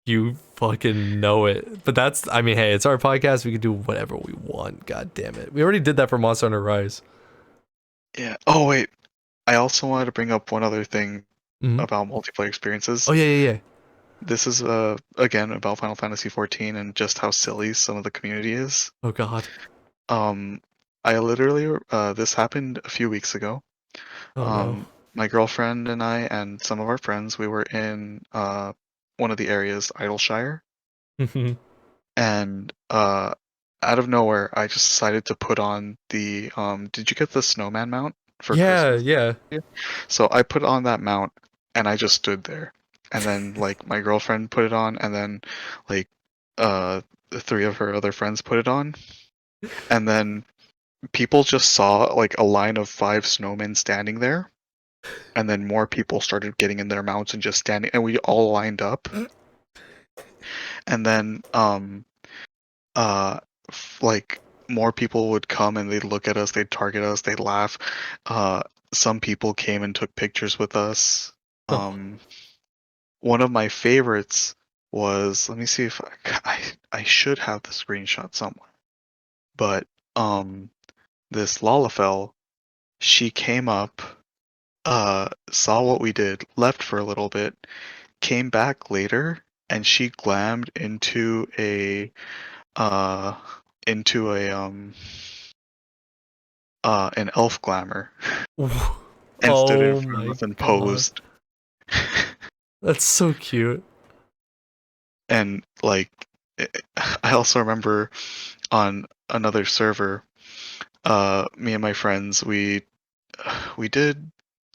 You fucking know it. But that's, I mean, hey, it's our podcast. We can do whatever we want. God damn it. We already did that for Monster Hunter Rise. Yeah. Oh wait, I also wanted to bring up one other thing Hmm. about multiplayer experiences. Oh, yeah, yeah, yeah. This is again about Final Fantasy 14 and just how silly some of the community is. Oh, God. Um, I literally this happened a few weeks ago. Oh, no. My girlfriend and I and some of our friends, we were in one of the areas, Idleshire, Hmm. and out of nowhere, I just decided to put on the did you get the snowman mount for Yeah, Christmas? yeah. Yeah. So I put on that mount and I just stood there. And then like my girlfriend put it on and then like the three of her other friends put it on. And then people just saw like a line of 5 snowmen standing there. And then more people started getting in their mounts and just standing and we all lined up. And then uh like more people would come and they'd look at us, they'd target us, they'd laugh. uh some people came and took pictures with us. Oh. One of my favorites was, let me see if I should have the screenshot somewhere, but this Lalafell, she came up, saw what we did, left for a little bit, came back later, and she glammed uh into a an elf glamour and stood in Oh front of my us and god. posed. That's so cute. And like I also remember on another server, me and my friends, we did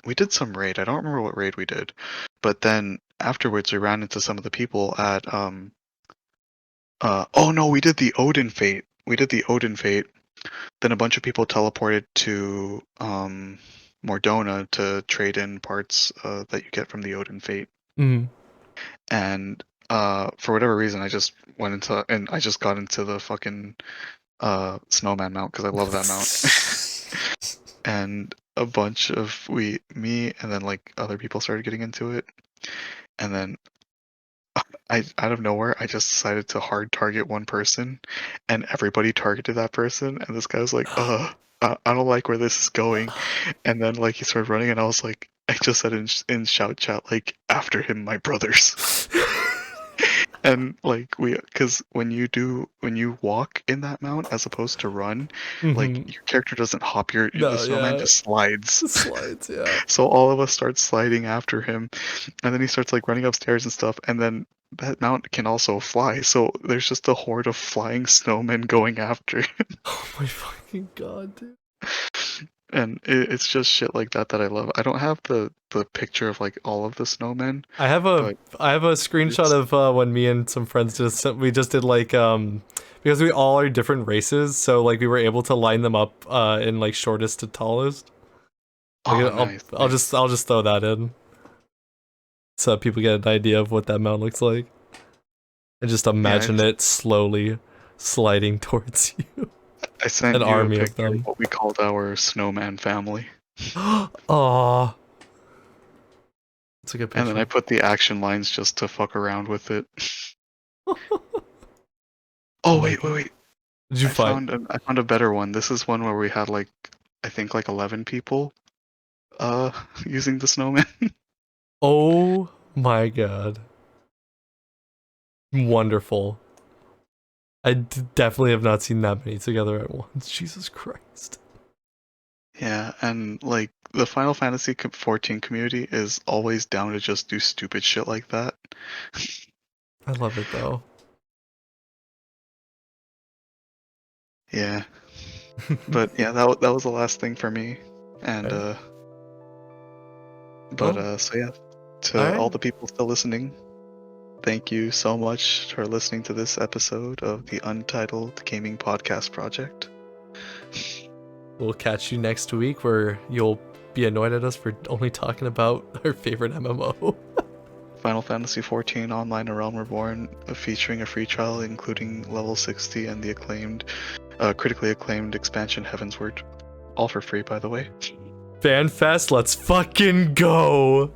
we did some raid. I don't remember what raid we did, but then afterwards we ran into some of the people at oh no, we did the Odin Fate. We did the Odin Fate. Then a bunch of people teleported to Mordona to trade in parts that you get from the Odin Fate. Mm. And for whatever reason, I just went into and I just got into the fucking snowman mount because I love that mount. And a bunch of me and then like other people started getting into it, and then I out of nowhere I just decided to hard target one person, and everybody targeted that person, and this guy was like, I don't like where this is going, and then like he started running, and I was like, I just said in shout chat like after him, my brothers. And like because when you walk in that mount as opposed to run, like Mm-hmm. your character doesn't hop, the No, snowman yeah. just slides. The slides, yeah. So all of us start sliding after him, and then he starts like running upstairs and stuff, and then that mount can also fly, so there's just a horde of flying snowmen going after him. Oh my fucking god, dude. And it's just shit like that that I love. I don't have the picture of like all of the snowmen, I have a but screenshot it's of when me and some friends just did like because we all are different races, so like we were able to line them up in like shortest to tallest. Like oh nice, nice. I'll just throw that in so that people get an idea of what that mount looks like. And just Yeah, imagine it slowly sliding towards you. I An sent you a army of picture of them. what we called our snowman family. Aw. That's a good And then I picture. put the action lines just to fuck around with it. Oh Oh my wait, god. wait. Did you fight? I found a better one. This is one where we had like I think like 11 people using the snowman. Oh my god. Wonderful. Definitely have not seen that many together at once. Jesus Christ. Yeah, and like the Final Fantasy 14 community is always down to just do stupid shit like that. I love it though. Yeah. But yeah, that was the last thing for me. And Alright. but Well, so yeah, to alright. all the people still listening, thank you so much for listening to this episode of the Untitled Gaming Podcast Project. We'll catch you next week where you'll be annoyed at us for only talking about our favorite MMO. Final Fantasy XIV Online: A Realm Reborn, featuring a free trial including level 60 and the critically acclaimed expansion Heavensward. All for free, by the way. FanFest, let's fucking go!